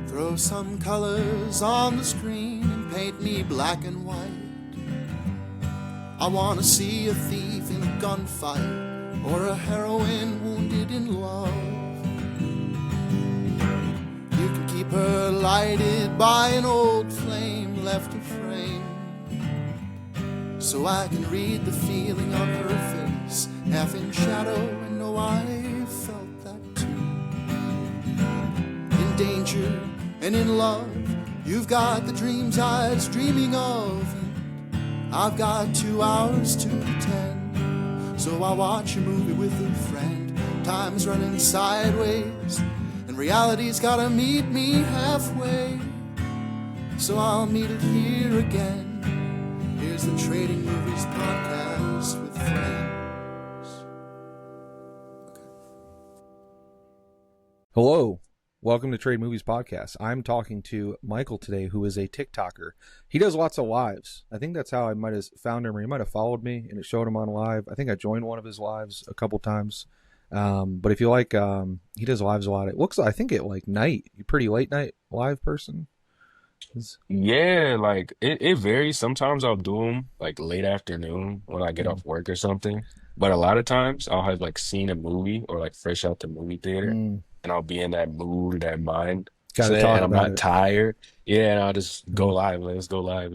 Throw some colors on the screen and paint me black and white. I wanna see a thief in a gunfight or a heroine wounded in love. You can keep her lighted by an old flame left to frame, so I can read the feeling on her face, half in shadow, and know I felt that too. In danger and in love, you've got the dreams I was dreaming of. I've got 2 hours to pretend, so I'll watch a movie with a friend. Time's running sideways, and reality's gotta meet me halfway, so I'll meet it here again. Here's the Trading Movies Podcast with friends. Hello. Welcome to Trade Movies Podcast. I'm talking to Michael today, who is a TikToker. He does lots of lives. I think that's how I might have found him, or he might have followed me, and it showed him on live. I think I joined one of his lives a couple times. But if you like, he does lives a lot. It looks, I think, at like night. You pretty late night live person? Yeah, like it varies. Sometimes I'll do them like late afternoon when I get off work or something. But a lot of times I'll have like seen a movie or like fresh out the movie theater, and I'll be in that mood, that mind Got to set, talk and I'm about not it. tired. Yeah, and I'll just go live. Let's go live.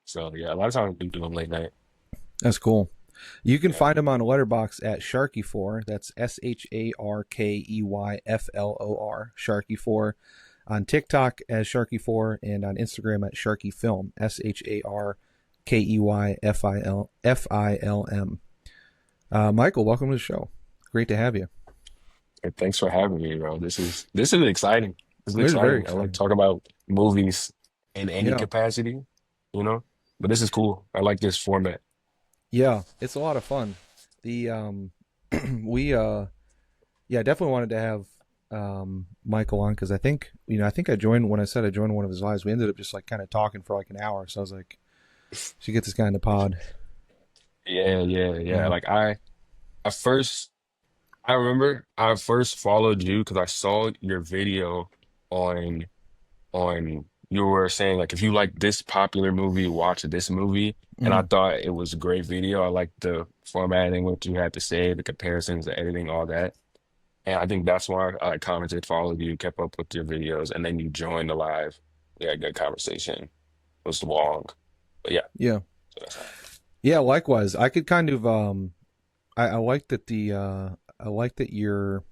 So yeah, a lot of times I do them late night. That's cool. You can Yeah. find him on Letterboxd at sharkeyflor. That's SharkeyFlor. Sharkeyflor. On TikTok as sharkeyflor, and on Instagram at sharkeyfilm. SharkeyFilm. Michael, welcome to the show. Great to have you. And thanks for having me, bro. This is exciting. This is It is very exciting. I like exciting. talking about movies in any Yeah. capacity, you know. But this is cool. I like this format. Yeah, it's a lot of fun. The we definitely wanted to have Michael on because I think I joined when I said I joined one of his lives. We ended up just like kind of talking for like an hour. So I was like, should get this guy in the pod. Yeah. Yeah. Like I first I remember I first followed you because I saw your video on you were saying like if you like this popular movie, watch this movie. And I Mm. thought it was a great video. I liked the formatting, what you had to say, the comparisons, the editing, all that. And I think that's why I commented, followed you, kept up with your videos, and then you joined the live. We had a good conversation. It was long. But yeah, Yeah. so that's how. Yeah, likewise. I could kind of I like that I like that you're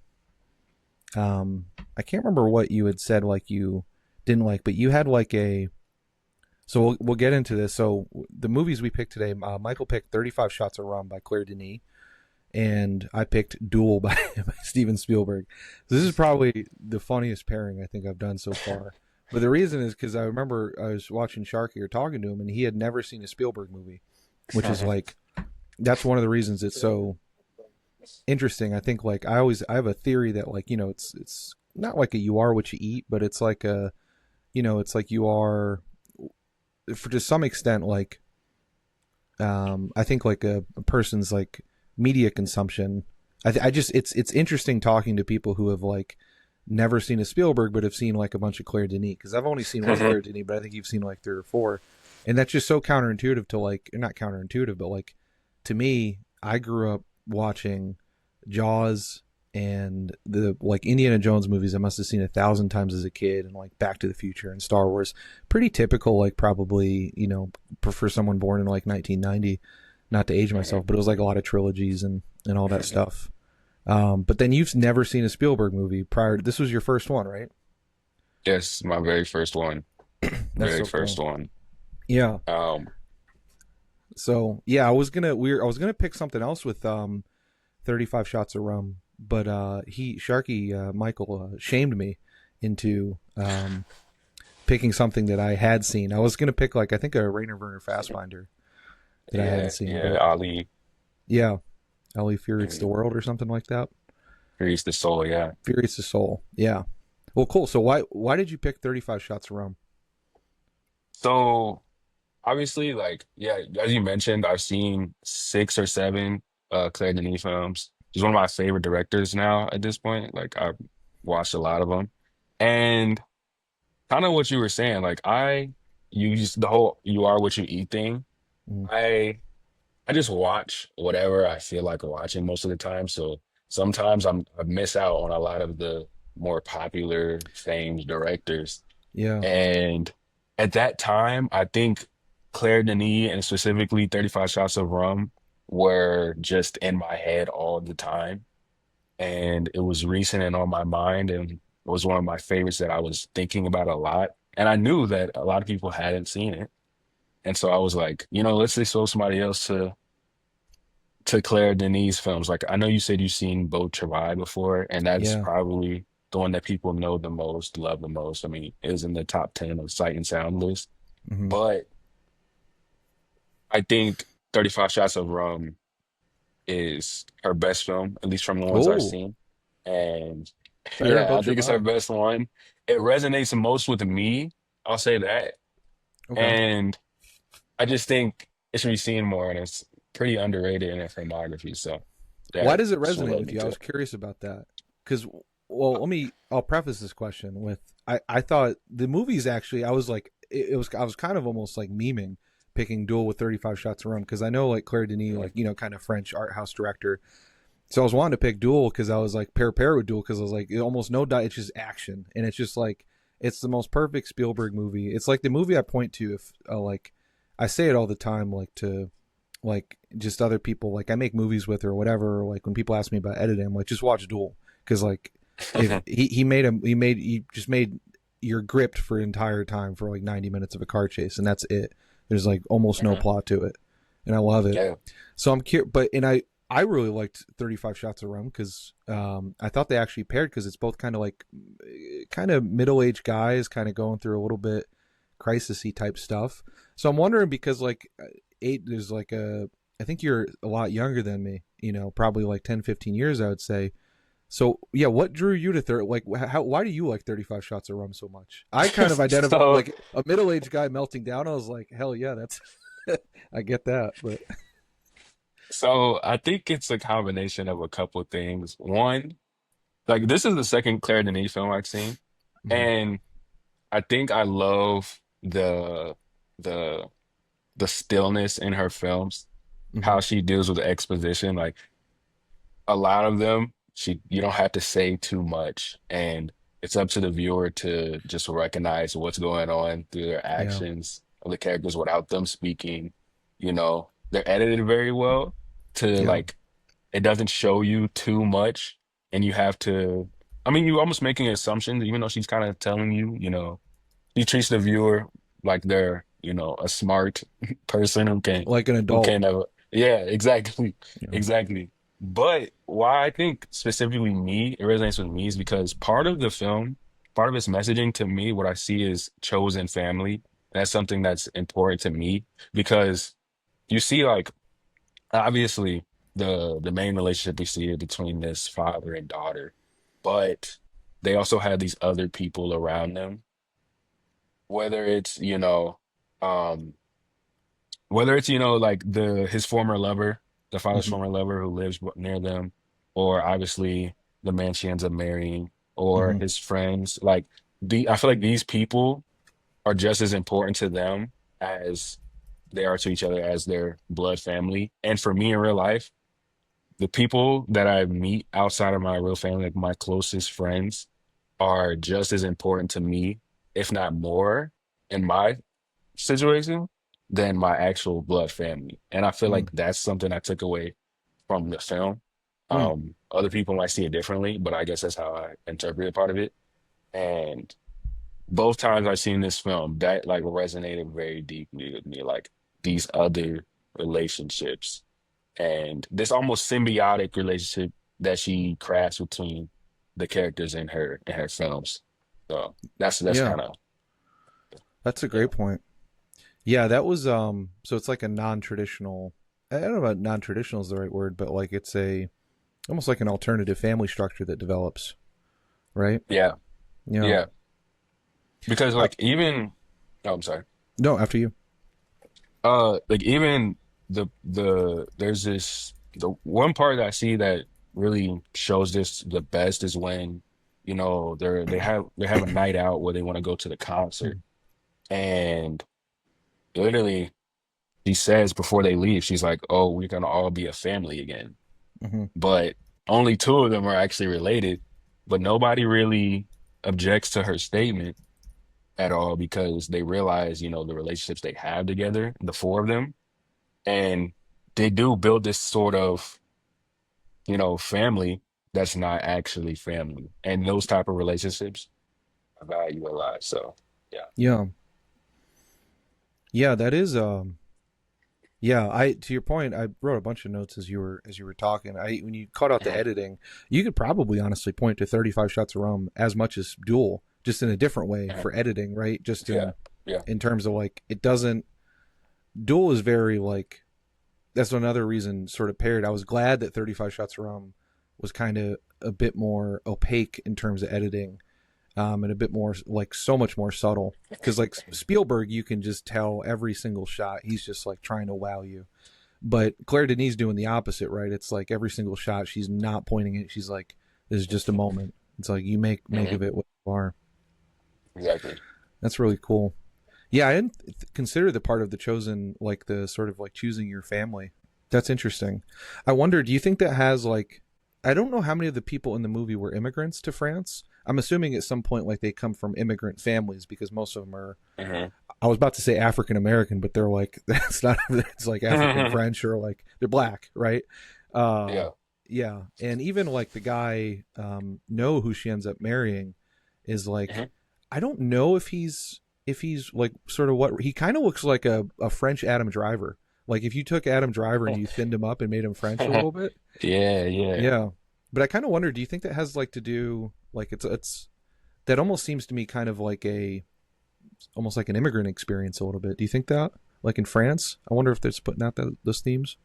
I can't remember what you had said like you didn't like, but you had like a so we'll get into this. So the movies we picked today, Michael picked 35 Shots of Rum by Claire Denis, and I picked Duel by Steven Spielberg. This is probably the funniest pairing I think I've done so far. But the reason is because I remember I was watching Sharky or talking to him, and he had never seen a Spielberg movie, which is like that's one of the reasons it's so interesting. I think like I have a theory that like it's not like a you are what you eat, but it's like a it's like you are for to some extent like I think like a person's like media consumption. I just it's interesting talking to people who have like never seen a Spielberg but have seen like a bunch of Claire Denis, because I've only seen one Claire Denis, but I think you've seen like 3 or 4, and that's just so counterintuitive to like not counterintuitive, but like to me, I grew up watching Jaws and the like Indiana Jones movies I must have seen 1,000 times as a kid, and like Back to the Future and Star Wars. Pretty typical, like probably for someone born in like 1990. Not to age myself, but it was like a lot of trilogies and all that stuff. But then you've never seen a Spielberg movie prior. This was your first one, right? Yes, my very first one. That's Very so first cool. one. Yeah. Um, So yeah, I was gonna pick something else with 35 Shots of Rum, but Michael shamed me into picking something that I had seen. I was gonna pick like I think a Rainer Werner Fassbinder that I hadn't seen, yeah, but Ali yeah, Ali Fear Eats the mm, World or something like that. Frees the Soul, yeah. Fear Eats the Soul. Yeah. Well, cool. So why did you pick 35 Shots of Rum? So obviously, like, yeah, as you mentioned, I've seen 6 or 7 Claire Denis films. She's one of my favorite directors now at this point. Like I've watched a lot of them. And kind of what you were saying. Like I use the whole "you are what you eat" thing. Mm. I I just watch whatever I feel like watching most of the time. So sometimes I miss out on a lot of the more popular famed directors. Yeah. And at that time, I think Claire Denis and specifically 35 Shots of Rum were just in my head all the time. And it was recent and on my mind, and it was one of my favorites that I was thinking about a lot. And I knew that a lot of people hadn't seen it. And so I was like, let's expose somebody else to Claire Denis films. Like I know you said you've seen Beau Travail before, and that's Yeah. probably the one that people know the most, love the most. I mean, it is in the top 10 of Sight and Sound list. Hmm. But I think 35 Shots of Rum is her best film, at least from the ones I've Oh, seen. And better than yeah, Beau I think it's her Travail. best one. It resonates the most with me. I'll say that. Okay. And I just think it should be seen more, and it's pretty underrated in her filmography. So Why that does it just resonate led with me you? I to was it. curious about that. Because, well, I'll preface this question with, I thought the movies actually, I was like, I was kind of almost like memeing picking Duel with 35 Shots of Rum because I know like Claire Denis, Mhm. like, kind of French art house director. So I was wanting to pick Duel because I was like, pair with Duel because I was like, almost no die, it's just action. And it's just like, it's the most perfect Spielberg movie. It's like the movie I point to if, like, I say it all the time, like, to, like, just other people, like, I make movies with or whatever. Or, like, when people ask me about editing, I'm like, just watch Duel. Because, like, if he just made, you're gripped for entire time for like 90 minutes of a car chase, and that's it. There's like almost no Mhm. plot to it. And I love it. Yeah. So I'm curious, but, and I really liked 35 Shots of Rum because I thought they actually paired because it's both kind of like kind of middle-aged guys kind of going through a little bit crisisy type stuff. So I'm wondering because like there's like I think you're a lot younger than me, probably like 10, 15 years, I would say. So yeah, what drew you to like why do you like 35 Shots of Rum so much? I kind of identify So like a middle-aged guy melting down. I was like, hell yeah, that's I get that, but so I think it's a combination of a couple of things. One, like this is the second Claire Denis film I've seen, Mhm. and I think I love the the stillness in her films, Mhm. how she deals with the exposition. Like a lot of them, you don't have to say too much, and it's up to the viewer to just recognize what's going on through their Yeah. actions of the characters without them speaking. They're edited very well to Yeah. like it doesn't show you too much, and you have to. I mean, you're almost making assumptions, even though she's kind of telling you. She treats the viewer like they're, a smart person Like an who adult. can, yeah, exactly, Yeah. exactly. But why I think specifically it resonates with me is because part of the film, part of its messaging to me, what I see is chosen family. That's something that's important to me because you see, like, obviously the main relationship we see is between this father and daughter, but they also have these other people around them, whether it's um like his former lover, the father's Mhm. former lover who lives near them, or obviously the man she ends up marrying, or Mhm. his friends. Like I feel like these people are just as important to them as they are to each other as their blood family. And for me in real life, the people that I meet outside of my real family, like my closest friends, are just as important to me, if not more, in my situation than my actual blood family. And I feel Mm. like that's something I took away from the film. Mm. Other people might see it differently, but I guess that's how I interpreted part of it. And both times I've seen this film, that like resonated very deeply with me, like these other relationships and this almost symbiotic relationship that she crafts between the characters in her films. So that's Yeah, kind of that's a yeah. great point. Yeah, that was so it's like a non-traditional, I don't know about non-traditional is the right word, but like it's a almost like an alternative family structure that develops, right? Yeah, Yeah. yeah. Because Uh, like even oh, I'm sorry. no, after you. Like even there's the one part that I see that really shows this the best is when they have a night out where they want to go to the concert, Mm. and literally she says before they leave, she's like, "Oh, we're gonna all be a family again." Mm-hmm. But only two of them are actually related, but nobody really objects to her statement at all because they realize, the relationships they have together, the four of them, and they do build this sort of, family that's not actually family. And those type of relationships I value a lot. So, yeah. Yeah. Yeah, that is yeah, I to your point, I wrote a bunch of notes as you were talking. When you cut out the Mhm. editing, you could probably honestly point to 35 Shots of Rum as much as Duel, just in a different way Mhm. for editing, right? Just Yeah. in Yeah. in terms of like it doesn't Duel is very like that's another reason sort of paired. I was glad that 35 Shots of Rum was kind of a bit more opaque in terms of editing, and a bit more like so much more subtle. Because like Spielberg, you can just tell every single shot he's just like trying to wow you. But Claire Denis doing the opposite, right? It's like every single shot she's not pointing it. She's like, "This is just a moment." It's like you make Hmm. of it what you are. Exactly. That's really cool. Yeah, I didn't consider the part of the chosen, like the sort of like choosing your family. That's interesting. I wonder, do you think that has like, I don't know how many of the people in the movie were immigrants to France. I'm assuming at some point like they come from immigrant families because most of them are. Hmm. I was about to say African American, but they're like that's not. It's like African French or like they're black, right? Uh, Yeah. yeah, and even like the guy, No, who she ends up marrying, is like, Hmm. I don't know if he's like sort of what he kind of looks like a French Adam Driver. Like if you took Adam Driver and you thinned him up and made him French a little bit, Yeah. Yeah. yeah. But I kind of wonder, do you think that has like to do like it's that almost seems to me kind of like a almost like an immigrant experience a little bit. Do you think that like in France? I wonder if there's putting out those themes.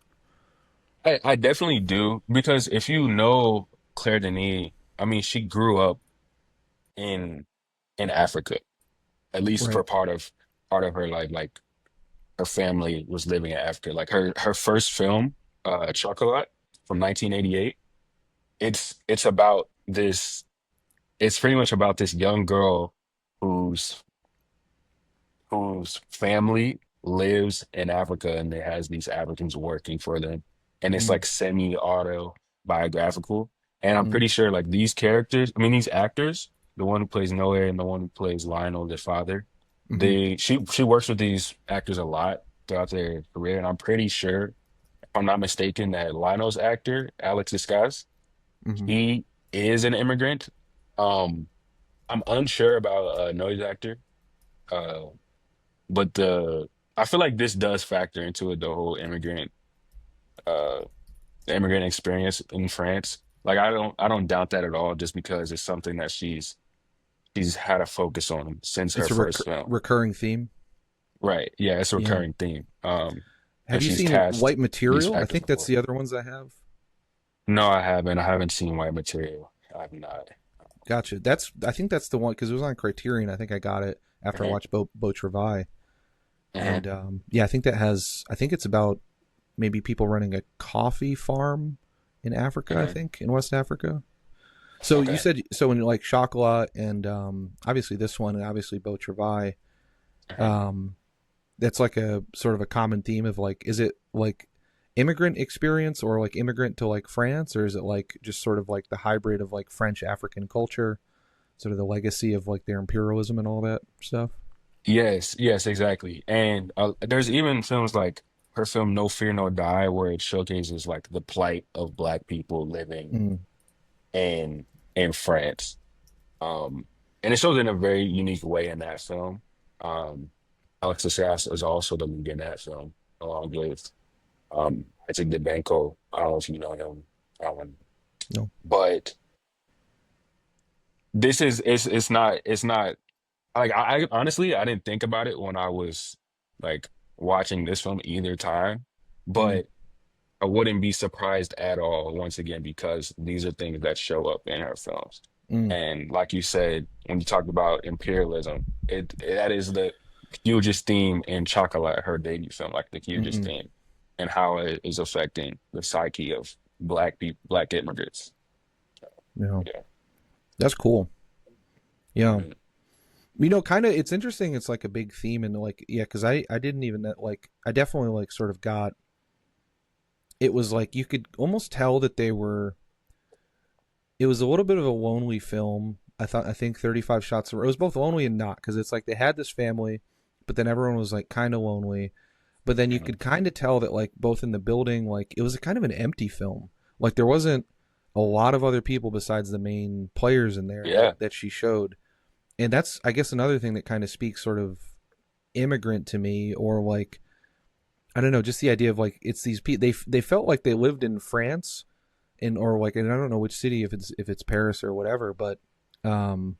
I definitely do because if you know Claire Denis, I mean, she grew up in Africa, at least for Right. part of her life. Like her family was living in Africa. Like her first film, Chocolat from 1988. It's about this. It's pretty much about this young girl whose family lives in Africa and it has these Africans working for them. And it's Mm-hmm. like semi-autobiographical. And I'm Mm-hmm. pretty sure like these characters, I mean these actors, the one who plays Noah and the one who plays Lionel, their father, Mm-hmm. she works with these actors a lot throughout their career. And I'm pretty sure, if I'm not mistaken, that Lionel's actor, Alex Discas, Mm-hmm. he is an immigrant. Um, I'm unsure about Noah's actor. Uh, but I feel like this does factor into it, the whole uh the immigrant experience in France. Like I don't doubt that at all, just because it's something that she's had a focus on since her It's a first film. recurring theme. Right. Yeah, it's a Yeah. recurring theme. Have And you she's seen cast White these Material? I actors think that's before. the other ones I have. No, I haven't. I haven't seen White Material. I've not. Gotcha. I think that's the one because it was on Criterion. I think I got it after I Hmm. watched Beau Travail. Hmm. And yeah, I think that has. I think it's about maybe people running a coffee farm in Africa. I Hmm. think in West Africa. So you Okay. said so in like Chocolat and obviously this one and obviously Beau Travail. Hmm. Um, that's like a sort of a common theme of like, is it like immigrant experience or like immigrant to like France, or is it like just sort of like the hybrid of like French African culture, sort of the legacy of like their imperialism and all that stuff? Yes, yes, exactly. And there's even films like her film No Fear No Die, where it showcases like the plight of Black people living Mm, in France. Um, and it shows in a very unique way in that film. Um, Alexis Sass is also the lead in that film, along with I think DeBanco. I don't know if you know him, um, no. but this is it's not like I honestly I didn't think about it when I was like watching this film either time, Mm, but I wouldn't be surprised at all once again because these are things that show up in her films. mm, And like you said, when you talked about imperialism, that is the hugest theme in Chocolat, her debut film, like the hugest mm. theme, and how it is affecting the psyche of Black people, Black immigrants. Yeah, Yeah. that's cool. Yeah. Mm. Kind of, it's interesting. It's like a big theme, and like, yeah, because I didn't even like, I definitely like sort of got, it was like you could almost tell that it was a little bit of a lonely film. I think 35 Shots of Rum, it was both lonely and not, because it's like they had this family, but then everyone was like kind of lonely. But then you Mhm. could kind of tell that like both in the building, like it was a kind of an empty film. Like there wasn't a lot of other people besides the main players in there Yeah. that she showed. And that's, I guess, another thing that kind of speaks sort of immigrant to me, or like, I don't know, just the idea of like, it's these people, they felt like they lived in France, in, or like, and I don't know which city, if it's Paris or whatever, but um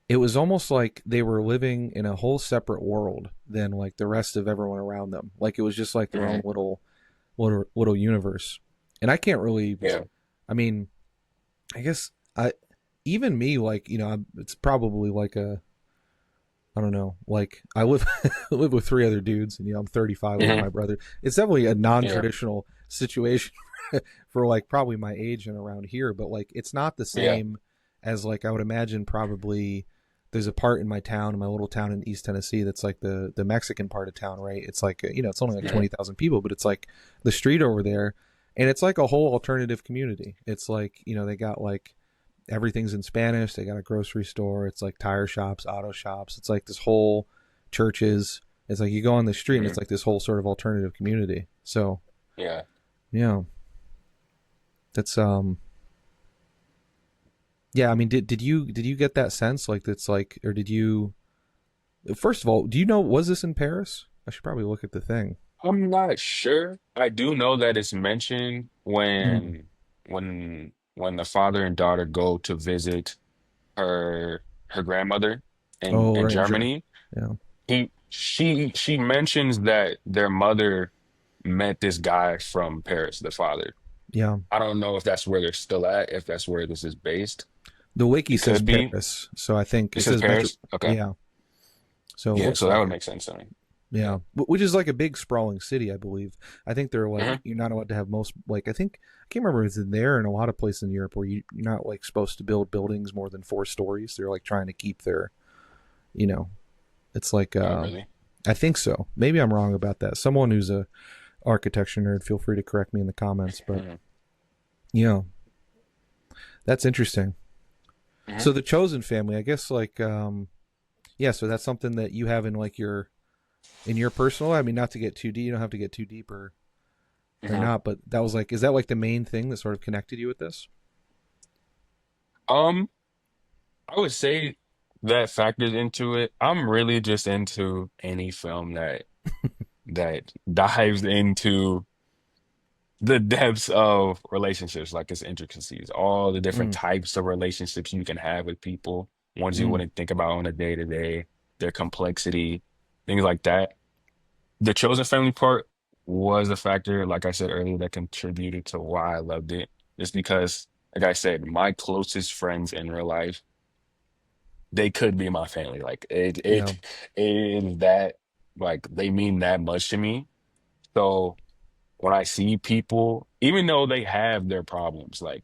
it was almost like they were living in a whole separate world than like the rest of everyone around them. Like it was just like their own Mhm. little universe. And I can't really, Yeah. I mean, I guess I, even me, like, it's probably like a, I don't know, like I live live with three other dudes, and I'm 35 with Mhm. my brother. It's definitely a Yeah. non-traditional situation for like probably my age and around here, but like it's not the Yeah. same as like I would imagine. Probably there's a part in my town, in my little town in East Tennessee, that's like the Mexican part of town, right? It's like, it's only like Mhm. 20,000 people, but it's like the street over there, and it's like a whole alternative community. It's like, they got like everything's in Spanish. They got a grocery store. It's like tire shops, auto shops. It's like this whole churches. It's like you go on the street and it's Mhm. like this whole sort of alternative community. So Yeah. yeah, that's yeah. I mean, did you get that sense, like that's like, or did you? First of all, do you know, was this in Paris? I should probably look at the thing. I'm not sure. I do know that it's mentioned Mm. when the father and daughter go to visit her grandmother Oh, in right, in Germany. Germany. Yeah, She mentions that their mother met this guy from Paris, the father. yeah. I don't know if that's where they're still at, if that's where this is based. The wiki It says could be. Paris, so I think It it says says Metro. Paris. Okay. Yeah, so it Yeah, looks so that like would it. make sense to me. Yeah. Yeah, which is like a big sprawling city, I believe. I think they're like, Hmm. you're not allowed to have most, like, I can't remember if it's in there and a lot of places in Europe where you're not like supposed to build buildings more than 4 stories. They're like trying to keep their, you know, it's like Oh, really? I think so. Maybe I'm wrong about that. Someone who's a architecture nerd, feel free to correct me in the comments. But Hmm. yeah, that's interesting. Hmm. So the chosen family, I guess, like yeah. So that's something that you have in like in your personal. I mean, not to get too deep. You don't have to get too deep or Hmm. not. But that was like, is that like the main thing that sort of connected you with this? Um, I would say that factors into it. I'm really just into any film that dives into the depths of relationships, like its intricacies, all the different Mm, types of relationships you can have with people, ones you mm, wouldn't think about on a day to day, their complexity, things like that. The chosen family part was a factor, like I said earlier, that contributed to why I loved it. Just because, like I said, my closest friends in real life, they could be my family. Like yeah. it is that, like they mean that much to me. So when I see people, even though they have their problems, like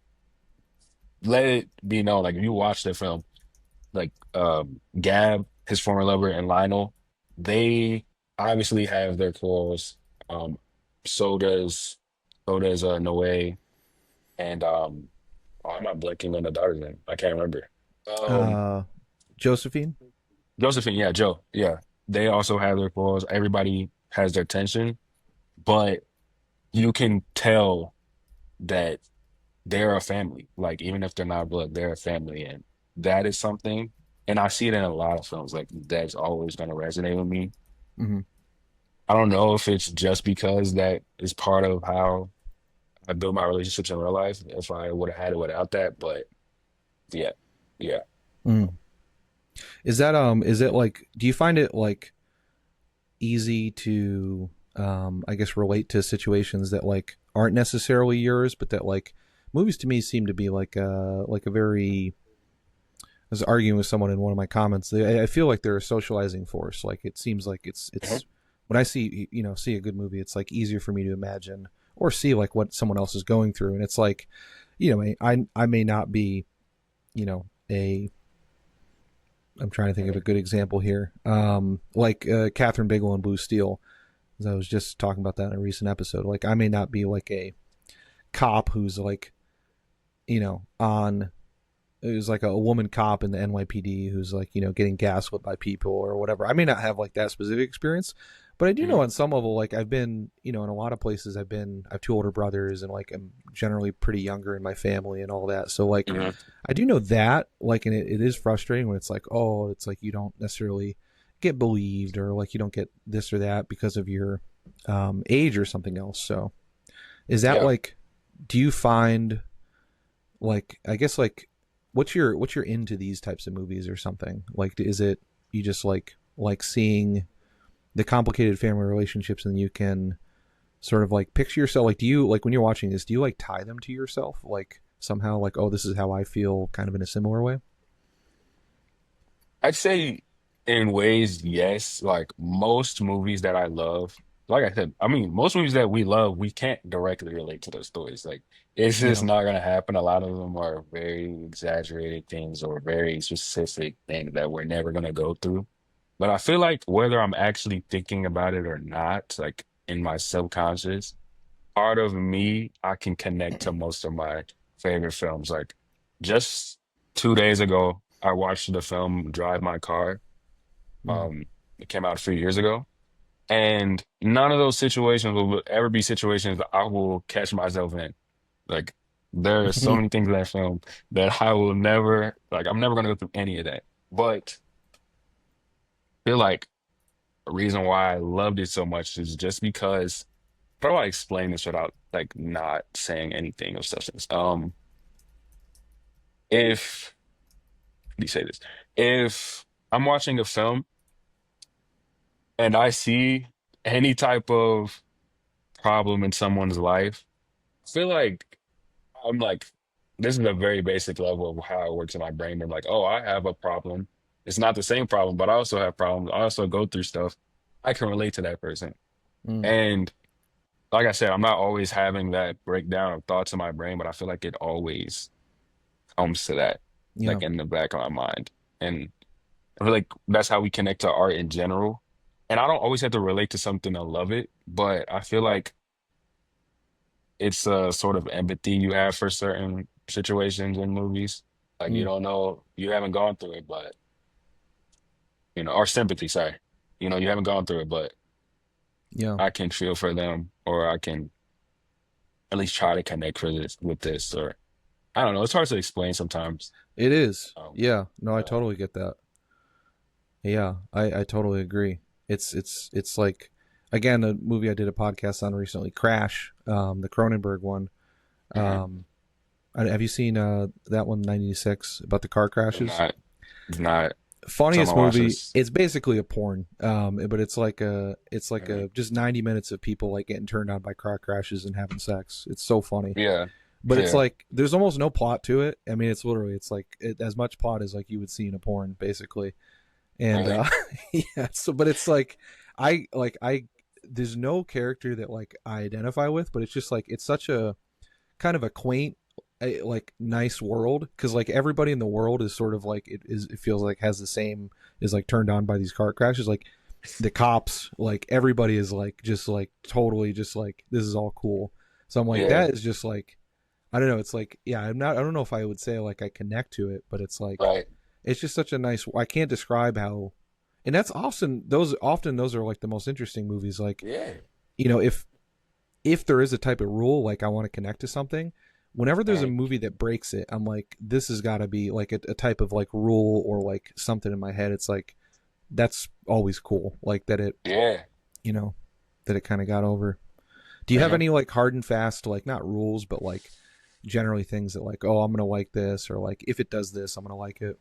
let it be known, like if you watch the film, like Gab, his former lover, and Lionel, they obviously have their flaws. Um, so does Noe, and oh, I'm not blanking on the daughter's name. I can't remember. Um, Uh, Josephine. Josephine, yeah, Joe, yeah. They also have their flaws. Everybody has their tension, but you can tell that they're a family. Like even if they're not blood, they're a family, and that is something. And I see it in a lot of films. Like that's always going to resonate with me. Hmm. I don't know if it's just because that is part of how I build my relationships in real life. If I would have had it without that, but yeah, yeah. Mm. Is it like, do you find it like easy to I guess relate to situations that like aren't necessarily yours, but that like movies to me seem to be like a very, I was arguing with someone in one of my comments. I feel like they're a socializing force. Like it seems like Mhm. it's when I see a good movie, it's like easier for me to imagine or see like what someone else is going through, and it's like, I may not be, a I'm trying to think of a Mhm. good example here. Like Catherine Bigelow and Blue Steel. As I was just talking about that in a recent episode. Like I may not be like a cop who's like, on who's like a woman cop in the NYPD who's like, getting gaslit by people or whatever. I may not have like that specific experience, but I do know Mhm. on some level, like I've been, in a lot of places I have two older brothers and like I'm generally pretty younger in my family and all that. So like Mhm. I do know that like, and it is frustrating when it's like, oh, it's like you don't necessarily get believed or like you don't get this or that because of your age or something else. So is that Yeah. like, do you find like I guess like what's your into these types of movies or something? Like is it you just like seeing the complicated family relationships and you can sort of like picture yourself like do you like when you're watching this do you like tie them to yourself like somehow like oh this is how I feel kind of in a similar way? I'd say in ways, yes. Like most movies that I love, like I said, I mean, most movies that we love, we can't directly relate to those stories. Like it's just Yeah. not gonna happen. A lot of them are very exaggerated things or very specific things that we're never gonna go through. But I feel like whether I'm actually thinking about it or not, like in my subconscious, part of me, I can connect to most of my favorite films. Like just 2 days ago, I watched the film Drive My Car. Mm. Um, it came out a few years ago. And none of those situations will ever be situations that I will catch myself in. Like there are so many things in that film that I will never like I'm never gonna go through any of that. But I feel like the reason why I loved it so much is just because how do I explain this without like not saying anything of substance? If how do you say this? If I'm watching a film and I see any type of problem in someone's life, I feel like I'm like, this is a very basic level of how it works in my brain. I'm like, oh, I have a problem. It's not the same problem, but I also have problems. I also go through stuff. I can relate to that person. Mm. And like I said, I'm not always having that breakdown of thoughts in my brain, but I feel like it always comes to that, Yeah. like in the back of my mind. And I feel like that's how we connect to art in general. And I don't always have to relate to something to love it, but I feel like it's a sort of empathy you have for certain situations in movies. Like you Mm. don't know, you haven't gone through it, but or sympathy, sorry. You haven't gone through it, but Yeah. I can feel for them, or I can at least try to connect for this with this, or I don't know. It's hard to explain sometimes. It is. Um, Yeah. No, I uh, totally get that. Yeah, I totally agree. It's like again a movie I did a podcast on recently, Crash, the Cronenberg one. mhm. Um, have you seen that one, 96, about the car It's crashes? not, it's not something Funniest I watch movie. this. It's basically a porn, but it's like a Mhm. just 90 minutes of people like getting turned on by car crashes and having sex. It's so funny, Yeah, but it's yeah, like there's almost no plot to it. I mean, it's like as much plot as like you would see in a porn, basically. And really. yeah, so but it's like I there's no character that like I identify with, but it's just like it's such a kind of a quaint like nice world because like everybody in the world is sort of like it feels like has the same is like turned on by these car crashes like the cops like everybody is like just like totally just like this is all cool. So I'm like Yeah, that is just like I don't know, it's like yeah, I don't know if I would say like I connect to it, but it's like right. it's just such a nice I can't describe how and that's often those are like the most interesting movies like Yeah. if there is a type of rule like I want to connect to something whenever there's a Mhm. movie that breaks it I'm like this has got to be like a type of like rule or like something in my head it's like that's always cool like that it Yeah. you know that it kind of got over. Do you have Mhm. any like hard and fast like not rules but like generally things that like oh I'm gonna like this or like if it does this I'm gonna like it?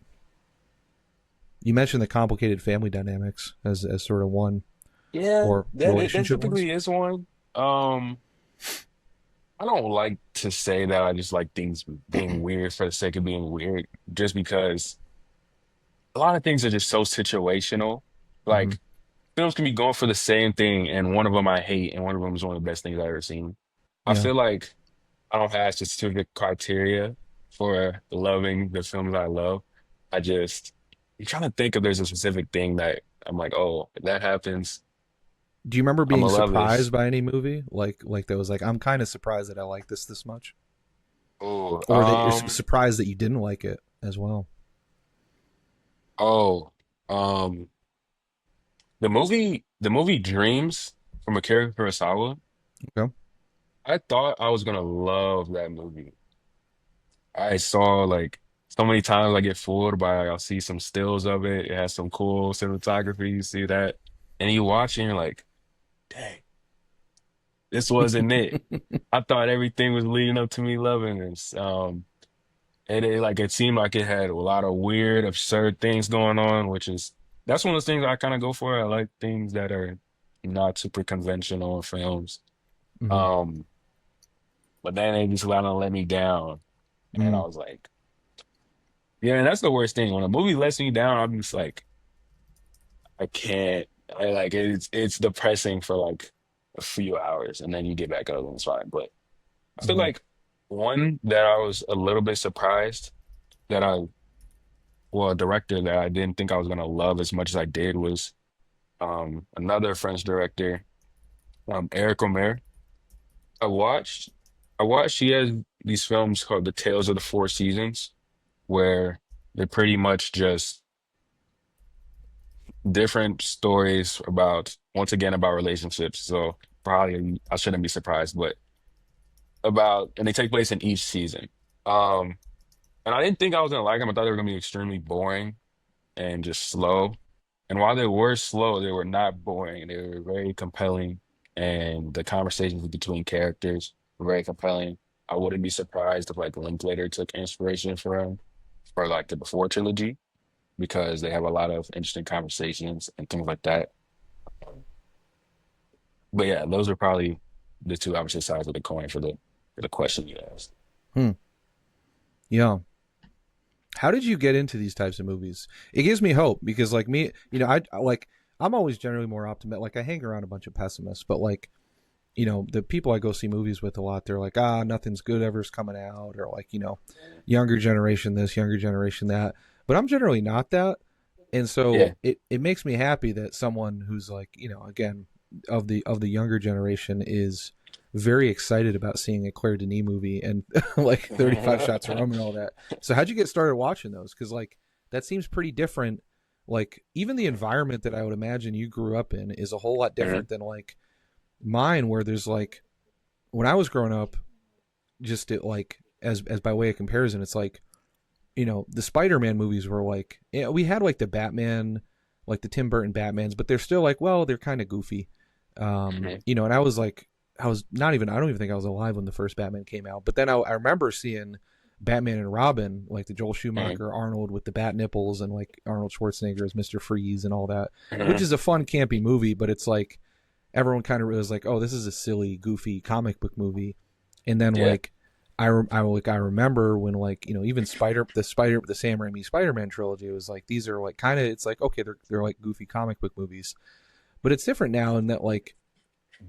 You mentioned the complicated family dynamics as sort of one Yeah, or that relationship ones. typically is one. Um, I don't like to say that I just like things being weird for the sake of being weird, just because a lot of things are just so situational. Mm-hmm. Like films can be going for the same thing, and one of them I hate, and one of them is one of the best things I've ever seen. I Yeah. feel like I don't have specific criteria for loving the films I love. I just I'm trying to think if there's a specific thing that I'm like, oh, if that happens, Do you remember I'm being gonna love surprised this. by any movie? Like that was like, I'm kind of surprised that I like this much, Oh, or that you're surprised that you didn't like it as well. oh, um, the movie Dreams from Akira Kurosawa. Okay. I thought I was gonna love that movie. I saw like so many times I get fooled by I'll see some stills of it. It has some cool cinematography. You see that, and you watch and you're like, dang, this wasn't it. I thought everything was leading up to me loving this. And it seemed like it had a lot of weird, absurd things going on, which is that's one of those things I kind of go for. I like things that are not super conventional in films. Hmm. Um, but then they just let me down, and I Mm. was like, yeah, and that's the worst thing. When a movie lets me down, I'm just like, I can't. It's depressing for like a few hours, and then you get back up and it's fine. But I feel Hmm. like one that I was a little bit surprised that a director that I didn't think I was gonna love as much as I did was another French director, Eric Romer. I watched I watched he has these films called The Tales of the Four Seasons, where they're pretty much just different stories about once again about relationships. So probably I shouldn't be surprised, but about and they take place in each season. Um and I didn't think I was gonna like them. I thought they were gonna be extremely boring and just slow. And while they were slow, they were not boring. They were very compelling, and the conversations between characters were very compelling. I wouldn't be surprised if like Linklater took inspiration from for like the Before trilogy because they have a lot of interesting conversations and things like that. But yeah, those are probably the two opposite sides of the coin for the question you asked. Hmm. Yeah. How did you get into these types of movies? It gives me hope because, like me, I'm always generally more optimistic. Like I hang around a bunch of pessimists, but like the people I go see movies with a lot, they're like, nothing's good ever's coming out, or like younger generation this, younger generation that. But I'm generally not that, and so Yeah. it makes me happy that someone who's like again of the younger generation is very excited about seeing a Claire Denis movie and like 35 Shots of Rum and all that. So how'd you get started watching those? Because like that seems pretty different. Like even the environment that I would imagine you grew up in is a whole lot Mhm. different than like mine, where there's like when I was growing up, just like as by way of comparison, it's like the Spider-Man movies were like we had like the Batman, like the Tim Burton Batmans, but they're still like they're kind of goofy, Mhm. and I was like I was not even I don't even think I was alive when the first Batman came out, but then I remember seeing Batman and Robin, like the Joel Mhm. Schumacher Arnold with the bat nipples and like Arnold Schwarzenegger as Mr. Freeze and all that, which Mhm. is a fun campy movie, but it's like everyone kind of was like, oh, this is a silly, goofy comic book movie. And then Yeah. like I remember when like even the Sam Raimi Spider-Man trilogy was like these are like kind of it's like okay they're like goofy comic book movies, but it's different now in that like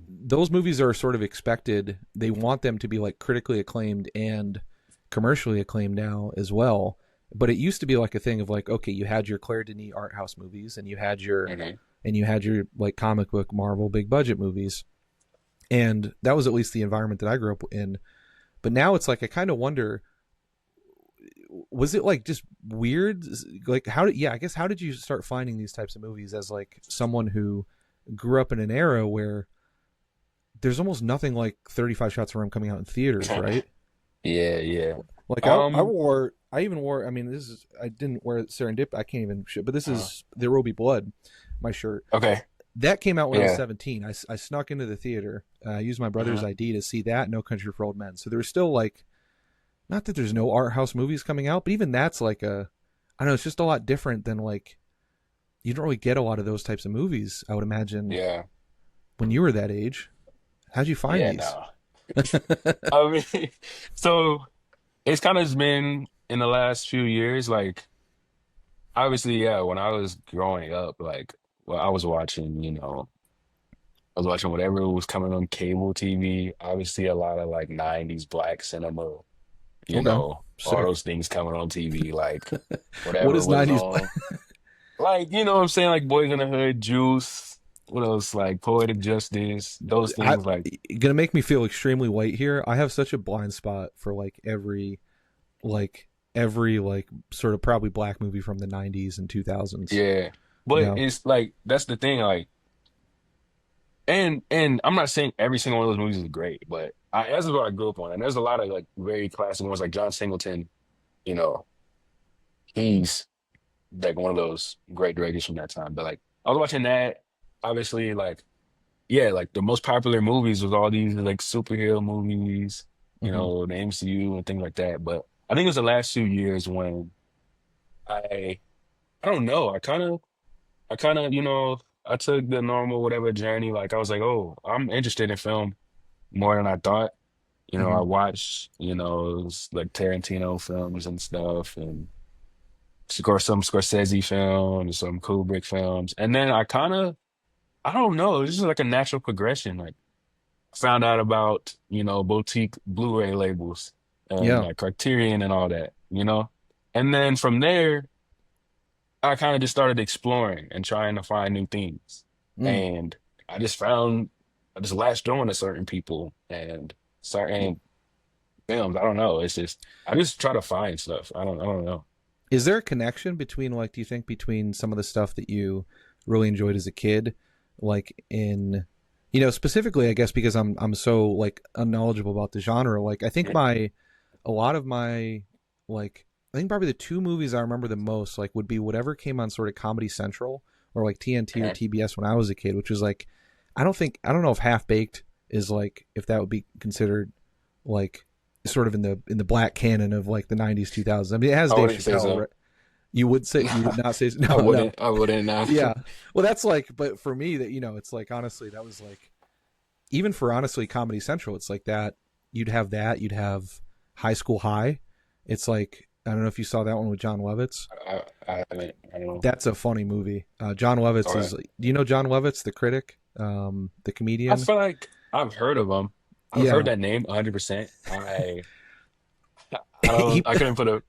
those movies are sort of expected. They want them to be like critically acclaimed and commercially acclaimed now as well. But it used to be like a thing of like, okay, you had your Claire Denis art house movies Mhm. and you had your like comic book Marvel big budget movies. And that was at least the environment that I grew up in. But now it's like I kind of wonder, was it like just weird? Like I guess how did you start finding these types of movies as like someone who grew up in an era where there's almost nothing like 35 Shots of Rum coming out in theaters, right? Yeah, yeah. Like Um, I even wore, I mean, this is, I didn't wear Serendip, I can't even, but this uh, is There Will Be Blood, my shirt. okay. That came out when I was Yeah. 17. I snuck into the theater. I used my brother's Mhm. ID to see that, No Country for Old Men. So there was still like, not that there's no art house movies coming out, but even that's like I don't know, it's just a lot different than like, you don't really get a lot of those types of movies, I would imagine, Yeah. when you were that age. How'd you find Yeah, these? no. I mean, so it's kind of been in the last few years, like obviously, yeah, when I was growing up, like well, I was watching, I was watching whatever was coming on cable TV. Obviously a lot of like 90s black cinema, Okay. all Sick. those things coming on TV, like What whatever is was 90s? on. Like, you know what I'm saying? Like Boys in the Hood, Juice, what else? Like Poetic Justice, those I, things. Like, gonna make me feel extremely white here. I have such a blind spot for like every like sort of probably black movie from the 90s and 2000s. yeah. You But know? it's like that's the thing. Like, and I'm not saying every single one of those movies is great, but that's what I grew up on. And there's a lot of like very classic ones, like John Singleton. You know, he's like one of those great directors from that time. But like, I was watching that. Obviously, like, yeah, like the most popular movies was all these like superhero movies, you Hmm. know, the MCU and things like that. But I think it was the last 2 years when I I don't know, I kind of, I took the normal whatever journey. Like I was like, oh, I'm interested in film more than I thought. I Hmm. watched, like Tarantino films and stuff, and some Scorsese films, some Kubrick films, and then I don't know, it was just like a natural progression. Like found out about, boutique Blu-ray labels and Yeah. like Criterion and all that, and then from there, I kind of just started exploring and trying to find new things. Mm. And I just found, I just latched on to certain people and certain films. I don't know. It's just, I just try to find stuff. I don't know. Is there a connection between like do you think between some of the stuff that you really enjoyed as a kid, like in specifically I guess because I'm so like unknowledgeable about the genre. Like I think my a lot of my like I think probably the two movies I remember the most like would be whatever came on sort of Comedy Central or like TNT or Mhm. TBS when I was a kid, which was like I don't know if Half Baked is like if that would be considered like sort of in the black canon of like the 90s 2000s. I mean it has I Dave wouldn't say Chappelle, so. right? You would not say I no, no. wouldn't. I wouldn't. Nah. Yeah. Well, that's like but for me that it's like honestly that was like even for honestly Comedy Central it's like that you'd have High School High. It's like I don't know if you saw that one with John Lovitz. I haven't. I don't know. That's a funny movie. John Lovitz Okay. is. Do you know John Lovitz, the critic, the I comedian? feel like I've heard of them. I've heard Yeah, that name 100%. I he. don't. I couldn't put a. I've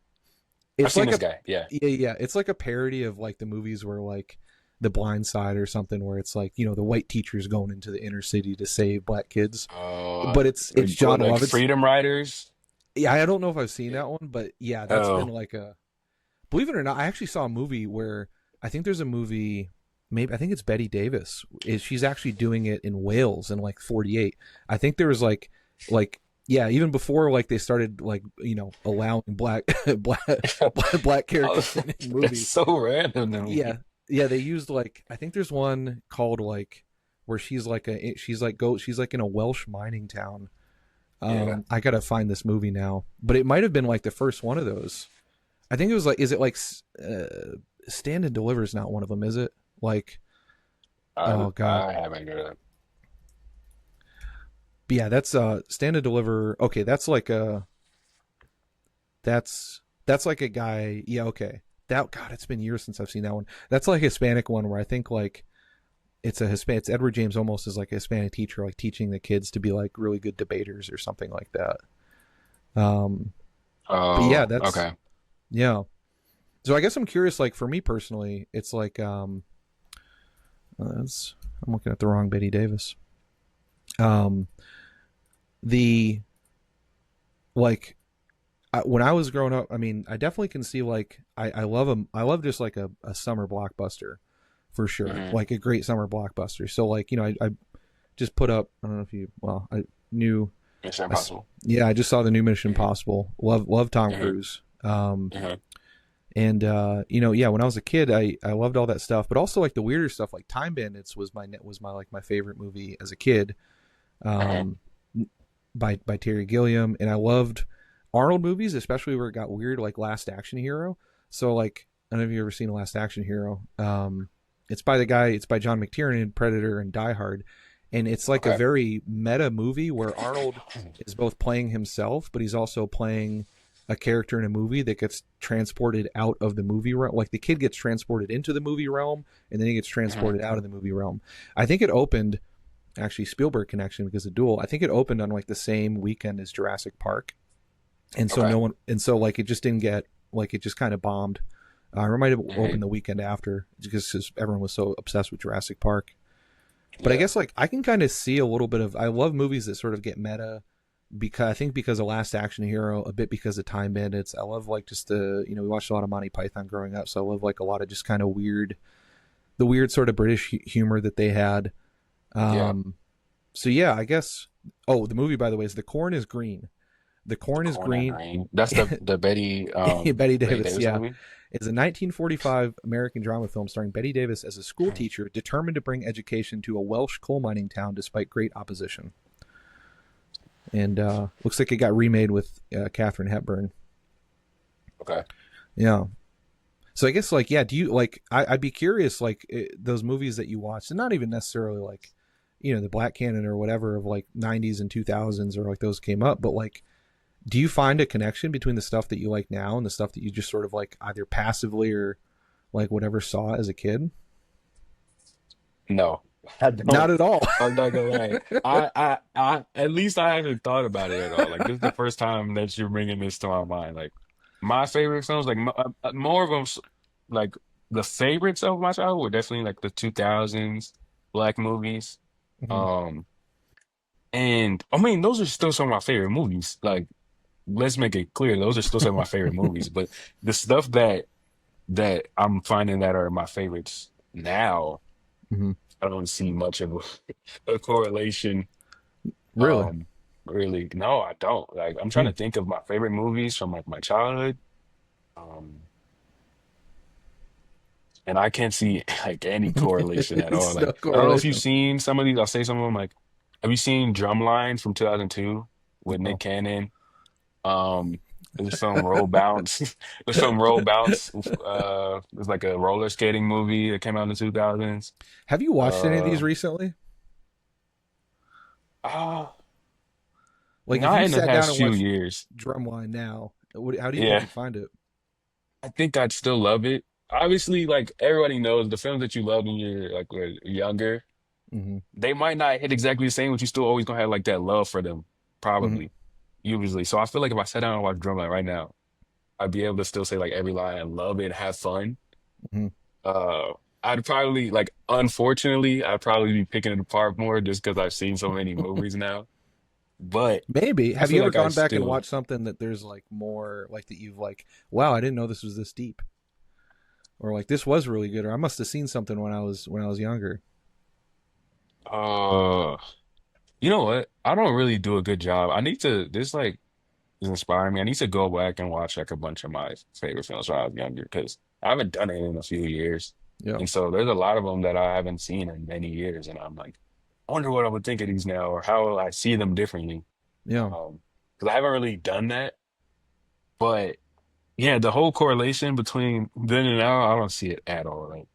It's seen like this a guy. Yeah. yeah, yeah. It's like a parody of like the movies where like The Blind Side or something, where it's like the white teachers going into the inner city to save black kids, but it's John Like Lovitz. Freedom Riders. Yeah, I don't know if I've seen that one, but yeah, that's been Oh, like a believe it or not, I actually saw a movie where I think there's a movie. Maybe I think it's Betty Davis. She's actually doing it in Wales in like '48. I think there was like yeah, even before like they started like allowing black oh, characters in that's movies. so random to Yeah, me. yeah, they used like I think there's one called like where she's like in a Welsh mining town. Yeah. I gotta find this movie now, but it might have been like the first one of those. I think it was like, is it like Stand and Deliver is not one of them, is it? Like, oh god, I haven't heard of but yeah, that's Stand and Deliver. Okay, that's like a guy. Yeah, okay. That God, it's been years since I've seen that one. That's like a Hispanic one where I think like it's Edward James almost as like a Hispanic teacher, like teaching the kids to be like really good debaters or something like that. Um, but yeah, Oh, that's okay. yeah. So I guess I'm curious. Like for me personally, it's like that's I'm looking at the wrong Betty Davis. Um, the like when I was growing up, I mean, I definitely can see like I love them. I love just like a summer blockbuster for sure, Hmm. like a great summer blockbuster. So like I just put up. I don't know if you well I knew. Mission I, Impossible. yeah, I just saw the new Mission Hmm. Impossible. Love Tom Hmm. Cruise. Hmm. And yeah, when I was a kid, I loved all that stuff, but also like the weirder stuff, like Time Bandits was my like my favorite movie as a kid, Hmm. um, by Terry Gilliam, and I loved Arnold movies, especially where it got weird, like Last Action Hero. So like, I don't know if you've ever seen Last Action Hero. It's by John McTiernan, Predator, and Die Hard, and it's like a Okay. very meta movie where Arnold is both playing himself, but he's also playing a character in a movie that gets transported out of the movie realm. Like the kid gets transported into the movie realm, and then he gets Hmm. transported out of the movie realm. I think it opened actually Spielberg connection because of Duel. I think it opened on like the same weekend as Jurassic Park, and so Okay. no one, and so like it just didn't get like it just kind of bombed. I might have Mhm. opened the weekend after because everyone was so obsessed with Jurassic Park. But I Yeah. guess like I can kind of see a little bit of. I love movies that sort of get meta because I think because of Last Action Hero, a bit because of Time Bandits. I love like just the we watched a lot of Monty Python growing up, so I love like a lot of just kind of weird, the weird sort of British humor that they had. Yeah. Um, so yeah, I guess. Oh, the movie by the way is The Corn is Green. The Corn is Corn and Green. Rain. That's the Betty Betty Davis, Davis yeah. movie. It's a 1945 American drama film starring Betty Davis as a school teacher determined to bring education to a Welsh coal mining town despite great opposition. And looks like it got remade with Katharine Hepburn. Okay. Yeah. So I guess like do you like? I'd be curious like those movies that you watched, and not even necessarily like the Black Canon or whatever of like 90s and 2000s or like those came up, but like do you find a connection between the stuff that you like now and the stuff that you just sort of like either passively or like whatever saw as a kid? No, I Not don't. at all. I'm not gonna lie. At least I haven't thought about it at all. Like this is the first time that you're bringing this to my mind. Like my favorite films, like more of them, like the favorites of my childhood were definitely like the 2000s black movies. Mhm. Um, and I mean, those are still some of my favorite movies. Like, let's make it clear, those are still some of my favorite movies. But the stuff that I'm finding that are my favorites now, Mhm. I don't see much of a correlation. Really? Um, really, no, I don't. Like, I'm trying Hmm. to think of my favorite movies from like my childhood. Um, and I can't see like any correlation at all. It's no Like, I don't know if you've correlation. seen some of these. I'll say some of them. Like, have you seen Drumline from 2002 with Nick No. Cannon? Um, there's some roll bounce. There's some roll bounce. It's like a roller skating movie that came out in the 2000s. Have you watched any of these Uh, recently? ah, Like if Not you in the sat down past and few watched years. Drumline now, how do you think Yeah, you'd find it? I think I'd still love it. Obviously, like everybody knows, the films that you loved when you're like were younger, Hmm. they might not hit exactly the same, but you still always gonna have like that love for them, Hmm. probably, usually. So I feel like if I sat down and watched Drumline right now, I'd be able to still say like every line and love it and have fun. Hmm. Uh, I'd probably like, unfortunately, I'd probably be picking it apart more just because I've seen so many movies now. But Maybe. I Have feel you ever like I gone back and still, watched something that there's like more like that you've like, wow, I didn't know this was this deep, or like this was really good, or I must have seen something when I was younger. uh, you know what? I don't really do a good job. I need to, this like is inspiring me. I need to go back and watch like a bunch of my favorite films when I was younger because I haven't done it in a few years. Yeah. And so there's a lot of them that I haven't seen in many years. And I'm like, I wonder what I would think of these now or how I see them differently. Yeah. Because I haven't really done that. But yeah, the whole correlation between then and now, I don't see it at all. Like,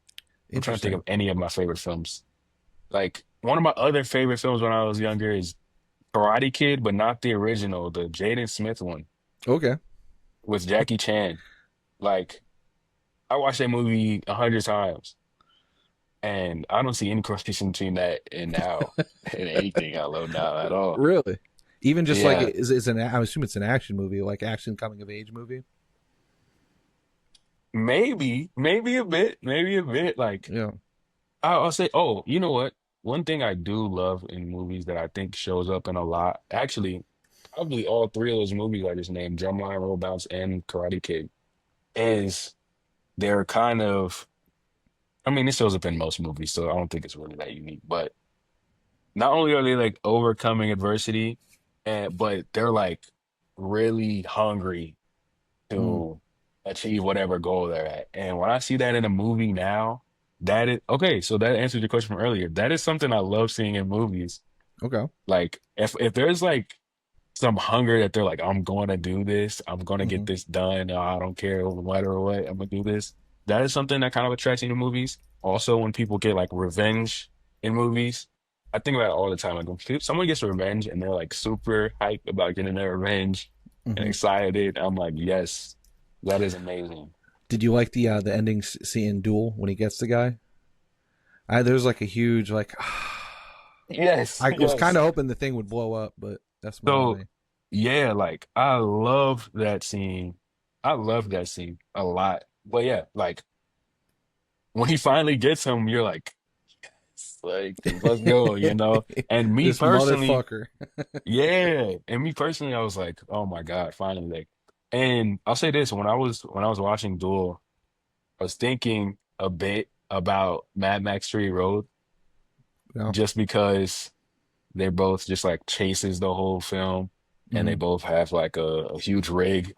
I'm trying to think Interesting. of any of my favorite films. Like, one of my other favorite films when I was younger is Karate Kid, but not the original, the Jaden Smith one Okay. with Jackie Chan. Like, I watched that movie 100 times, and I don't see any correlation between that and now and anything I love now at all. Really? Even just like Yeah, is an I assume it's an action movie, like action coming of age movie. maybe a bit, maybe a bit. Like, Yeah. I'll say, oh, you know what? One thing I do love in movies that I think shows up in a lot, actually, probably all three of those movies I just named, Drumline, Roll Bounce, and Karate Kid, is they're kind of, I mean, it shows up in most movies, so I don't think it's really that unique. But not only are they like overcoming adversity, but they're like really hungry Mm. to achieve whatever goal they're at. And when I see that in a movie now, that is okay. So that answers your question from earlier. That is something I love seeing in movies. Okay. Like if there's like some hunger that they're like, I'm going to do this, I'm going to Hmm. get this done. I don't care what or what, I'm gonna do this. That is something that kind of attracts me to movies. Also, when people get like revenge in movies, I think about it all the time. Like when someone gets revenge and they're like super hyped about getting their revenge and Hmm. excited, I'm like, yes, that is amazing. Did you like the ending scene Duel when he gets the guy? There's like a huge like. Yes, I was kind yes. of hoping the thing would blow up, but that's more on So me. yeah, like I love that scene. I love that scene a lot. but yeah, like when he finally gets him, you're like, let's go, you know? And me This personally, motherfucker. yeah. And me personally, I was like, oh my God, finally. Like, and I'll say this, when I was watching Duel, I was thinking a bit about Mad Max Fury Road Yeah. just because they're both just like chases the whole film and they Hmm. both have like a huge rig,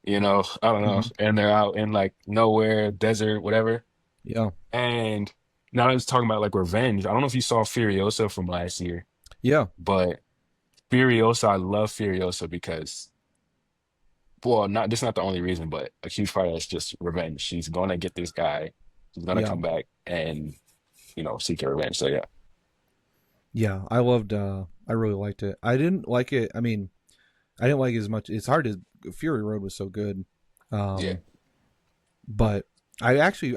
you know, I don't know, Hmm. and they're out in like nowhere, desert, whatever. Yeah. And now I was talking about like revenge. I don't know if you saw Furiosa from last year, Yeah. but Furiosa, I love Furiosa because, well, not this is not the only reason, but a huge part of it's just revenge. She's gonna get this guy. She's gonna Yeah. come back and seek her revenge. So yeah, Yeah. I loved. I really liked it. I didn't like it. I mean, I didn't like it as much. It's hard to. Fury Road was so good. yeah, Um, but I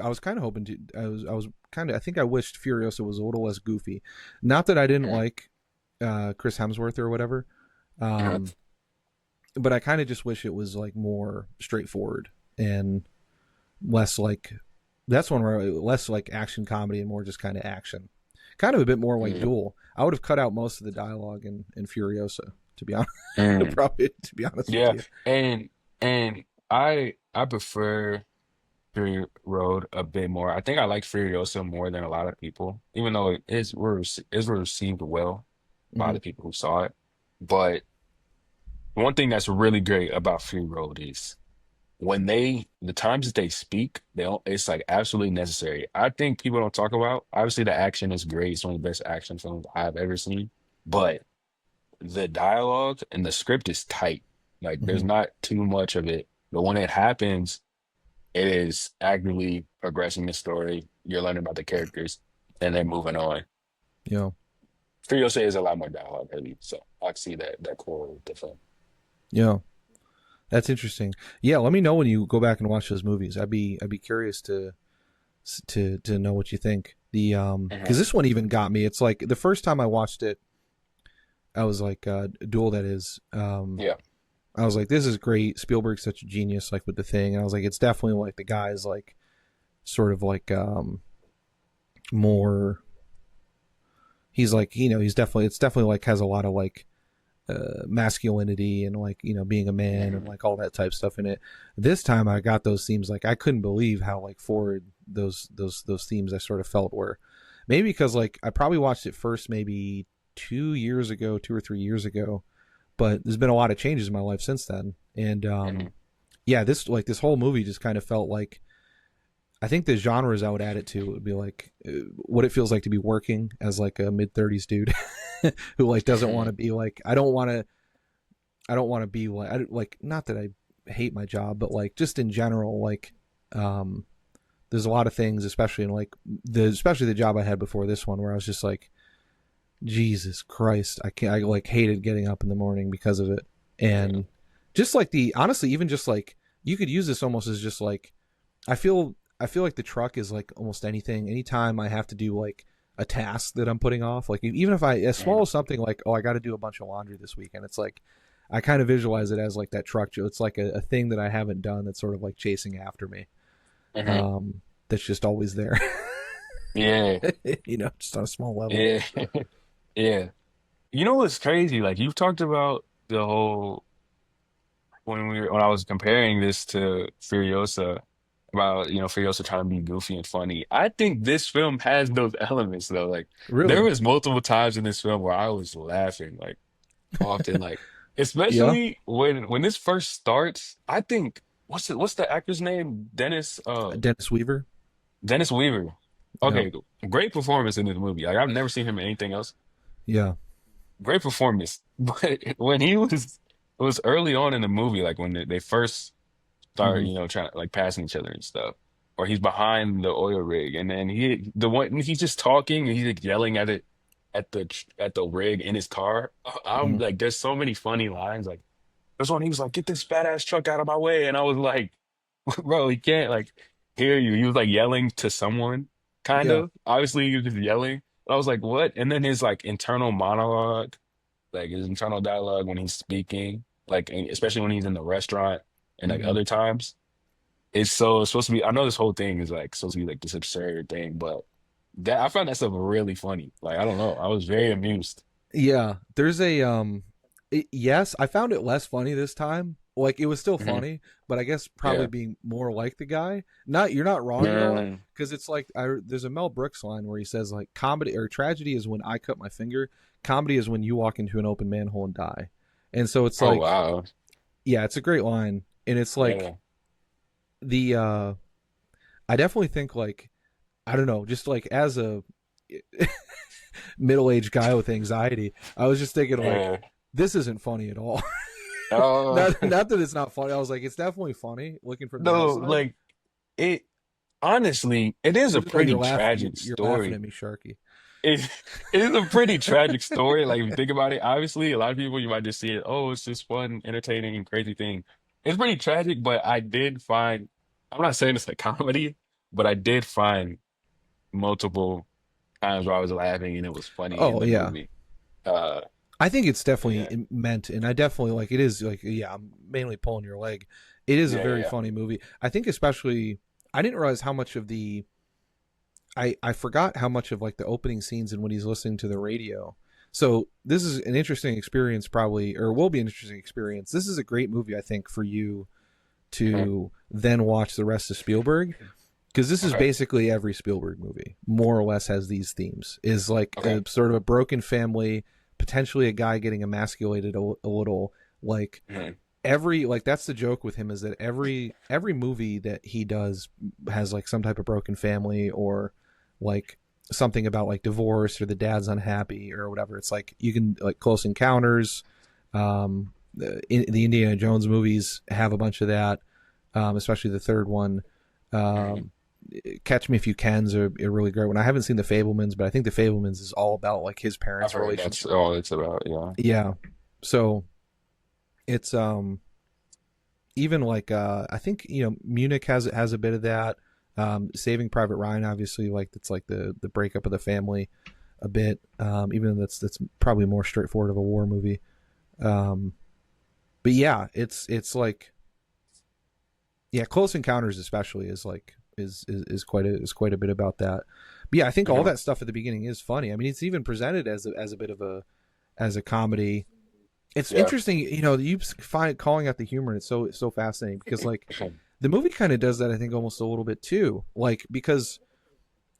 was kind of hoping to. I was kind of. I think I wished Furiosa was a little less goofy. Not that I didn't mhm, like Chris Hemsworth or whatever. mhm, Um, but I kind of just wish it was like more straightforward and less like that's one where less like action comedy and more just kind of action, kind of a bit more like mhm, Duel. I would have cut out most of the dialogue in Furiosa, to be honest. mhm. Probably, to be honest with Yeah, you. and I prefer Fury Road a bit more. I think I like Furiosa more than a lot of people, even though it was received well by Hmm. the people who saw it. But one thing that's really great about Fury Road is when the times that they speak, they don't, it's like absolutely necessary. I think people don't talk about, obviously the action is great. It's one of the best action films I've ever seen, but the dialogue and the script is tight. Like there's Hmm. not too much of it, but when it happens, it is actively progressing the story. You're learning about the characters and then moving on. Yeah, Furiosa is a lot more dialogue heavy, so I see that core with the film. yeah, that's interesting. Yeah, let me know when you go back and watch those movies. I'd be curious to know what you think. The because Mhm. this one even got me. It's like the first time I watched it, I was like, Duel. That is. Yeah. I was like, this is great. Spielberg's such a genius, like with the thing. And I was like, it's definitely like the guy's like sort of like more. He's like he's definitely it's definitely like has a lot of like masculinity and like being a man and Mhm. like all that type stuff in it. This time I got those themes like I couldn't believe how like forward those themes I sort of felt were. Maybe because like I probably watched it first maybe 2 years ago, 2 or 3 years ago, but there's been a lot of changes in my life since then. And Mhm. yeah, this whole movie just kind of felt like I think the genres I would add it to would be like what it feels like to be working as like a mid 30s dude who like doesn't want to be like I don't want to be like like not that I hate my job, but like just in general like um there's a lot of things, especially in like especially the job I had before this one, where I was just like Jesus Christ, I can't. I like hated getting up in the morning because of it, Yeah. and just like the honestly, even just like you could use this almost as just like I feel like the truck is like almost anything. Anytime I have to do like a task that I'm putting off, like even if I as small Mhm. as something like I got to do a bunch of laundry this weekend, it's like I kind of visualize it as like that truck. It's like a thing that I haven't done that's sort of like chasing after me. Mhm. Um, that's just always there, Yeah. just on a small level. Yeah. Yeah. You know what's crazy? Like you've talked about the whole when I was comparing this to Furiosa about Furiosa trying to be goofy and funny. I think this film has those elements though. Like there Really? was multiple times in this film where I was laughing like often like Yeah. especially when this first starts. I think what's the actor's name? Dennis Weaver. Dennis Weaver. Yeah. Okay, great performance in this movie. Like I've never seen him in anything else. Yeah. Great performance. But when it was early on in the movie, like when they first start, Hmm. trying to like passing each other and stuff, or he's behind the oil rig, and then he's just talking and he's like yelling at it at the rig in his car. I'm Hmm. like, there's so many funny lines. Like there's one he was like, "Get this fat ass truck out of my way," and I was like, "Bro, he can't like hear you." He was like yelling to someone, kind Yeah. of. Obviously, he was just yelling. I was like, "What?" And then his like internal monologue, like his internal dialogue when he's speaking, like especially when he's in the restaurant and like Hmm. other times, it's so it's supposed to be. I know this whole thing is like supposed to be like this absurd thing, but that I found that stuff really funny. Like I don't know, I was very amused. Yeah, there's a yes, I found it less funny this time. Like it was still Hmm. funny, but I guess probably Yeah. being more like the guy. Not you're not wrong though, Man. because it's like there's a Mel Brooks line where he says like comedy or tragedy is when I cut my finger, comedy is when you walk into an open manhole and die. And so it's Oh like wow. yeah, it's a great line, and it's like Yeah. the I definitely think like I don't know, just like as a middle-aged guy with anxiety, I was just thinking like Yeah. this isn't funny at all. Oh not that it's not funny. I was like, it's definitely funny looking from the no, outside. like it. Honestly, it is a Even though you're pretty laughing, tragic you're laughing story. at me, Sharky. It, it is a pretty tragic story. Like if you think about it, obviously a lot of people you might just see it, oh, it's just fun, entertaining, and crazy thing. It's pretty tragic, but I did find I'm not saying it's a comedy, but I did find multiple times where I was laughing and it was funny in Oh the yeah, movie. Uh I think it's yeah, definitely meant, and I definitely like it is like yeah, I'm mainly pulling your leg. It is a yeah, very yeah. funny movie. I think especially I didn't realize how much of the I forgot how much of like the opening scenes and when he's listening to the radio. So this is an interesting experience, probably, or will be an interesting experience. This is a great movie, I think, for you Mhm. to then watch the rest of Spielberg, because this is Okay, basically every Spielberg movie more or less has these themes. Is like okay. a sort of a broken family, potentially a guy getting emasculated a little. Like Mhm. every like that's the joke with him is that every movie that he does has like some type of broken family or like something about like divorce or the dad's unhappy or whatever. It's like you can like Close Encounters, the Indiana Jones movies have a bunch of that, especially the third one. Mhm. Um, Catch Me If You Can's a really great one. I haven't seen The Fablemans, but I think The Fablemans is all about like his I've parents' heard that's relationship. all it's about, yeah. Yeah, so it's even like I think Munich has a bit of that. Saving Private Ryan, obviously, like it's like the breakup of the family a bit. Even though that's probably more straightforward of a war movie. Um, but yeah, it's like yeah, Close Encounters especially is like is quite a bit about that. But yeah, I think all Mhm. that stuff at the beginning is funny. I mean, it's even presented as a bit of a as a comedy. It's Yeah. interesting, you find calling out the humor, and it's so fascinating because like the movie kind of does that, I think, almost a little bit too, like because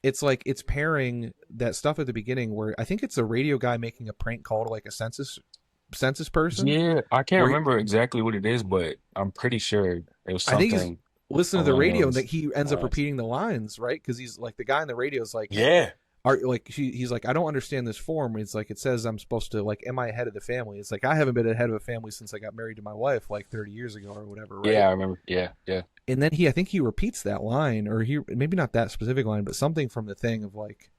it's like it's pairing that stuff at the beginning where I think it's a radio guy making a prank call to like a census person Yeah, I can't where remember exactly what it is, but I'm pretty sure it was I think he's something listening to the along radio and that those he ends up lines. repeating the lines, right? Because he's like the guy in the radio is like, Yeah. are like he's like, I don't understand this form. It's like it says I'm supposed to like, am I ahead of the family? It's like I haven't been ahead of a family since I got married to my wife like 30 years ago or whatever, right? Yeah, I remember. Yeah, yeah. And then I think he repeats that line, or he maybe not that specific line, but something from the thing of like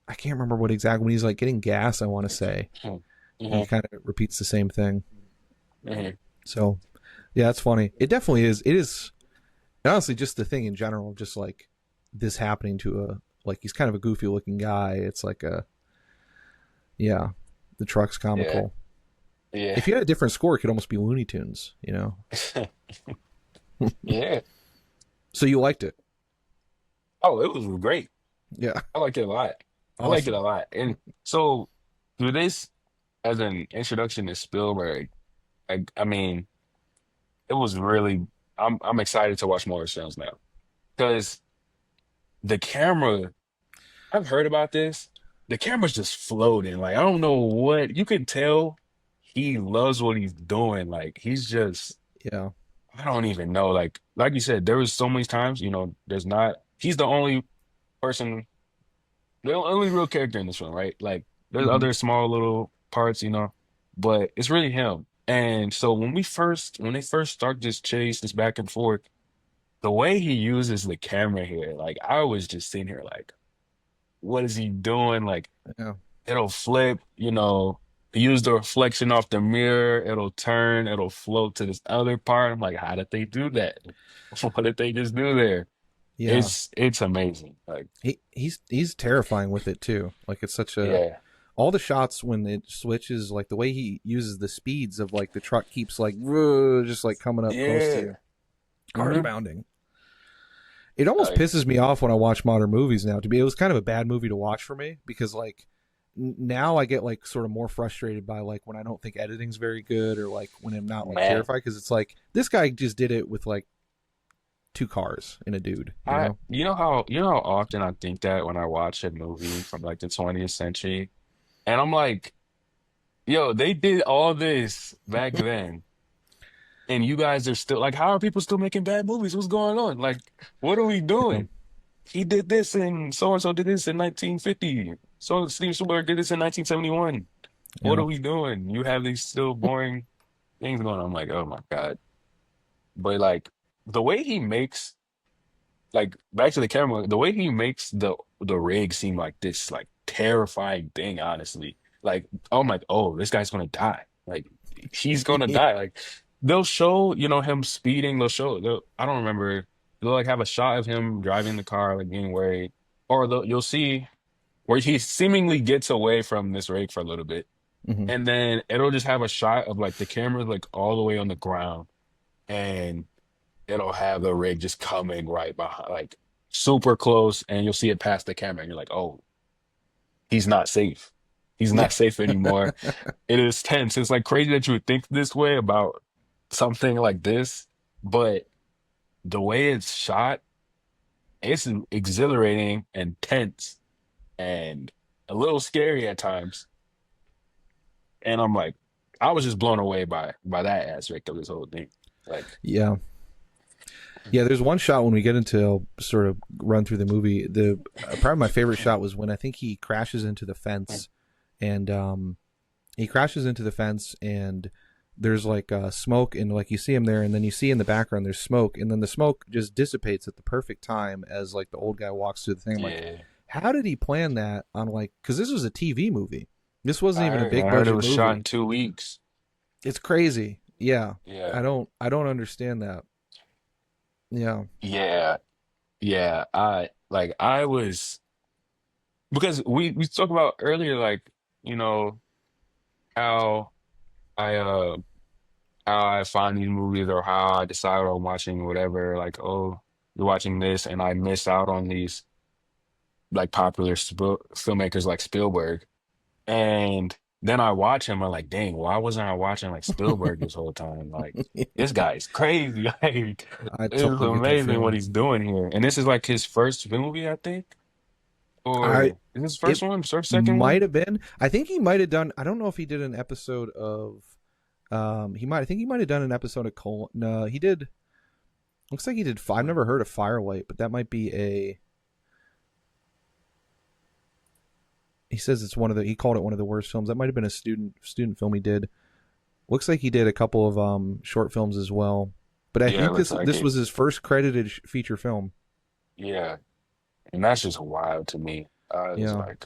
I can't remember what exactly when he's like getting gas. I want to say he Mm-hmm. kind of repeats the same thing. Hmm. So yeah, it's funny. It definitely is. It is. And honestly, just the thing in general, just like this happening to a like he's kind of a goofy looking guy. It's like a yeah, the truck's Yeah, comical. yeah, If you had a different score, it could almost be Looney Tunes, yeah. So you liked it, Oh, it was great. yeah, I liked it a lot. I liked it a awesome, lot. And so, through this as an introduction to Spielberg, I mean, it was really. I'm excited to watch more of his films now because the camera. I've heard about this. The camera's just floating. Like I don't know what you can tell. He loves what he's doing. Like he's just. yeah, I don't even know. Like you said, there was so many times. There's not. He's the only person, the only real character in this film, right? Like there's hmm other small little parts, but it's really him. And so when they first start this chase, this back and forth, the way he uses the camera here, like I was just sitting here like, what is he doing? Like yeah, it'll flip, use the reflection off the mirror, it'll turn, it'll float to this other part. I'm like, how did they do that? What did they just do there? yeah. It's amazing. Like, He's terrifying with it too. Like it's such a yeah. all the shots when it switches, like the way he uses the speeds of like the truck keeps like just like coming up close to Yeah. you, heart Hmm. pounding. It almost Like, pisses me off when I watch modern movies now. It was kind of a bad movie to watch for me because like now I get like sort of more frustrated by like when I don't think editing's very good or like when I'm not like man, terrified because it's like this guy just did it with like two cars and a dude, you know? you know how often I think that when I watch a movie from like the 20th century, and I'm like, yo, they did all this back then, and you guys are still like, how are people still making bad movies? What's going on? Like, what are we Yeah. doing? He did this and so and so did this in 1950. So Steven Spielberg did this in 1971. What Yeah. are we doing? You have these still boring things going on. I'm like, oh my God. But like the way he makes like back to the camera, the way he makes the rig seem like this like terrifying thing, honestly. Like I'm like, oh, this guy's gonna die. Like he's gonna die. Like they'll show, you know, him speeding, I don't remember, they'll like have a shot of him driving the car, like being worried. Or you'll see where he seemingly gets away from this rig for a little bit. Hmm. And then it'll just have a shot of like the camera like all the way on the ground. And it'll have the rig just coming right behind, like super close, and you'll see it past the camera, and you're like, oh, he's not safe. He's Yeah. not safe anymore. It is tense. It's like crazy that you would think this way about something like this, but the way it's shot, it's exhilarating and tense and a little scary at times. And I'm like, I was just blown away by that aspect of this whole thing. Like, Yeah. Yeah, there's one shot when we get into I'll sort of run through the movie. The Probably my favorite shot was when I think he crashes into the fence, and he crashes into the fence, and there's like smoke, and like you see him there, and then you see in the background there's smoke, and then the smoke just dissipates at the perfect time as like the old guy walks through the thing. I'm like, yeah. how did he plan that on like? Because this was a TV movie. This wasn't even a I big heard it budget was shot in movie. 2 weeks. It's crazy. Yeah, Yeah. I don't understand that. Yeah. Yeah. Yeah. I was because we talked about earlier, like, you know, how I how I find these movies or how I decide on watching whatever, like, oh, you're watching this and I miss out on these like popular filmmakers like Spielberg. And then I watch him, I'm like, dang, why wasn't I watching like Spielberg this whole time? Like, this guy's crazy. Like, I it's totally get that amazing what feeling. he's doing here. And this is like his first movie, I think. I Or is this It first one? First, second might one? have been. I think he might have done. I don't know if he did an episode of. He might. I think he might have done an episode of Col. No, he did. Looks like he did. I've never heard of Firelight, but that might be a. He says it's one of the. He called it one of the worst films. That might have been a student film he did. Looks like he did a couple of short films as well. But I Yeah, it think looks like this it. was his first credited feature film. Yeah. And that's just wild to me. I was Yeah. like,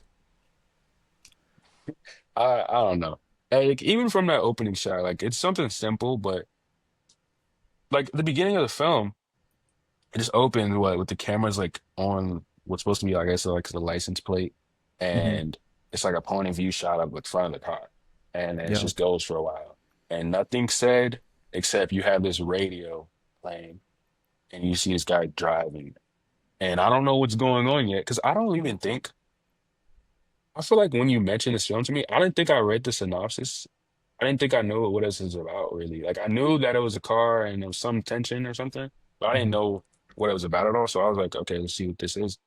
I don't know. Like even from that opening shot, like it's something simple, but like the beginning of the film, it just opens with the cameras like on what's supposed to be, I guess, like the license plate, Hmm. and it's like a point of view shot of the front of the car, and it Yeah. just goes for a while, and nothing said except you have this radio playing, and you see this guy driving, and I don't know what's going on yet because I don't even think. I feel like when you mentioned this film to me, I didn't think I read the synopsis. I didn't think I knew what this is about really. Like I knew that it was a car and there was some tension or something, but I didn't Hmm. know what it was about at all. So I was like, okay, let's see what this is,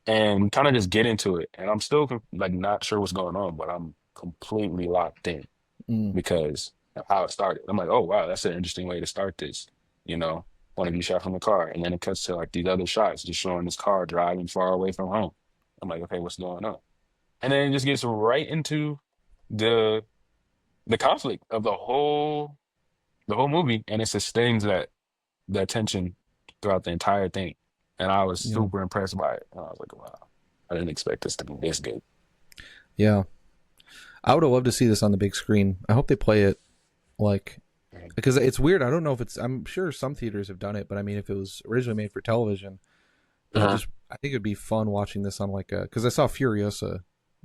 and kind of just get into it. And I'm still like not sure what's going on, but I'm completely locked in Mm. because of how it started. I'm like, oh wow, that's an interesting way to start this. You know, one of you shot from the car, and then it cuts to like these other shots just showing this car driving far away from home. I'm like, okay, what's going on? And then it just gets right into the the conflict of the whole movie, and it sustains that tension throughout the entire thing. And I was Yeah. super impressed by it. And I was like, wow, I didn't expect this to be this good. Yeah. I would have loved to see this on the big screen. I hope they play it like because it's weird. I don't know if it's. I'm sure some theaters have done it, but I mean, if it was originally made for television, Uh-huh. I think it'd be fun watching this on like a. Because I saw Furiosa,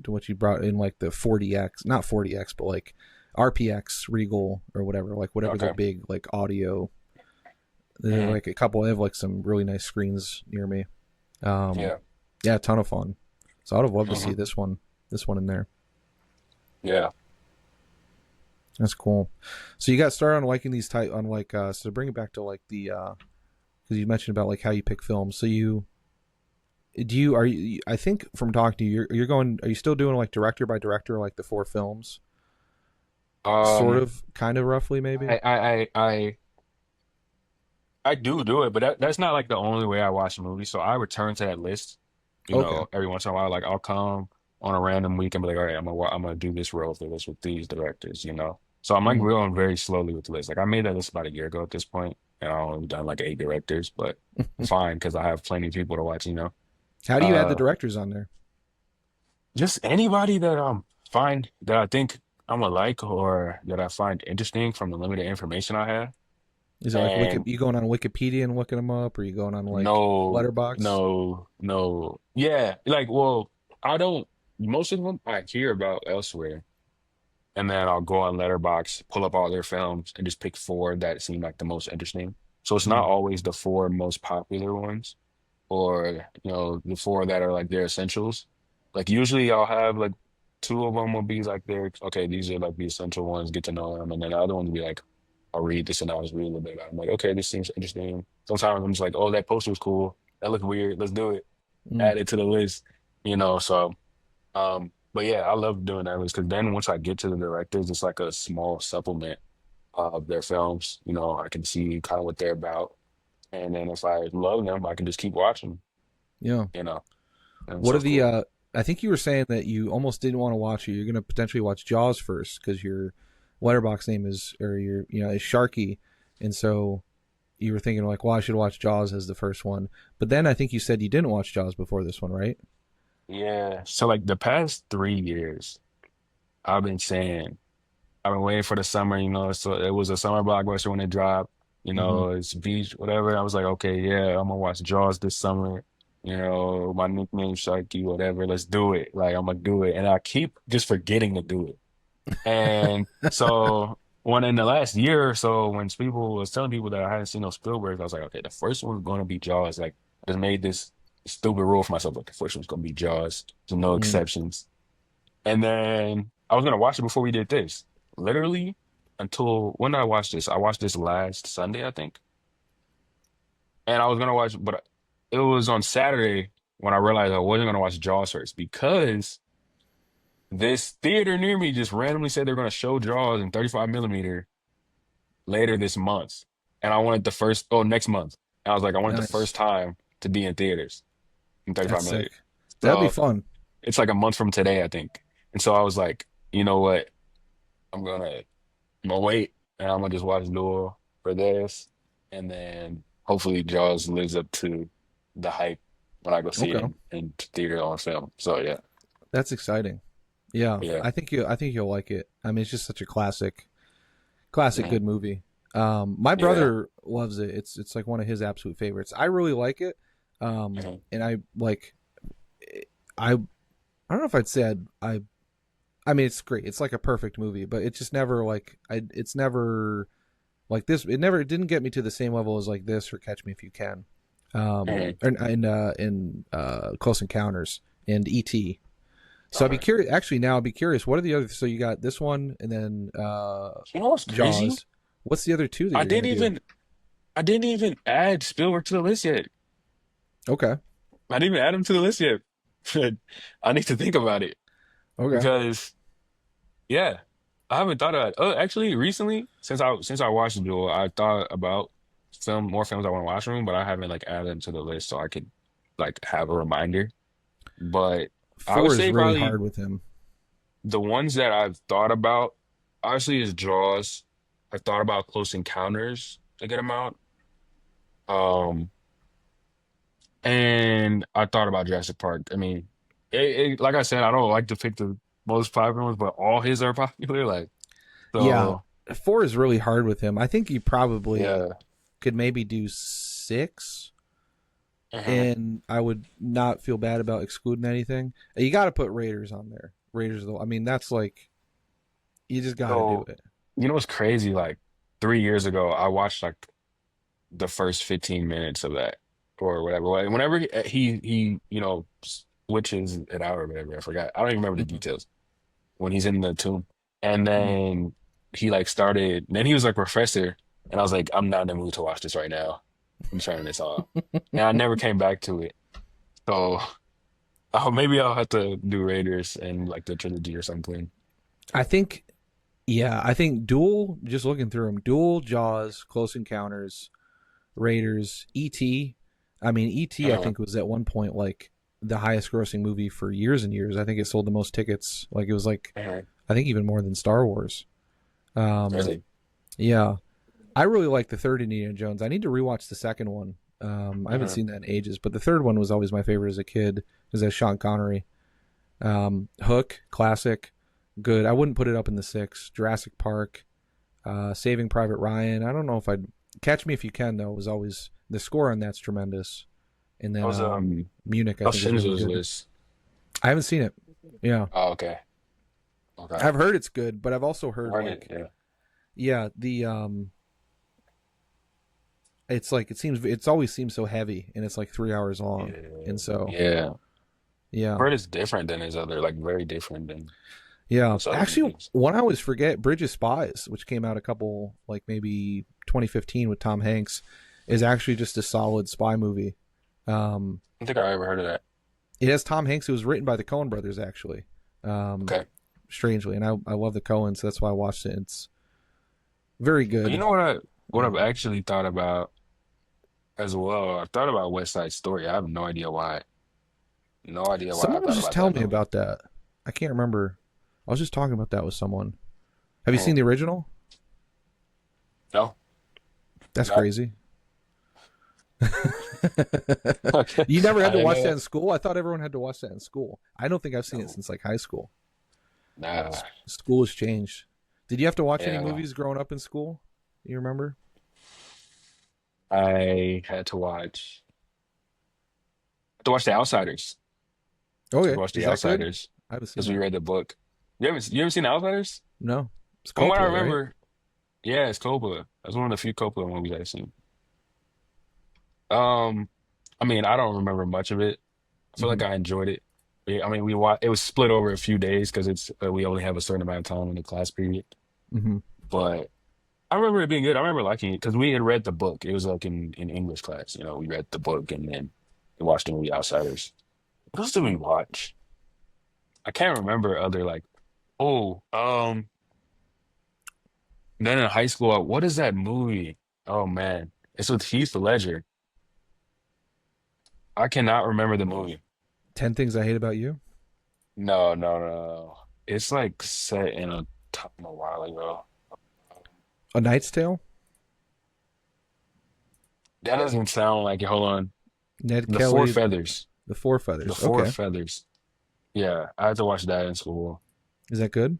to what you brought in like the 40x, not 40x, but like RPX Regal or whatever, like whatever the Okay. big like audio There's like a couple. They have like some really nice screens near me. Yeah. Yeah, a ton of fun. So I'd have loved to see Hmm. this one in there. Yeah. That's cool. So you got started on liking these type on like so to bring it back to like the because you mentioned about like how you pick films. So are you I think from talking to you you're going are you still doing like director by director like the 4 films sort Um, of kind of roughly maybe? I do it, but that's not like the only way I watch a movie. So I return to that list, Okay. every once in a while. Like I'll come on a random week and be like, all right, I'm gonna do this role for this with these directors. So I'm like Mm. going very slowly with the list. Like I made that list about a year ago at this point, and I've only done like 8 directors, but I'm fine because I have plenty of people to watch. How do you add the Uh, directors on there? just anybody that find that I think I'm gonna like or that I find interesting from the limited information I have. Is it like And you going on Wikipedia and looking them up, or you going on like no, Letterbox? no. Yeah, like, well, I don't, most of them I hear about elsewhere. And then I'll go on Letterbox, pull up all their films, and just pick 4 that seem like the most interesting. So it's not Mm. always the 4 most popular ones or, the 4 that are like their essentials. Like, usually I'll have like 2 of them will be like okay, these are like the essential ones, get to know them. And then the other ones will be like, I'll read this and I'll just read a little bit about it. I'm like, okay, this seems interesting. Sometimes I'm just like, oh, that poster was cool. That looks weird. Let's do it. Mm. Add it to the list. But yeah, I love doing that list because then once I get to the directors, it's like a small supplement of their films. I can see kind of what they're about. And then if I love them, I can just keep watching, Yeah. you know. And What so are it's cool. I think you were saying that you almost didn't want to watch it. You're going to potentially watch Jaws first because your letterbox name is, or your, is Sharky. And so you were thinking like, well, I should watch Jaws as the first one. But then I think you said you didn't watch Jaws before this one, right? Yeah. So like the past 3 years, I've been saying, I've been waiting for the summer. So it was a summer blockbuster when it dropped. Mm-hmm. It's beach, whatever. I was like, okay, yeah, I'm gonna watch Jaws this summer. My nickname Sharky, whatever. Let's do it. Like I'm gonna do it, and I keep just forgetting to do it. And so when in the last year or so, when people was telling people that I hadn't seen no Spielberg, I was like, okay, the first one's gonna be Jaws. Like I just made this stupid rule for myself. Like the first one's gonna be Jaws. So no Mm. exceptions. And then I was gonna watch it before we did this. Literally until when did I watch this? I watched this last Sunday, I think. And I was gonna watch, but it was on Saturday when I realized I wasn't gonna watch Jaws first because this theater near me just randomly said they're gonna show Jaws in 35 millimeter later this month. And I wanted next month. And I was like, I wanted the Nice. first time to be in theaters in 35 That's millimeter. sick. That'd be So fun. it's like a month from today, I think. And so I was like, you know what? I'm gonna I'm gonna wait and I'm gonna just watch Duel for this. And then hopefully Jaws lives up to the hype when I go see it Okay. in theater on film. So yeah. That's exciting. Yeah. Yeah. I think you'll like it. I mean, it's just such a classic Mhm. good movie. My Yeah. brother loves it. It's like one of his absolute favorites. I really like it. Mhm. And I like I don't know if I'd say I mean it's great. It's like a perfect movie, but it's just never like it's never like this. It didn't get me to the same level as like this or Catch Me If You Can. Mhm. In Close Encounters and E.T. So I'd be Okay. curious. Actually, now I'd be curious. What are the other? So you got this one, and then You know what's crazy? Jaws. What's the other 2 that I you're didn't gonna do? even I didn't even add Spielberg to the list yet. Okay, I didn't even add him to the list yet. I need to think about it okay. because yeah, I haven't thought about it. Oh, actually, recently since I watched Duel, I thought about more films I want to watch from him, but I haven't like added them to the list so I could like have a reminder. But I would 4 is say really probably hard with him. the ones that I've thought about, obviously, is Jaws. I thought about Close Encounters a good amount. Um, and I thought about Jurassic Park. I mean, like I said, I don't like to pick the most popular ones, but all his are popular. Like, Yeah, so 4 is really hard with him. I think you probably yeah. could maybe do 6, Mhm. and I would not feel bad about excluding anything. You got to put Raiders on there. Raiders, though. I mean, that's like you just got to do So, it. what's crazy? Like 3 years ago, I watched like the first 15 minutes of that or whatever. Whenever he switches it out or whatever, I forgot. I don't even remember the Mhm. details when he's in the tomb. And then he like started, then he was like professor, and I was like, I'm not in the mood to watch this right now. I'm turning this off. And I never came back to it. So maybe I'll have to do Raiders and like the trilogy or something. I think, yeah, I think Duel. Just looking through them, Duel, Jaws, Close Encounters, Raiders, E.T. I mean, E.T. I Uh, think was at one point like the highest grossing movie for years and years. I think it sold the most tickets. Like it was like uh, I think even more than Star Wars. Um, really? yeah, I really like the third Indiana Jones. I need to rewatch the second one. I haven't Uh, seen that in ages, but the third one was always my favorite as a kid because that's Sean Connery. Hook, classic, good. I wouldn't put it up in the six. Jurassic Park, Saving Private Ryan. I don't know if I'd Catch Me If You Can though. Was always the score on that's tremendous. And I then was Munich, I on think is really Schindler's good. List. I haven't seen it. Yeah, Oh, okay. Okay. I've heard it's good, but I've also heard Run it, like yeah. yeah, it's like it's always seems so heavy, and it's like 3 hours long, Yeah. and so Yeah. yeah, Bird is different than his other, like very different than yeah. his other Actually, movies. one I always forget, Bridge of Spies, which came out a couple like maybe 2015 with Tom Hanks, is actually just a solid spy movie. Um, I don't think I ever heard of that. it has Tom Hanks. It was written by the Coen brothers actually. Um, Okay. strangely, and I love the Coens, so that's why I watched it. It's very But you good. know what I've Um, actually thought about as well? I've thought about West Side Story. I have no idea why. No idea why I Someone was thought just about that telling me movie. about that. I can't remember. I was just talking about that with someone. Have you seen Oh, the original? no, That's not crazy. okay. You never I had to didn't watch know that that. in school? I thought everyone had to watch that in school. I don't think I've seen it No. since like high school. Nah. School has changed. Did you have to watch any Yeah. movies growing up in school? You remember? I had to watch The Outsiders. To Okay. watch Is The that good? Outsiders I haven't seen because we that. read the book. You ever seen The Outsiders? No. It's From what I Coppola, right? remember, yeah, it's Coppola. That's one of the few Coppola movies I've seen. Um, I mean, I don't remember much of it. I feel Hmm. like I enjoyed it. I mean, we watched. It was split over a few days because it's we only have a certain amount of time in the class period. Hmm. But I remember it being good. I remember liking it because we had read the book. It was like in English class. We read the book and then we watched the movie Outsiders. What else did we watch? I can't remember other like. Oh, then in high school, what is that movie? Oh man, it's with Heath Ledger. I cannot remember the movie. 10 Things I Hate About You. No, no, no. It's like set in a time a while ago. A Knight's Tale. That doesn't sound like it. Hold on. Ned The Four Kelly. Feathers. The Four The Feathers. Four Okay. Feathers. Yeah, I had to watch that in school. Is that good?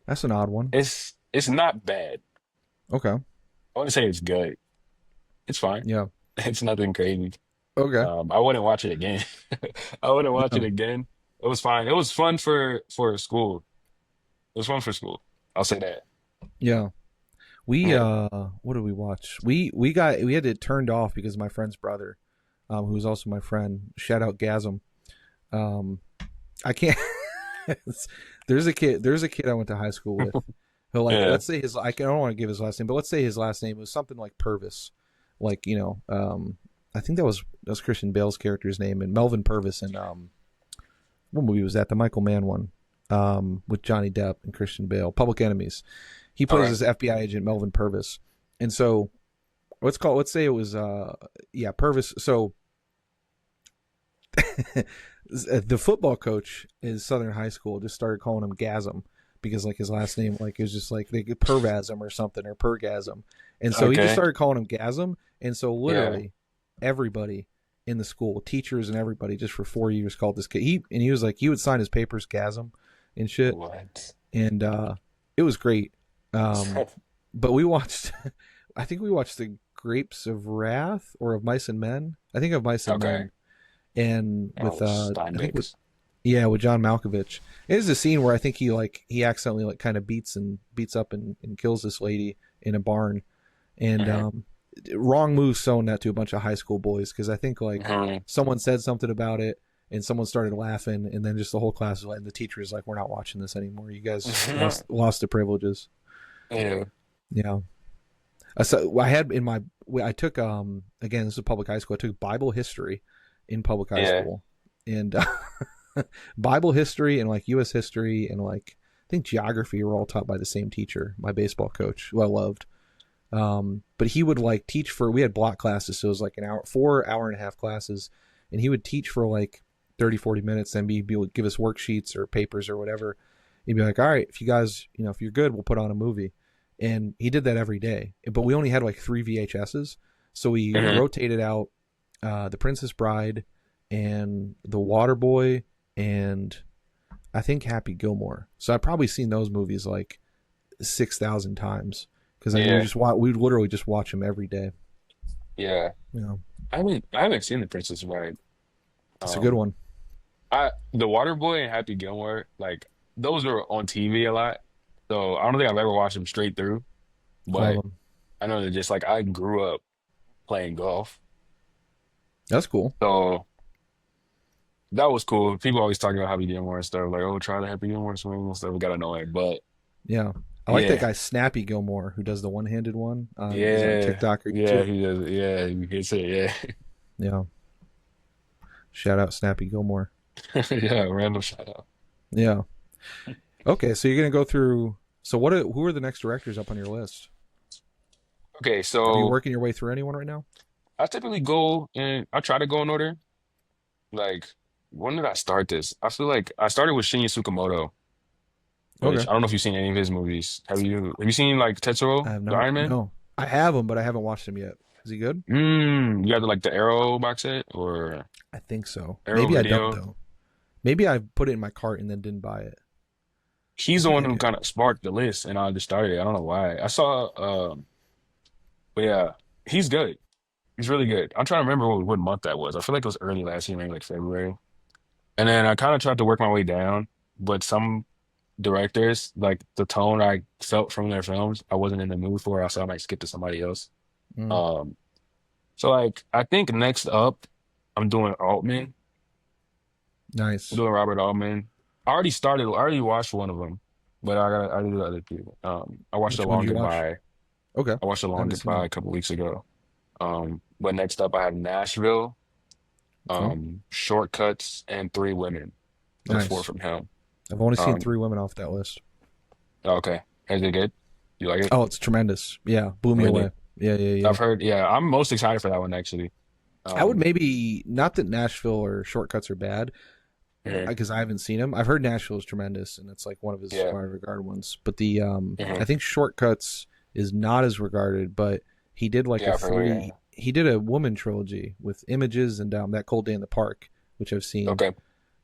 That's an odd one. It's not bad. Okay. I wouldn't say it's good. It's fine. Yeah. It's nothing crazy. Okay. I wouldn't watch it again. I wouldn't watch it No. again. It was fine. It was fun for school. It was fun for school. I'll say that. Yeah. We Yeah. what did we watch? We had it turned off because my friend's brother, who's also my friend, shout out Gasm. Um I can't there's a kid I went to high school with who like Yeah. let's say I don't want to give his last name, but let's say his last name was something like Purvis. Like, I think that was Christian Bale's character's name, and Melvin Purvis, and what movie was that? The Michael Mann one, with Johnny Depp and Christian Bale, Public Enemies. He All plays right. this FBI agent, Melvin Purvis, and so let's say it was yeah, Purvis. So the football coach in Southern High School just started calling him Gasm because like his last name like it was just like they could Pervasm or something or Pergasm, and so he just Okay. started calling him Gasm, and so Yeah. literally everybody in the school, teachers and everybody, just for 4 years called this kid. He was like he would sign his papers Gasm and shit, What? and it was great. Um, but we watched, I think we watched the Grapes of Wrath or of Mice and Men. I think of Mice and Okay. Men, and with Oh, I think with Steinbeck's. yeah, with John Malkovich. It is a scene where I think he accidentally like kind of beats up and kills this lady in a barn, And Mhm. wrong move showing that to a bunch of high school boys because I think like Mhm. someone said something about it and someone started laughing and then just the whole class was like, and the teacher is like, we're not watching this anymore. You guys lost the privileges. Yeah. Yeah. So I had in my I took again this is a public high school. I took Bible history in public high Yeah. school and Bible history and like U.S. history and like I think geography were all taught by the same teacher, my baseball coach, who I loved. But he would like teach for we had block classes, so it was like an hour, 4 hour and a half classes, and he would teach for like 30, 40 minutes, then be would give us worksheets or papers or whatever. He'd be like, all right, if you guys, if you're good, we'll put on a movie. And he did that every day. But we only had like 3 VHSs. So we Mhm. rotated out The Princess Bride and The Waterboy and I think Happy Gilmore. So I've probably seen those movies like 6,000 times because I mean Yeah. we literally just watch them every day. Yeah. You know, I haven't seen The Princess Bride. it's a good Um, one. The Waterboy and Happy Gilmore, like those are on TV a lot. So I don't think I've ever watched them straight through, Love but them. I know that just like I grew up playing golf. That's cool. So that was cool. People always talking about Happy Gilmore and stuff, like, oh, try the Happy Gilmore swing and stuff. It got annoying. But Yeah. I like that yeah, guy Snappy Gilmore who does the one-handed one. He's on yeah, TikTok or yeah, YouTube. he does. Yeah, he hits it. Yeah. Yeah. Shout out Snappy Gilmore. Yeah, random shout out. Yeah. Okay, so you're gonna go through. So who are the next directors up on your list? Okay, Are you so working your way through anyone right now? I typically go and I try to go in order. Like, when did I start this? I feel like I started with Shinya Tsukamoto, which Okay. I don't know if you've seen any of his movies. Have you seen like I Tetsuo, have the not. Iron Man? No, I have him, but I haven't watched him yet. Is he good? You got like the Arrow box set or I think so. Arrow Maybe I don't Video? though. Maybe I put it in my cart and then didn't buy it. He's the Maybe one I who did. kind of sparked the list, and I just started it. I don't know why. I saw, but yeah, he's good. He's really good. I'm trying to remember what month that was. I feel like it was early last year, maybe like February. And then I kind of tried to work my way down, but some directors, like the tone I felt from their films, I wasn't in the mood for, so I might skip to somebody else. Mm, Um, so like I think next up, I'm doing Altman. I'm nice. doing Robert Altman. I already watched one of them, but I do the other two. I watched Which A one did Long you watch? Goodbye. Okay, I watched A I Long haven't seen Goodbye that. a couple weeks ago. But next up I have Nashville, Okay, Shortcuts, and Three Women. Those four nice. from him. I've only seen Um, 3 women off that list. okay. Is it good? You like it? Oh, it's tremendous. Yeah, blew me Really? away. Yeah, yeah, yeah. I've heard, yeah, I'm most excited for that one actually. I would Um, maybe not that Nashville or Shortcuts are bad mhm, because I haven't seen him. I've heard Nashville is tremendous and it's like one of his yeah, my regarded ones. But the I mhm, think Shortcuts is not as regarded, but he did like a yeah, I've heard, three. yeah. He did a woman trilogy with Images and That Cold Day in the Park, which I've seen Okay.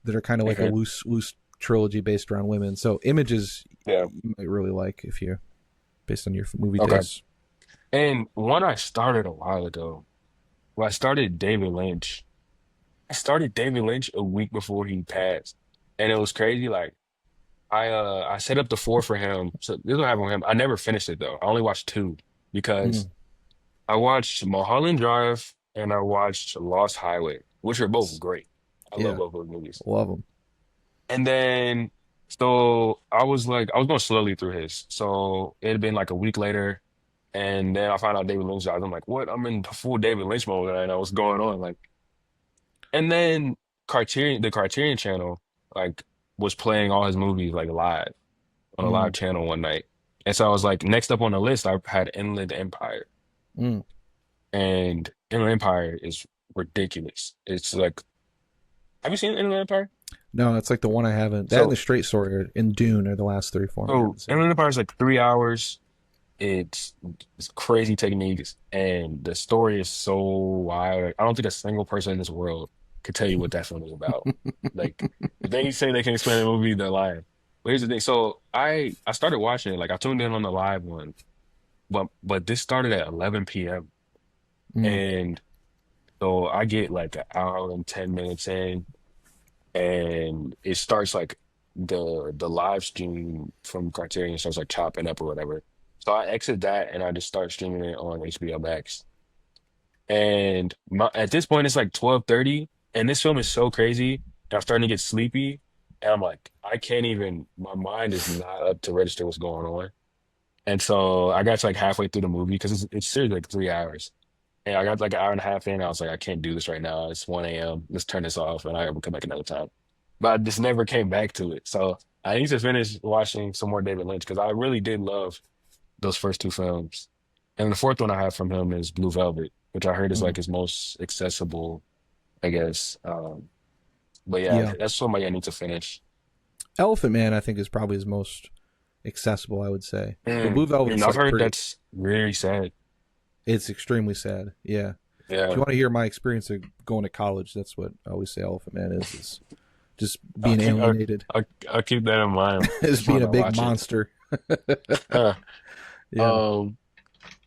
that are kind of like a Mhm, loose trilogy based around women. So Images yeah. you might really like if you based on your movie Okay. taste. And one I started a while ago. Well, I started David Lynch. I started David Lynch a week before he passed, and it was crazy. Like I set up the four for him. So this is what happened with him. I never finished it though. I only watched two because Mm, I watched Mulholland Drive and I watched Lost Highway, which are both great. I love yeah, both those movies. love them. And then so I was going slowly through his. So it had been like a week later, and then I found out David Lynch died. I'm like, what? I'm in full David Lynch mode, and I know what's going on. Like, and then the Criterion channel, like, was playing all his movies like live on a live Mm, channel one night. And so I was like, next up on the list, I had Inland Empire. mm. And Inland Empire is ridiculous. It's like, have you seen Inland Empire? No, it's like the one I haven't. That and the So, Straight Story and Dune are the last three for me I so haven't seen. Inland Empire is like 3 hours. It's, it's crazy techniques, and the story is so wild. I don't think a single person in this world could tell you what that film is about. Like, if they say they can explain the movie, they're lying. But here's the thing. So I started watching it. Like I tuned in on the live one, but this started at 11 p.m. Mm, and so I get like an hour and 10 minutes in, and it starts like the live stream from Criterion starts like chopping up or whatever. So I exit that and I just start streaming it on HBO Max. And at this point, it's like 12:30, and this film is so crazy. And I'm starting to get sleepy, and I'm like, I can't even. My mind is not up to register what's going on. And so I got to like halfway through the movie because it's seriously like 3 hours. And I got like an hour and a half in. I was like, I can't do this right now. It's 1 a.m. Let's turn this off, and I will come back another time. But I just never came back to it. So I need to finish watching some more David Lynch because I really did love those first two films. And the fourth one I have from him is Blue Velvet, which I heard is like Mm. his most accessible, I guess. But yeah, Yeah, that's somebody I need to finish. Elephant Man I think is probably his most accessible, I would say. But Blue And Velvet's I've like heard pretty. that's very sad. It's extremely sad. Yeah. If you Yeah, want to hear my experience of going to college, that's what I always say Elephant Man is just I'll being keep alienated, I'll keep that in mind is next being time a I big watch it. monster. Huh. Yeah. Um,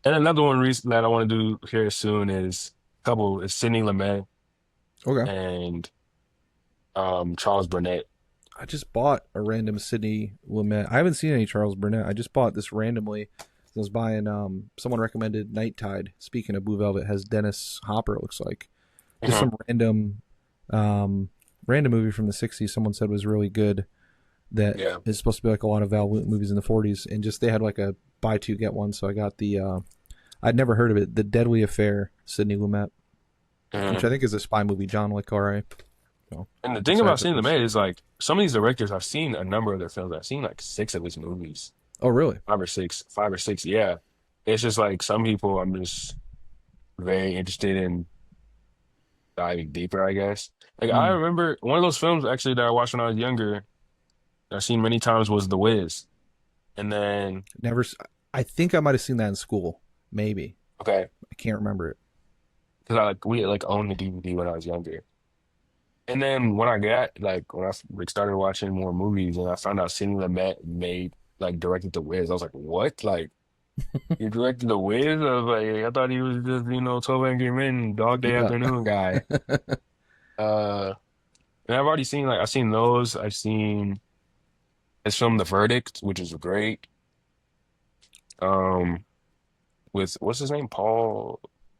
and another one reason that I want to do here soon is couple is Sidney Lumet Okay. and Charles Burnett. I just bought a random Sidney Lumet. I haven't seen any Charles Burnett. I just bought this randomly. I was buying someone recommended Night Tide. Speaking of Blue Velvet, has Dennis Hopper, it looks like. Just Mhm. some um random movie from the 60s someone said was really good that Yeah. is supposed to be like a lot of Val Lewton movies in the 40s, and just they had like a buy two get one, so I got the I'd never heard of it, The Deadly Affair, Sidney Lumet, which I Mhm. think is a spy movie. John le Carre. So And the thing excited about for Sidney this. Lumet is like some of these directors, I've seen a number of their films. I've seen like six of his movies, Oh really? five or six. Yeah, it's just like some people I'm just very interested in diving deeper, I guess. Like I Mm. remember one of those films actually that I watched when I was younger, that I've seen many times was The Wiz. And then Never I think I might have seen that in school, maybe. okay, I can't remember it. because I like we like owned the DVD when I was younger. And then when I got when I like started watching more movies and I found out Sidney Lumet made like directed The Wiz, I was like, what? Like you directed The Wiz? I was like, I thought he was just, 12 Angry Men, Dog Day Yeah. Afternoon guy. Uh, and I've already seen I've seen those. I've seen his film The Verdict, which is great. Um, with what's his name? Paul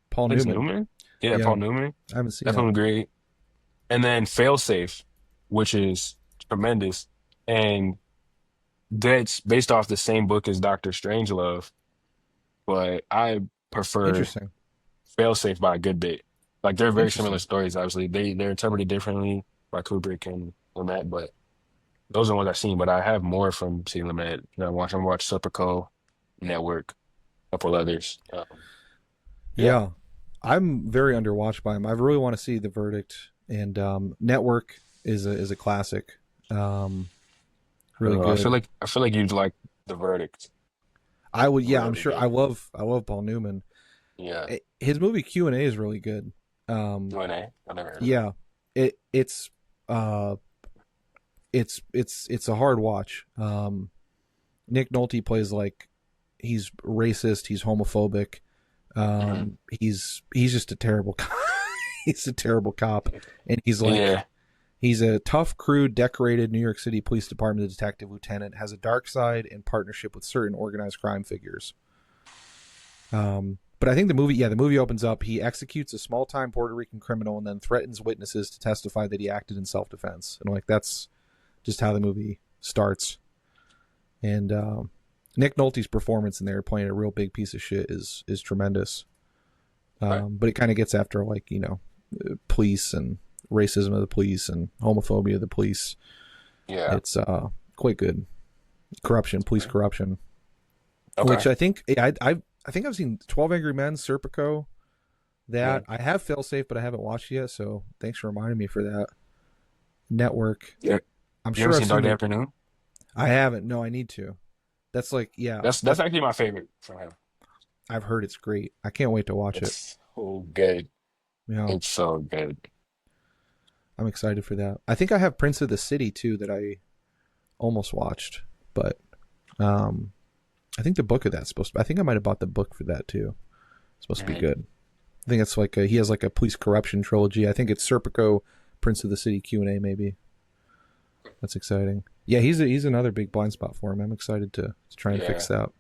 Paul Thanks Newman. Newman? Yeah, Yeah, Paul Newman. I haven't seen That that. film great. And then Failsafe, which is tremendous. And that's based off the same book as Doctor Strangelove, but I prefer Interesting. Failsafe by a good bit. Like they're very similar Interesting. stories, obviously. They're interpreted differently by Kubrick and Lumet, but those are the ones I've seen. But I have more from seeing Lumet. I watch Serpico, Network, a couple others. Yeah. Yeah. I'm very underwatched by him. I really want to see The Verdict, and Network is a classic. Um, I don't really know. good. I feel like you'd like The Verdict. I would, yeah, I'm Really sure. good. I love Paul Newman. Yeah. His movie Q&A is really good. Um, Q&A. I never heard of it. yeah, it's uh it's a hard watch. Nick Nolte plays like he's racist, he's homophobic. Mhm. He's just a terrible he's a terrible cop, and he's like Yeah. he's a tough, crude, decorated New York City Police Department detective lieutenant, has a dark side in partnership with certain organized crime figures. But I think the movie opens up. He executes a small-time Puerto Rican criminal and then threatens witnesses to testify that he acted in self-defense. And like that's just how the movie starts. And Nick Nolte's performance in there, playing a real big piece of shit, is tremendous. Right. But it kind of gets after police and racism of the police and homophobia of the police. Yeah. It's quite good. Corruption, police corruption, Okay. which I think I think I've seen 12 Angry Men, Serpico. Yeah. That I have Failsafe, but I haven't watched yet. So thanks for reminding me for that. Network. Yeah. I'm You sure ever I've seen seen Dog Day it. Afternoon? I haven't. No, I need to. That's like That's actually my favorite from him. I've heard it's great. I can't wait to watch it. It's so good. Yeah, It's so good. I'm excited for that. I think I have Prince of the City too that I almost watched, but I think the book of that's supposed to. I think I might have bought the book for that too. It's supposed to be Mhm. good. I think it's like he has like a police corruption trilogy. I think it's Serpico, Prince of the City, Q&A maybe. That's exciting. Yeah, he's another big blind spot for him. I'm excited to try and Yeah. fix that.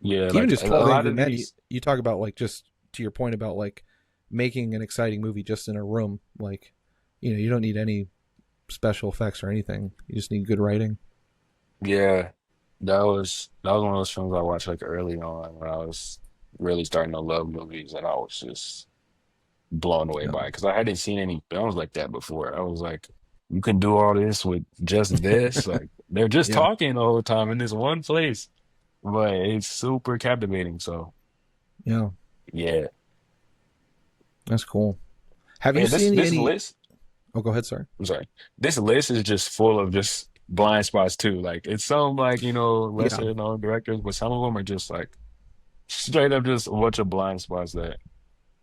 Yeah, Even like just a 12 lot Angry of Men, these. you talk about like, just to your point about like making an exciting movie just in a room, like, you don't need any special effects or anything. You just need good writing. Yeah, that was one of those films I watched like early on when I was really starting to love movies, and I was just blown away Yeah. by it because I hadn't seen any films like that before. I was like, you can do all this with just this? Like they're just Yeah. talking the whole time in this one place, but it's super captivating. So Yeah. yeah, That's cool. Have you and this seen this any? list, Oh, go ahead. Sorry. I'm sorry, this list is just full of just blind spots too. Like it's some like Yeah. lesser known directors, but some of them are just like straight up just a bunch of blind spots that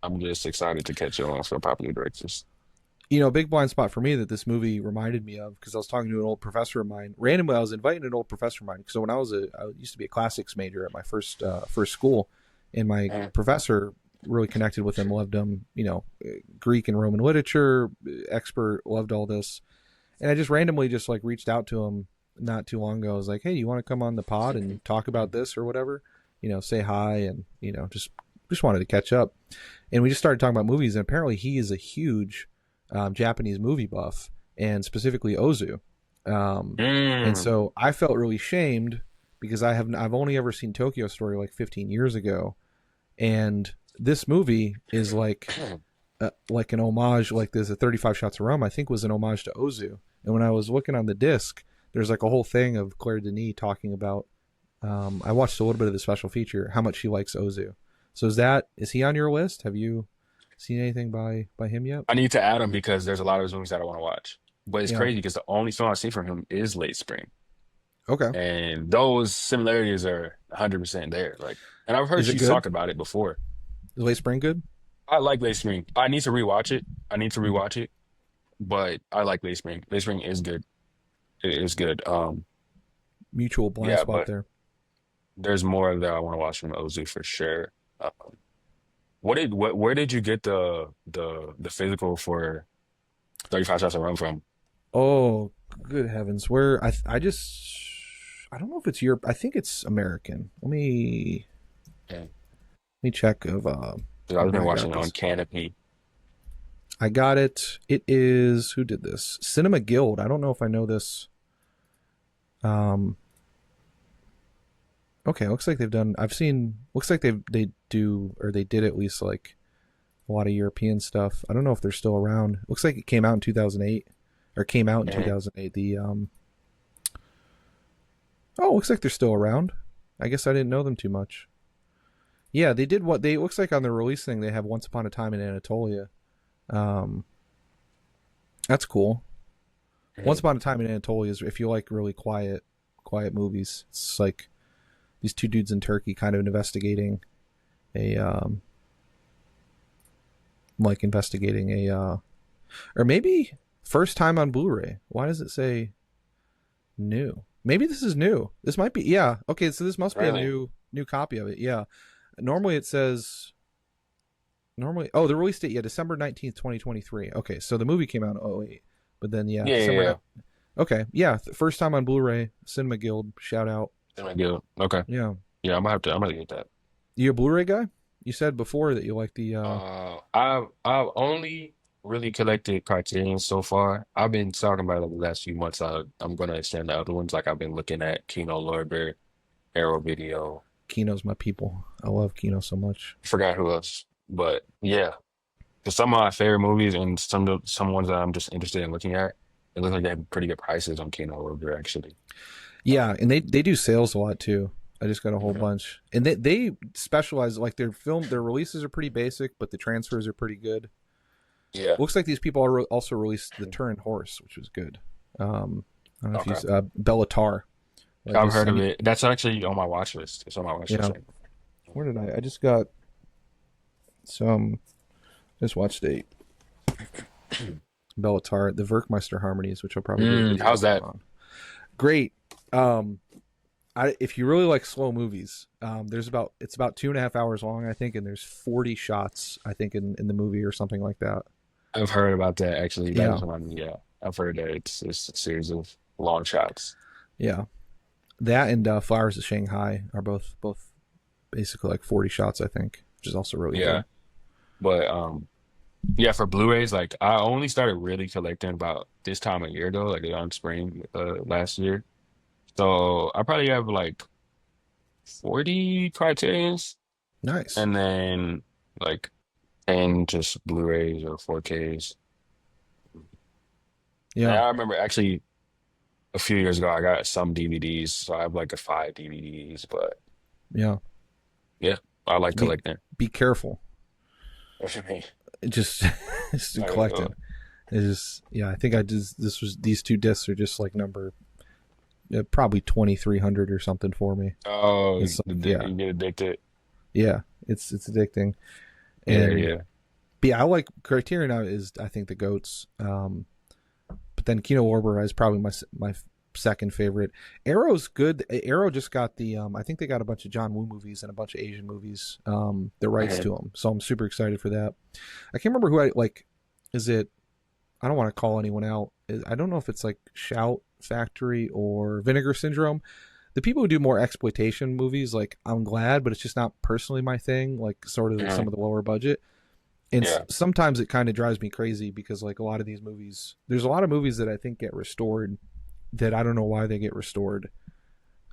I'm just excited to catch on for popular directors. A big blind spot for me that this movie reminded me of, because I was talking to an old professor of mine. Randomly, I was inviting an old professor of mine. So when I used to be a classics major at my first school, and my Mm. professor really connected with him, loved him. Greek and Roman literature expert, loved all this, and I just randomly just like reached out to him not too long ago. I was like, hey, do you want to come on the pod and talk about this or whatever? Say hi, and just wanted to catch up, and we just started talking about movies. And apparently, he is a huge Japanese movie buff, and specifically Ozu. And Mm. so I felt really shamed because I've only ever seen Tokyo Story like 15 years ago, and this movie is like an homage. Like there's a 35 Shots of Rum, I think, was an homage to Ozu. And when I was looking on the disc, there's like a whole thing of Claire Denis talking about. I watched a little bit of the special feature, how much she likes Ozu. So is he on your list? Have you seen anything by him yet? I need to add him because there's a lot of his movies that I want to watch. But it's Yeah. crazy because the only film I've seen from him is Late Spring. Okay. And those similarities are 100% there. Like, and I've heard Is it you good? talk about it before. Is Late Spring good? I like Late Spring. I need to rewatch it. I need to rewatch it, but I like Late Spring. Late Spring is good. It is good. Mutual blind Yeah, spot but there. there's more that I want to watch from Ozu for sure. Where did you get the physical for 35 Shots of Rum from? Oh, good heavens! Where I don't know if it's Europe. I think it's American. Yeah. Let me check of 'Cause I've where been I watching got it on this. Canopy. I got it. It is, who did this? Cinema Guild. I don't know if I know this. Um. Okay, looks like they've done. I've seen. Looks like they do, or they did at least like a lot of European stuff. I don't know if they're still around. Looks like it came out in 2008, or came out in Mhm. 2008. Oh, looks like they're still around. I guess I didn't know them too much. Yeah, they did what they looks like on the release thing. They have Once Upon a Time in Anatolia. Um, that's cool. Once Mhm. Upon a Time in Anatolia is, if you like really quiet movies. It's like these two dudes in Turkey kind of a investigating or maybe first time on Blu-ray. Why does it say new? Maybe this is new. This might be, yeah. Okay, so this must be a Really? new copy of it. Yeah. Normally it says oh, the release date, yeah, December 19th, 2023. Okay, so the movie came out in '08. But then yeah, Yeah, yeah, December yeah. Okay, yeah, first time on Blu-ray, Cinema Guild, shout out. That might do it. Okay. Yeah. Yeah, I'm gonna get that. You a Blu-ray guy? You said before that you like the I've only really collected Criterion so far. I've been talking about it the last few months. I'm gonna extend the other ones. Like I've been looking at Kino Lorber, Arrow Video. Kino's my people. I love Kino so much. Forgot who else, but yeah, for some of my favorite movies and some ones that I'm just interested in looking at, it looks like they have pretty good prices on Kino Lorber actually. Yeah, and they do sales a lot too. I just got a whole Mhm. bunch, and they specialize, like their releases are pretty basic, but the transfers are pretty good. Yeah. Looks like these people also released The Turin Horse, which was good. I don't know if Okay. you Bellatar. I I've just heard I of need, it. That's actually on my watch list. It's on my watch list yeah. right now. Where did I just got some. Just watched a Bellatar, the Werkmeister harmonies, which I'll probably do a video How's that? on. Great. If you really like slow movies, it's about 2.5 hours long, I think, and there's 40 shots, I think, in the movie or something like that. I've heard about that actually. That Yeah, is one. Yeah, I've heard that it's a series of long shots. yeah. That and Flowers of Shanghai are both basically like 40 shots, I think, which is also really Yeah. good. But yeah, for Blu-rays, like I only started really collecting about this time a year ago, like around spring last year. So I probably have like 40 Criterions Nice. and then like 10 just Blu-rays or 4Ks. And Yeah. I remember actually a few years ago I got some DVDs, so I have like a 5 DVDs, but Yeah. yeah, I like Just collecting. be careful. What you mean? Just, just Like, collecting. It's just, yeah, I think these two discs are just like number probably 2,300 or something for me. oh, It's like, yeah, you get addicted. yeah, it's addicting. Yeah, And yeah. but yeah, I like Criterion now is I think the goats. But then Kino Lorber is probably my second favorite. Arrow's good. Arrow just got the I think they got a bunch of John Woo movies and a bunch of Asian movies. The rights Mhm. to them, so I'm super excited for that. I can't remember who I like. Is it? I don't want to call anyone out. I don't know if it's like Shout Factory or Vinegar Syndrome. The people who do more exploitation movies, like I'm glad, but it's just not personally my thing. Like sort of some Mhm. of the lower budget, and Yeah. sometimes it kind of drives me crazy because like a lot of these movies, there's a lot of movies that I think get restored that I don't know why they get restored.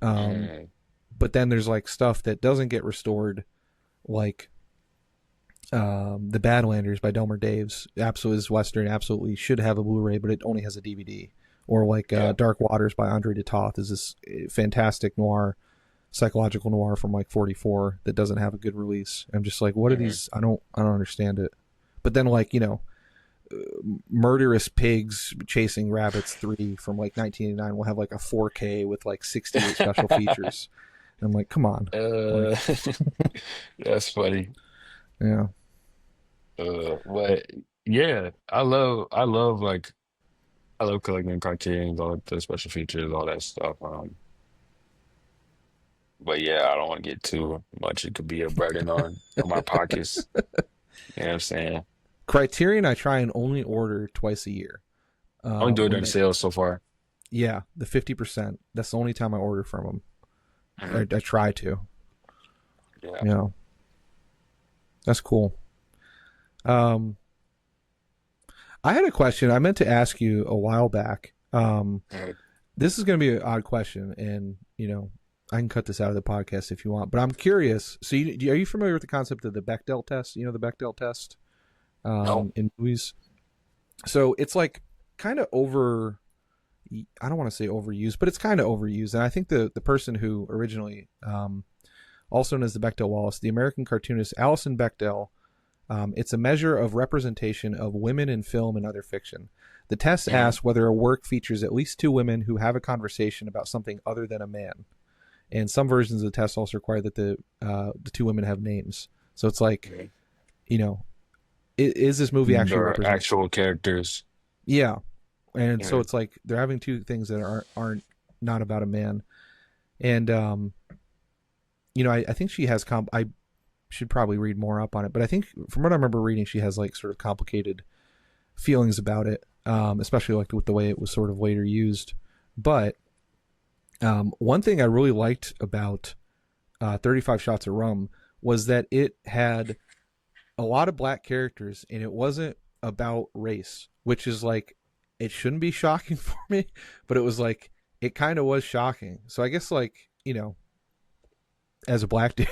Um, Mhm. but then there's like stuff that doesn't get restored, like the Badlanders by Delmer Daves. Absolutely is Western. Absolutely should have a Blu-ray, but it only has a DVD. Or like Yeah. Dark Waters by Andre de Toth is this fantastic noir, psychological noir from like '44 that doesn't have a good release. I'm just like, what are Mhm. these? I don't understand it. But then like Murderous Pigs Chasing Rabbits 3 from like 1989 will have like a 4K with like 68 special features. And I'm like, come on, like Uh, that's funny. yeah, But yeah, I love collecting cartoons, all the special features, all that stuff. But yeah, I don't want to get too much. It could be a burden on my pockets. You know what I'm saying? Criterion I try and only order twice a year. I only do it When during they sales so far. Yeah, the 50%. That's the only time I order from them. Mhm. I try to. Yeah. You know, that's cool. Um, I had a question I meant to ask you a while back. Mhm. This is going to be an odd question, and I can cut this out of the podcast if you want. But I'm curious. So, are you familiar with the concept of the Bechdel test? You know the Bechdel test No. in movies. So it's like kind of over. I don't want to say overused, but it's kind of overused. And I think the person who originally, also known as the Bechdel Wallace, the American cartoonist Alison Bechdel. It's a measure of representation of women in film and other fiction. The test Mhm. asks whether a work features at least two women who have a conversation about something other than a man. And some versions of the test also require that the two women have names. So it's like, Mhm. you know, is this movie actually They're represent? actual characters. Yeah, and so Mhm. it's like they're having two things that aren't not about a man. And I think she has I should probably read more up on it, but I think from what I remember reading, she has like sort of complicated feelings about it, especially like with the way it was sort of later used. But one thing I really liked about 35 Shots of Rum was that it had a lot of black characters and it wasn't about race, which is like, it shouldn't be shocking for me, but it was like, it kind of was shocking. So I guess like, as a black dude,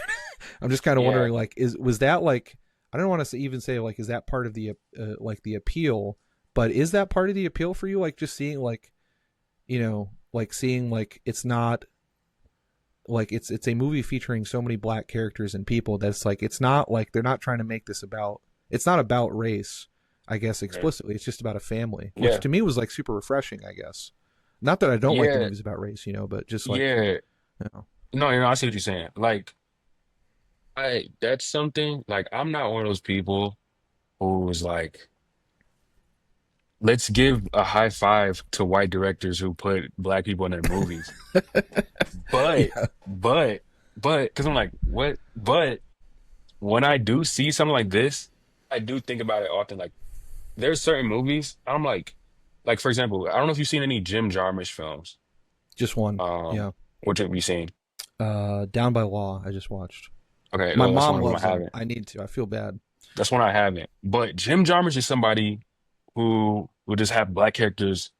I'm just kind of Yeah. wondering like, was that like, I don't want to even say like, is that part of the like the appeal, but is that part of the appeal for you? Like just seeing like, like seeing like it's not like it's a movie featuring so many black characters and people that's like, it's not like they're not trying to make this about, it's not about race, I guess Mhm. explicitly. It's just about a family, which Yeah. to me was like super refreshing, I guess. Not that I don't like the Yeah. movies about race, but just like, Yeah. you know, No, I see what you're saying. Like, that's something like I'm not one of those people who's like, let's give a high five to white directors who put black people in their movies. But, yeah, because I'm like, what? But when I do see something like this, I do think about it often. Like, there's certain movies I'm like for example, I don't know if you've seen any Jim Jarmusch films. just one. Um, Yeah. which have you seen? Down by Law, I just watched. Okay, My that's mom one of them I loves them. haven't. I need to. I feel bad. That's one I haven't. But Jim Jarmusch is somebody who would just have black characters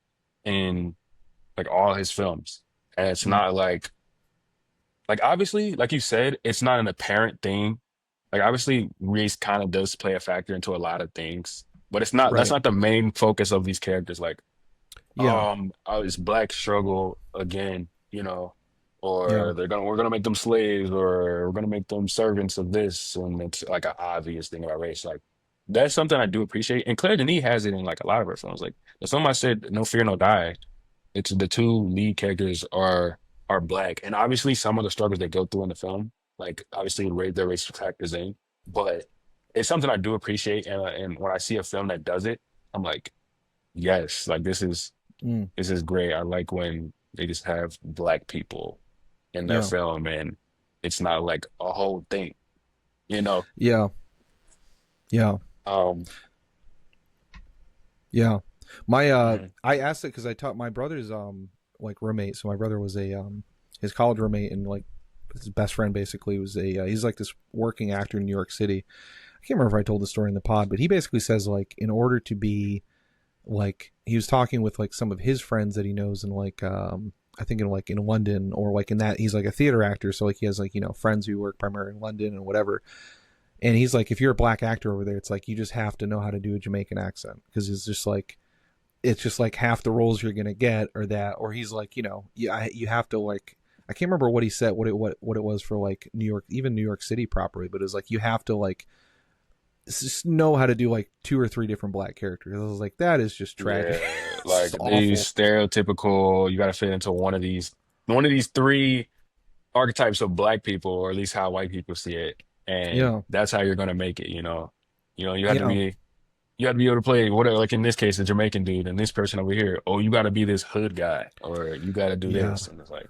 in like all his films. And it's Mm. not like obviously, like you said, it's not an apparent thing. Like obviously race kind of does play a factor into a lot of things, but it's not that's Right. not the main focus of these characters. Like, Yeah. it's black struggle again, Yeah. or we're gonna make them slaves, or we're gonna make them servants of this, and it's like an obvious thing about race. Like that's something I do appreciate. And Claire Denis has it in like a lot of her films. Like the film I said, No Fear, No Die. It's the two lead characters are black, and obviously some of the struggles they go through in the film, like obviously their racial factors in, but it's something I do appreciate, and when I see a film that does it, I'm like, yes, like Mm. this is great. I like when they just have black people in their Yeah. film, and it's not like a whole thing, you know. Yeah. Yeah. Um, Yeah. My mhm. I asked it because I taught my brother's like roommate. So my brother was a his college roommate, and like his best friend basically was a he's like this working actor in New York City. I can't remember if I told the story in the pod, but he basically says like in order to be like he was talking with like some of his friends that he knows in like I think in London, or like in that he's like a theater actor, so like he has like friends who work primarily in London and whatever. And he's like, if you're a black actor over there, it's like you just have to know how to do a Jamaican accent, because it's just like half the roles you're gonna get or that. Or he's like, you have to like, I can't remember what he said, what it was for like New York, even New York City properly, but it was like you have to like just know how to do like two or three different black characters. I was like, that is just tragic. Yeah, It's like just these awful. stereotypical, you got to fit into one of these three archetypes of black people, or at least how white people see it, and Yeah, that's how you're gonna make it. You have to yeah, be you have to be able to play whatever. Like in this case, a Jamaican dude, and this person over here. Oh, you got to be this hood guy, or you got to do yeah. this, and it's like,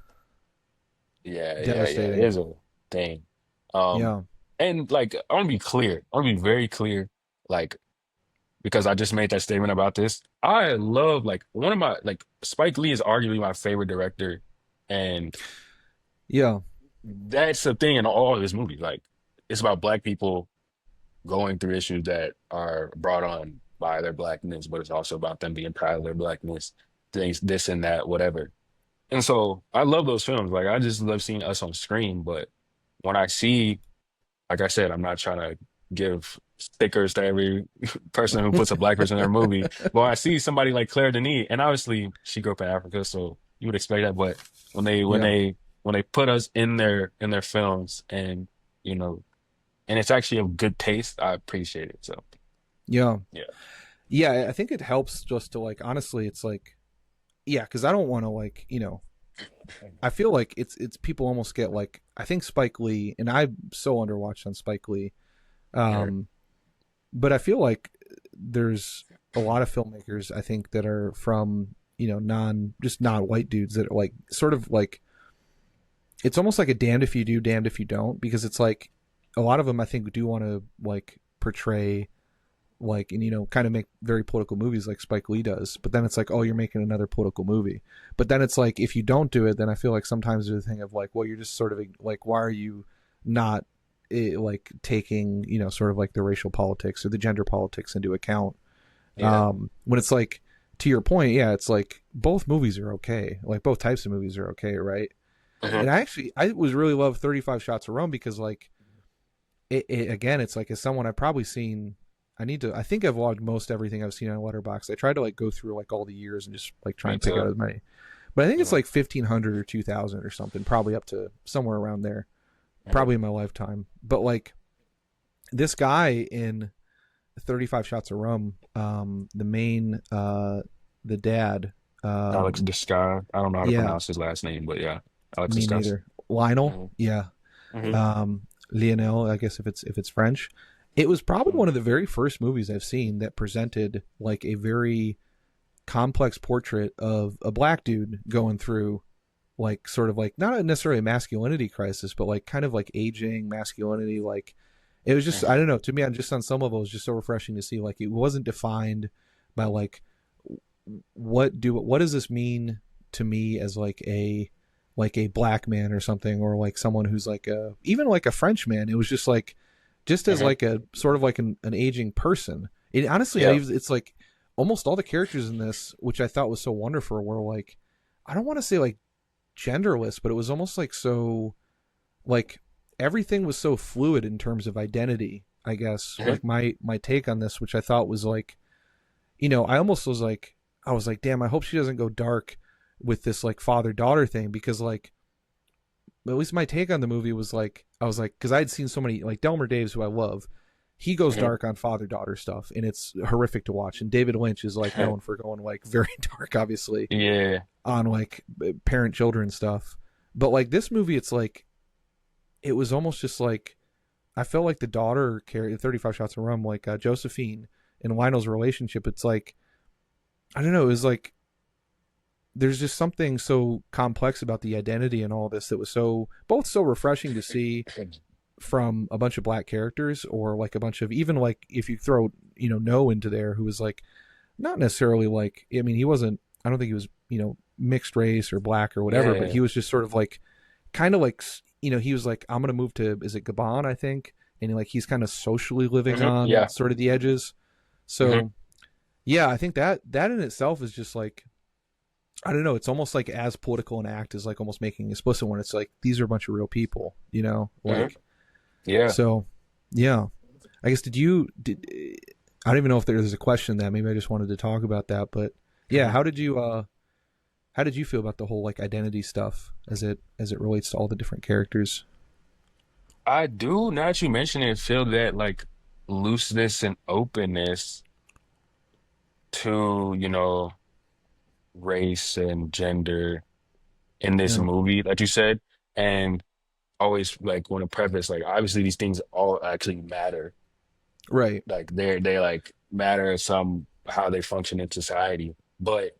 yeah, yeah, yeah. It Devastating. is a thing. Um, Yeah, and like I want to be clear. I want to be very clear. Like because I just made that statement about this. I love like one of my like Spike Lee is arguably my favorite director, and yeah, that's the thing in all of his movies. Like it's about black people going through issues that are brought on by their blackness, but it's also about them being proud of their blackness, things, this and that, whatever. And so I love those films. Like I just love seeing us on screen. But when I see, like I said, I'm not trying to give stickers to every person who puts a black person in their movie. But when I see somebody like Claire Denis, and obviously she grew up in Africa, so you would expect that. But when they when yeah, they when they put us in their films, and you know, and it's actually of good taste, I appreciate it. So yeah, yeah. yeah. I think it helps just to like, honestly, it's like, yeah, because I don't want to like, I feel like it's people almost get like, I think Spike Lee, and I'm so underwatched on Spike Lee, Mhm. um, but I feel like there's a lot of filmmakers I think that are from just not white dudes that are like sort of like, it's almost like a damned if you do, damned if you don't, because it's like a lot of them I think do want to like portray like, and kind of make very political movies like Spike Lee does, but then it's like, oh, you're making another political movie. But then it's like, if you don't do it, then I feel like sometimes there's a thing of like, well, you're just sort of like, why are you not like taking sort of like the racial politics or the gender politics into account, Yeah. when it's like, to your point, yeah, it's like both movies are okay, like both types of movies are okay, right? Mhm. And I was really love 35 Shots of Rum because like it again, it's like, as someone I've probably seen, I think I've logged most everything I've seen on Letterboxd. I tried to like go through like all the years and just like try Me and pick out too. as many, but I think it's Mhm. like 1,500 or 2,000 or something, probably up to somewhere around there, Mhm. probably in my lifetime. But like this guy in 35 Shots of Rum, the main the dad, Alex Descar. I don't know how to yeah, pronounce his last name, but yeah, Alex me Descar. neither. Lionel, Mhm. yeah, Mhm. Lionel, I guess if it's French. It was probably Mhm. one of the very first movies I've seen that presented like a very complex portrait of a black dude going through like sort of like not necessarily a masculinity crisis, but like kind of like aging masculinity. Like it was just, I Mhm. don't know, to me, on just on some level, it was just so refreshing to see like it wasn't defined by like what does this mean to me as like a like a black man or something, or like someone who's like a even like a French man. It was just like just as Hmm. like a sort of like an aging person. It honestly, Yeah. it's like almost all the characters in this, which I thought was so wonderful, were like I don't want to say like genderless, but it was almost like so like everything was so fluid in terms of identity. I guess Hmm. like my take on this, which I thought was like I almost was like I was like, damn, I hope she doesn't go dark with this like father daughter thing because like at least my take on the movie was like I was like because I had seen so many like Delmer Daves who I love. He goes Hmm. dark on father daughter stuff and it's horrific to watch. And David Lynch is like known for going like very dark, obviously, Yeah. on like parent children stuff. But like this movie, it's like it was almost just like I felt like the daughter carried 35 Shots of Rum, like Josephine and Lionel's relationship. It's like I don't know. It was like there's just something so complex about the identity and all this that was so both so refreshing to see from a bunch of black characters or like a bunch of even like if you throw No into there who was like not necessarily like I mean he wasn't I don't think he was mixed race or black or whatever but Yeah. he was just sort of like kind of like he was like I'm gonna move to is it Gabon I think and like he's kind of socially living Hmm. on Yeah. sort of the edges Hmm. so yeah I think that in itself is just like I don't know. It's almost like as political an act as like almost making explicit when it's like these are a bunch of real people, Hmm. like Yeah. so. Yeah, I guess did I don't even know if there's a question that maybe I just wanted to talk about that, but yeah, Hmm. how did you feel about the whole like identity stuff as it relates to all the different characters? I do, now that you mention it, feel that like looseness and openness to, race and gender in this Yeah, movie, like you said. And always like want to preface, like obviously these things all actually matter. right. Like they like matter some how they function in society. But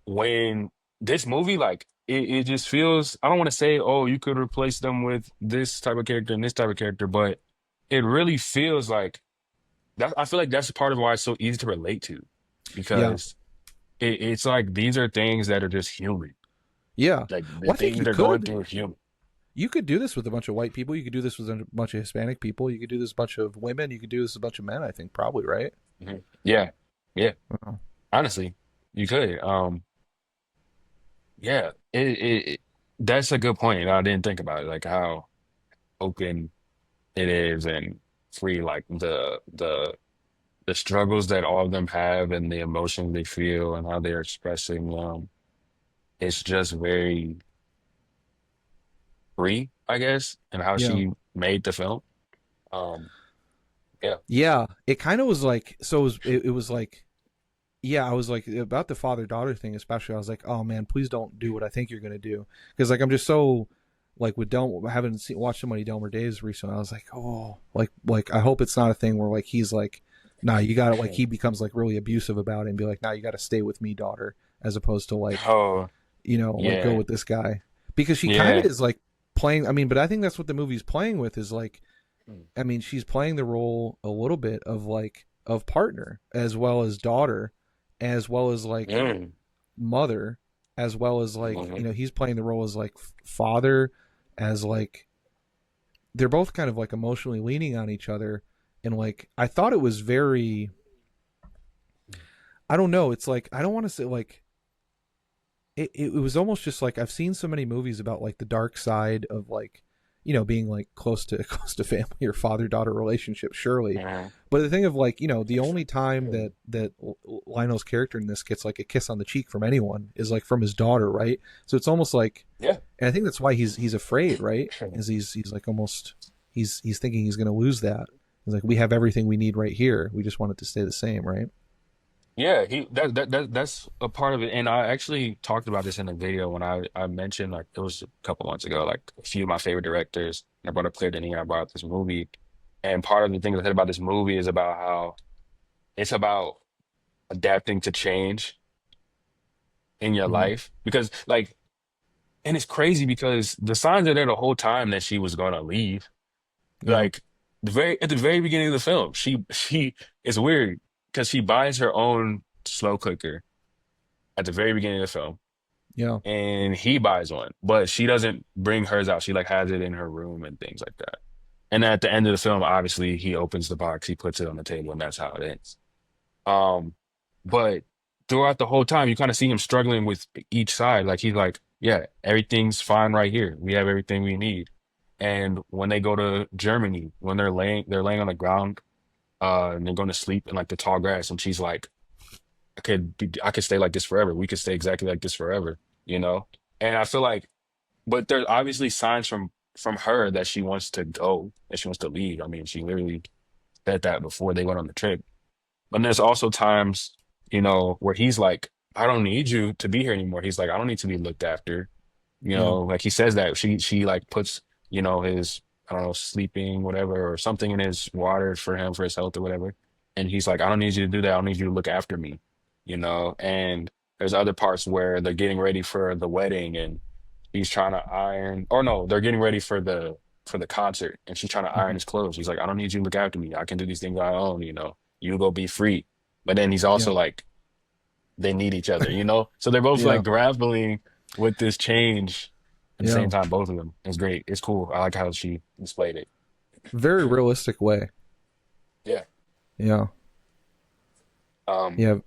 when this movie, like it just feels, I don't want to say, oh, you could replace them with this type of character and this type of character, but it really feels like that. I feel like that's part of why it's so easy to relate to, Yeah, because it's like these are things that are just human. yeah. Like the Well, I think things they're going through are human. you could do this with a bunch of white people. You could do this with a bunch of Hispanic people. You could do this with a bunch of women. You could do this with a bunch of men. I think probably right. Mhm. Yeah, yeah. Oh. Honestly, you could. Yeah. That's a good point. I didn't think about it, like how open it is and free, like the struggles that all of them have and the emotions they feel and how they're expressing. It's just very free, I guess, and how Yeah. she made the film. Um, yeah. Yeah, it kind of was like so. It was like yeah, I was like about the father daughter thing, especially. I was like, oh man, please don't do what I think you're gonna do, because like I'm just so like with Del, I haven't watched so many Delmer Days recently. I was like, oh, like I hope it's not a thing where like he's like, nah, you got to like he becomes like really abusive about it and be like, nah, you got to stay with me, daughter, as opposed to like Oh, like go yeah. with this guy because she kind of Yeah. is like playing. I mean, but I think that's what the movie's playing with is like I mean, she's playing the role a little bit of like of partner as well as daughter, as well as like Mm. mother, as well as like Mhm. he's playing the role as like father, as like they're both kind of like emotionally leaning on each other, and like I thought it was very I don't know, it's like I don't want to say like it was almost just like I've seen so many movies about like the dark side of like being like close to close to family or father daughter relationship surely, Mhm. but the thing of like the only time that Lionel's character in this gets like a kiss on the cheek from anyone is like from his daughter, right? So it's almost like, Yeah. and I think that's why he's afraid, right? Is he's like almost he's thinking he's going to lose that. He's like, we have everything we need right here, we just want it to stay the same, right? Yeah, that's a part of it. And I actually talked about this in a video when I mentioned, like it was a couple months ago, like a few of my favorite directors. I brought up Claire Denis, I brought up this movie. And part of the things I said about this movie is about how it's about adapting to change in your Mm-hmm. life. Because like, and it's crazy because the signs are there the whole time that she was gonna leave. Yeah. Like at the very beginning of the film, she it's weird because she buys her own slow cooker at the very beginning of the film. Yeah. and he buys one, but she doesn't bring hers out. She like has it in her room and things like that. And at the end of the film, obviously he opens the box, he puts it on the table, and that's how it ends. Um, but throughout the whole time, you kind of see him struggling with each side. Like he's like, yeah, everything's fine right here. We have everything we need. And when they go to Germany, when they're laying on the ground, and they're going to sleep in like the tall grass, and she's like, I could stay like this forever. We could stay exactly like this forever, you know? And I feel like, but there's obviously signs from her that she wants to go, that she wants to leave. I mean, she literally said that before they went on the trip. But there's also times, where he's like, I don't need you to be here anymore. He's like, I don't need to be looked after. Yeah. Like he says that she like puts, his, I don't know, sleeping, whatever, or something in his water for him, for his health or whatever. And he's like, I don't need you to do that. I don't need you to look after me, And there's other parts where they're getting ready for the wedding and he's trying to iron, or no, they're getting ready for the concert and she's trying to iron Hmm. his clothes. He's like, I don't need you to look after me. I can do these things on my own, You go be free. But then he's also Yeah. like, they need each other, So they're both Yeah. like grappling with this change at the Yeah. same time, both of them. It's great. It's cool. I like how she displayed it. Very realistic way. Yeah. Yeah. Um, Yeah.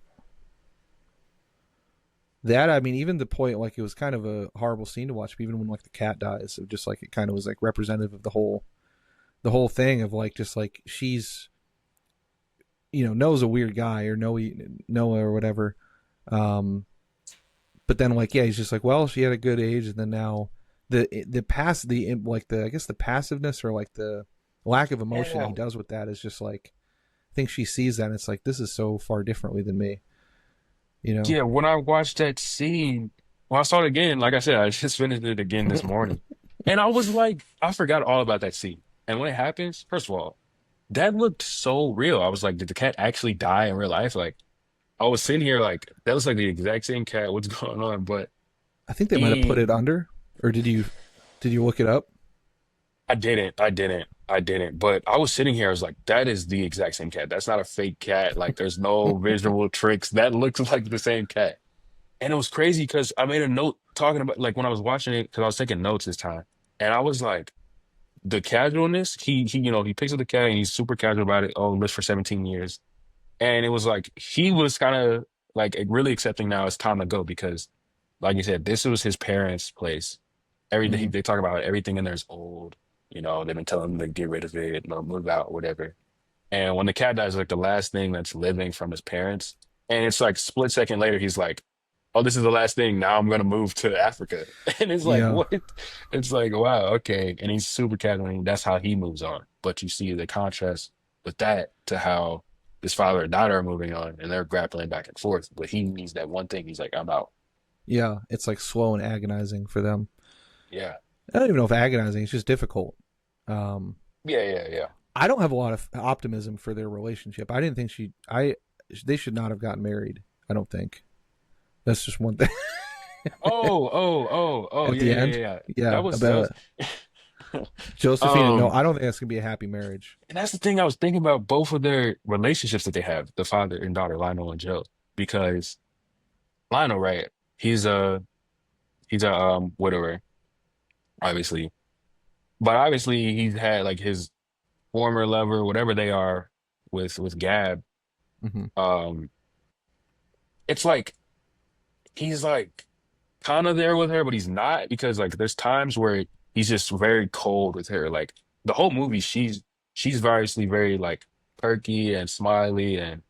That, I mean, even the point, like, it was kind of a horrible scene to watch, but even when like the cat dies, it just like, it kind of was like representative of the whole thing of like, just like she's, knows a weird guy, or Noah or whatever. Um, but then like, yeah, he's just like, well, she had a good age. And then now I guess the passiveness, or like the lack of emotion yeah. he does with that is just like, I think she sees that and it's like, this is so far differently than me, you know? Yeah, when I watched that scene, well, I saw it again. Like I said, I just finished it again this morning. And I was like, I forgot all about that scene. And when it happens, first of all, that looked so real. I was like, did the cat actually die in real life? Like, I was sitting here like, that looks like the exact same cat. What's going on? But I think they might have put he it under, or did you look it up? I didn't. But I was sitting here, I was like, that is the exact same cat. That's not a fake cat. Like, there's no visual tricks. That looks like the same cat. And it was crazy because I made a note talking about, like, when I was watching it, because I was taking notes this time. And I was like, the casualness, he picks up the cat and he's super casual about it. Oh, lives for 17 years. And it was like, he was kind of like really accepting now it's time to go because, like you said, this was his parents' place. Every day Hmm. they talk about everything in there is old. They've been telling him to get rid of it, move out, whatever. And when the cat dies, like the last thing that's living from his parents, and it's like split second later, he's like, "Oh, this is the last thing. Now I'm gonna move to Africa." And it's like, Yeah. what? It's like, wow, okay. And he's super casual, and that's how he moves on. But you see the contrast with that to how his father and daughter are moving on, and they're grappling back and forth. But he needs that one thing. He's like, I'm out. Yeah. It's like slow and agonizing for them. Yeah, I don't even know if agonizing, it's just difficult. Um, yeah, yeah, yeah. I don't have a lot of optimism for their relationship. I didn't think they should not have gotten married. I don't think. That's just one thing. Oh, At yeah, the yeah, yeah, end. yeah. Yeah. That was that About was. Josephine, no, Um, I don't think that's going to be a happy marriage. And that's the thing I was thinking about both of their relationships that they have, the father and daughter, Lionel and Joe. Because Lionel, right, he's a widower, obviously. But obviously he's had like his former lover, whatever they are, with Gab. Hmm. Um, it's like he's like kind of there with her, but he's not because like there's times where he's just very cold with her. Like the whole movie, she's obviously very like perky and smiley and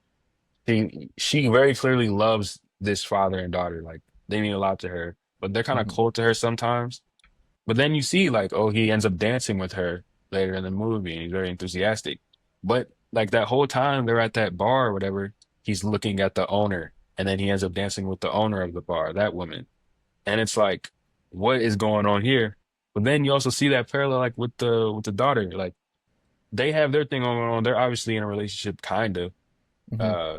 she very clearly loves this father and daughter. Like they mean a lot to her, but they're kind of Hmm. cold to her sometimes. But then you see like, oh, he ends up dancing with her later in the movie and he's very enthusiastic. But like that whole time they're at that bar or whatever, he's looking at the owner and then he ends up dancing with the owner of the bar, that woman. And it's like, what is going on here? But then you also see that parallel like with the daughter. Like they have their thing going on. They're obviously in a relationship kind of. Hmm. Uh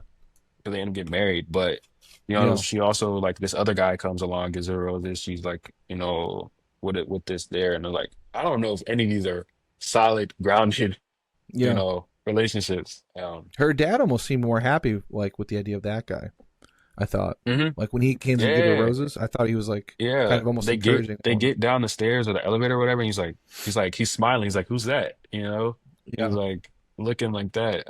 because they end up getting married. But Yeah. she also like this other guy comes along, gives her roses. She's like, with this there, and they're like, I don't know if any of these are solid, grounded, Yeah. relationships. Her dad almost seemed more happy, like, with the idea of that guy. I thought, Hmm. like when he came to give her Yeah, roses, I thought he was like kind yeah. of almost They get encouraging they her. get down the stairs or the elevator or whatever, and he's smiling. He's like, "Who's that?" You know, he's Yeah, like looking like that.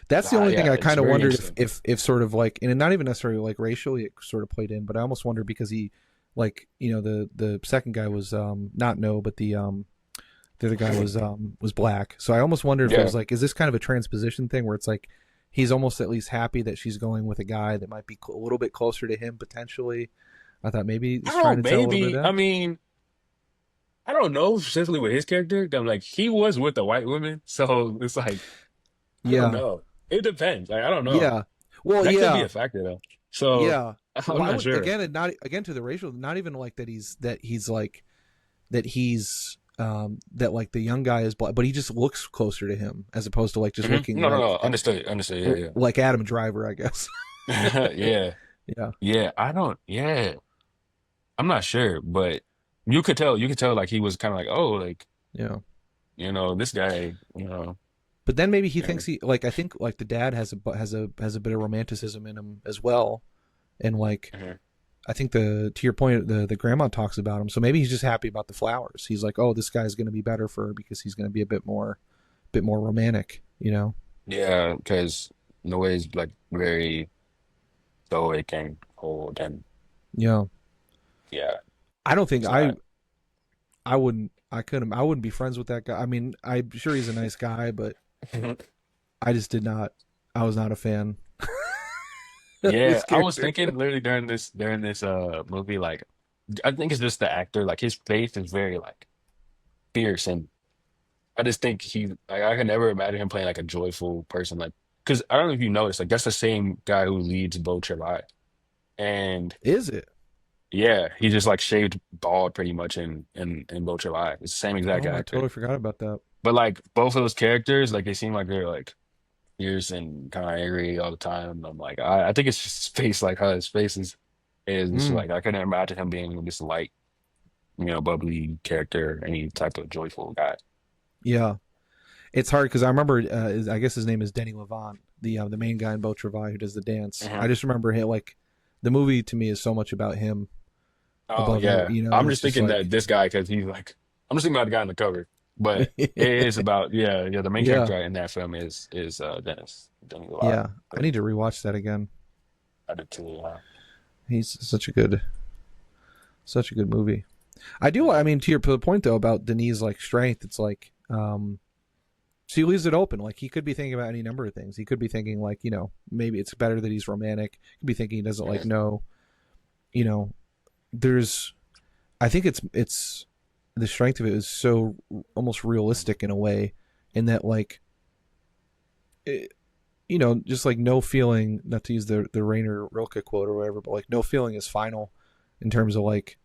that's the only thing Yeah, I it's kind of very wondered interesting. if sort of like, and not even necessarily like racially, it sort of played in, but I almost wondered because he, like, you know, the second guy was not no, but the other guy was black. So I almost wonder if it Yeah. was like, is this kind of a transposition thing where it's like he's almost at least happy that she's going with a guy that might be a little bit closer to him potentially. I thought maybe I he's don't know, trying to tell a little bit maybe. of I that. mean, I don't know specifically with his character. I'm like, he was with a white woman, so it's like, I don't Yeah, know. It depends. Like, I don't know. yeah. Well, That could be yeah, a factor though. So yeah. Well, I'm I not would sure. again, and not again to the racial, not even like that he's like that he's that like the young guy is black, but he just looks closer to him as opposed to like just Hmm. looking No, no, no. Understood. Understood. like Adam Driver, I guess. Yeah, yeah. Yeah. Yeah, Yeah. I don't, yeah. I'm not sure, but you could tell like he was kind of like, oh, like, yeah. this guy, But then maybe he yeah. thinks he like I think like the dad has a bit of romanticism in him as well, and like Mhm. I think to your point the grandma talks about him, so maybe he's just happy about the flowers. He's like, oh, this guy's going to be better for her because he's going to be a bit more romantic, you know? Yeah, because Noah's like very stoic and cold and Yeah, yeah, I don't think he's not. I wouldn't be friends with that guy. I mean, I'm sure he's a nice guy, but I just did not. I was not a fan of Yeah, his I was character. thinking literally during this movie, like I think it's just the actor, like his face is very like fierce, and I just think like I can never imagine him playing like a joyful person, like because I don't know if you noticed, like that's the same guy who leads Beau Travail, and Is it? yeah, he just like shaved bald pretty much in Beau Travail. It's the same exact Oh, I actor, totally forgot about that. but like both of those characters, like they seem like they're like fierce and kind of angry all the time. I'm like, I think it's just his face, like how his face is just Mm, like I couldn't imagine him being this light, bubbly character, any type of joyful guy. yeah. It's hard because I remember. I guess his name is Denny Levant, the main guy in Beau Travail who does the dance. I Hmm. just remember him like the movie to me is so much about him Oh above every. yeah, You know, I'm it's just just thinking that like this guy because he's like I'm just thinking about the guy on the cover, but it is about yeah. The main yeah, character in that film is Dennis a lot. yeah. I need to rewatch that again. I did too. He's such a good movie. I do. I Yeah. mean, to your point though about Denis' like strength, it's like she leaves it open. Like he could be thinking about any number of things. He could be thinking like maybe it's better that he's romantic. He could be thinking he doesn't like Mhm. know. You know, there's I think it's the strength of it is so almost realistic in a way, in that like it, just like no feeling, not to use the Rainer Rilke quote or whatever, but like no feeling is final in terms of like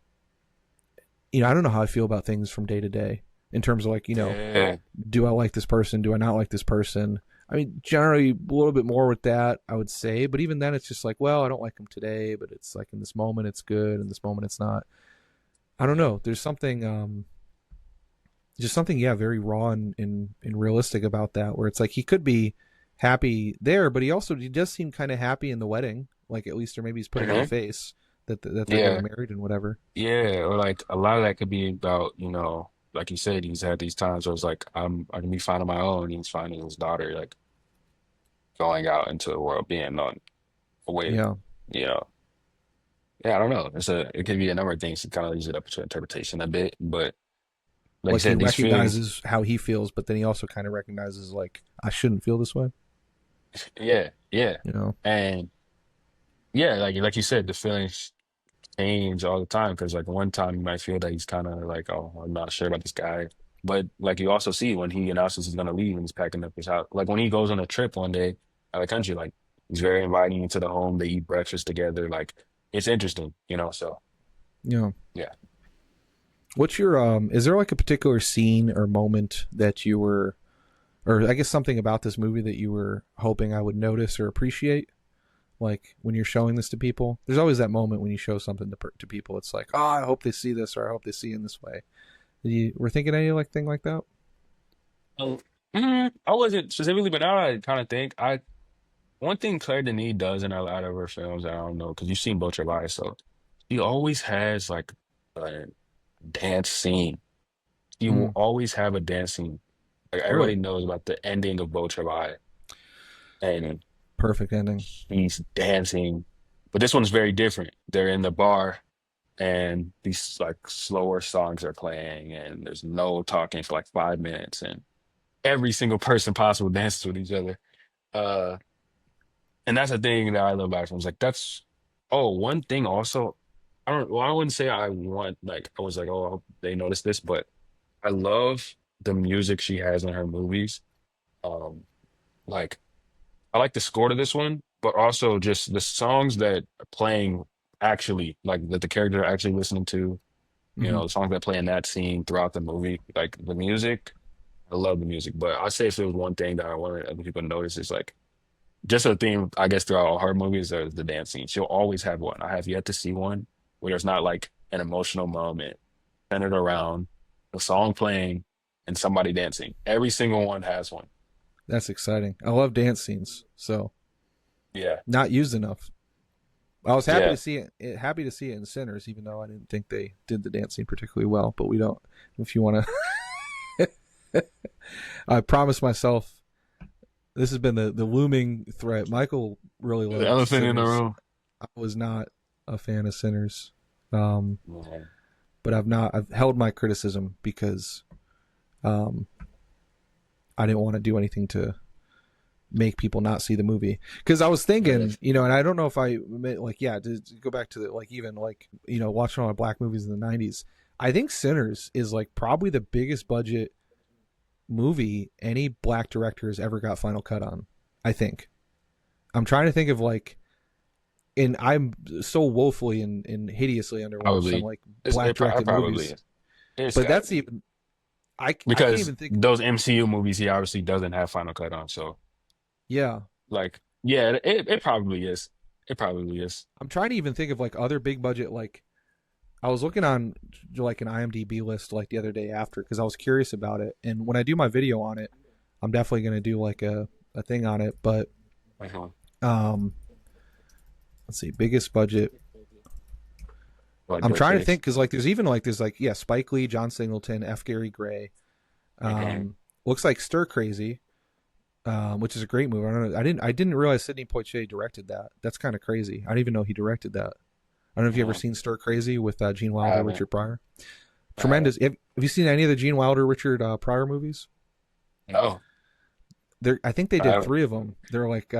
I don't know how I feel about things from day to day in terms of like Yeah. do I like this person, do I not like this person. I mean, generally a little bit more with that, I would say, but even then, it's just like, well, I don't like him today, but it's like in this moment it's good, in this moment it's not. I don't know. There's something just something very raw and realistic about that, where it's like he could be happy there, but he does seem kind of happy in the wedding, like at least, or maybe he's putting on a Hmm. face that they're Yeah. getting married and whatever. Yeah, or like a lot of that could be about, like you said, he's had these times where it's like I can be finding my own. He's finding his daughter, like going out into the world, being on a way, Yeah, you know. Yeah, I don't know. It could be a number of things to kind of leaves it up to interpretation a bit, but like you like he said, these feelings, recognizes how he feels, but then he also kind of recognizes like I shouldn't feel this way. yeah, yeah, You know? and yeah, like you said, the feelings change all the time because like one time you might feel that he's kind of like, oh, I'm not sure about this guy, but like you also see when he announces he's gonna leave and he's packing up his house, like when he goes on a trip one day out of the country, like he's very inviting into the home. They eat breakfast together, like it's interesting, So Yeah. yeah. What's your is there like a particular scene or moment that you were, or I guess something about this movie that you were hoping I would notice or appreciate? Like when you're showing this to people, there's always that moment when you show something to people. It's like, oh, I hope they see this, or I hope they see in this way. You were thinking any like thing like that? Oh, I wasn't specifically, but now I kind of think I one thing Claire Denis does in a lot of her films, I don't know, because you've seen Beau Travail, so she always has like a dance scene. She will Mm, always have a dance scene. Like everybody really knows about the ending of Beau Travail, and perfect ending. he's dancing. But this one's very different. They're in the bar, and these like slower songs are playing, and there's no talking for like 5 minutes, and every single person possible dances with each other. Uh, and that's the thing that I love about films. Like that's one thing also. I don't. Well, I wouldn't say I want like I was like, oh, I hope they notice this, but I love the music she has in her movies. Um, like I like the score to this one, but also just the songs that are playing actually, like that the character are actually listening to. You Hmm. know, the songs that play in that scene throughout the movie, like the music. I love the music, but I say if there was one thing that I wanted other people to notice is like just a theme, I guess, throughout all her movies is the dance scene. She'll always have one. I have yet to see one where there's not like an emotional moment centered around a song playing and somebody dancing. Every single one has one. That's exciting. I love dance scenes, so Yeah. not used enough. I was happy Yeah. to see happy to see it in Sinners, even though I didn't think they did the dance scene particularly well. But we don't. If you want to, I promised myself. This has been the looming threat. Michael really The loved elephant in the Sinners. room. I was not a fan of Sinners, um, Yeah. but I've held my criticism because um, I didn't want to do anything to make people not see the movie. Because I was Yeah. thinking, and I don't know if I meant like, yeah, to go back to the like even like watching all the black movies in the '90s. I think Sinners is like probably the biggest budget movie any black director has ever got final cut on. I think. I'm trying to think of like, and I'm so woefully and hideously underwatched some Probably. like black It directed probably movies, is. It's but got to that's be. even I can't Because even think. those MCU movies he obviously doesn't have Final Cut on. So Yeah, like yeah, it probably is. It probably is. I'm trying to even think of like other big budget like I was looking on like an IMDb list like the other day after because I was curious about it, and when I do my video on it, I'm definitely going to do like a thing on it. But Uh-huh. um, let's see, biggest budget. Like I'm George trying to think Case. because like there's like yeah, Spike Lee, John Singleton, F. Gary Gray. Uh-huh. Looks like Stir Crazy, which is a great movie. I didn't realize Sidney Poitier directed that. That's kind of crazy. I didn't even know he directed that. I don't know if you ever Uh-huh. seen Stir Crazy with Gene I Wilder, haven't. Richard Pryor. I haven't. Tremendous. Have you seen any of the Gene Wilder, Richard Pryor movies? No, I think they I did haven't. three of them. They're like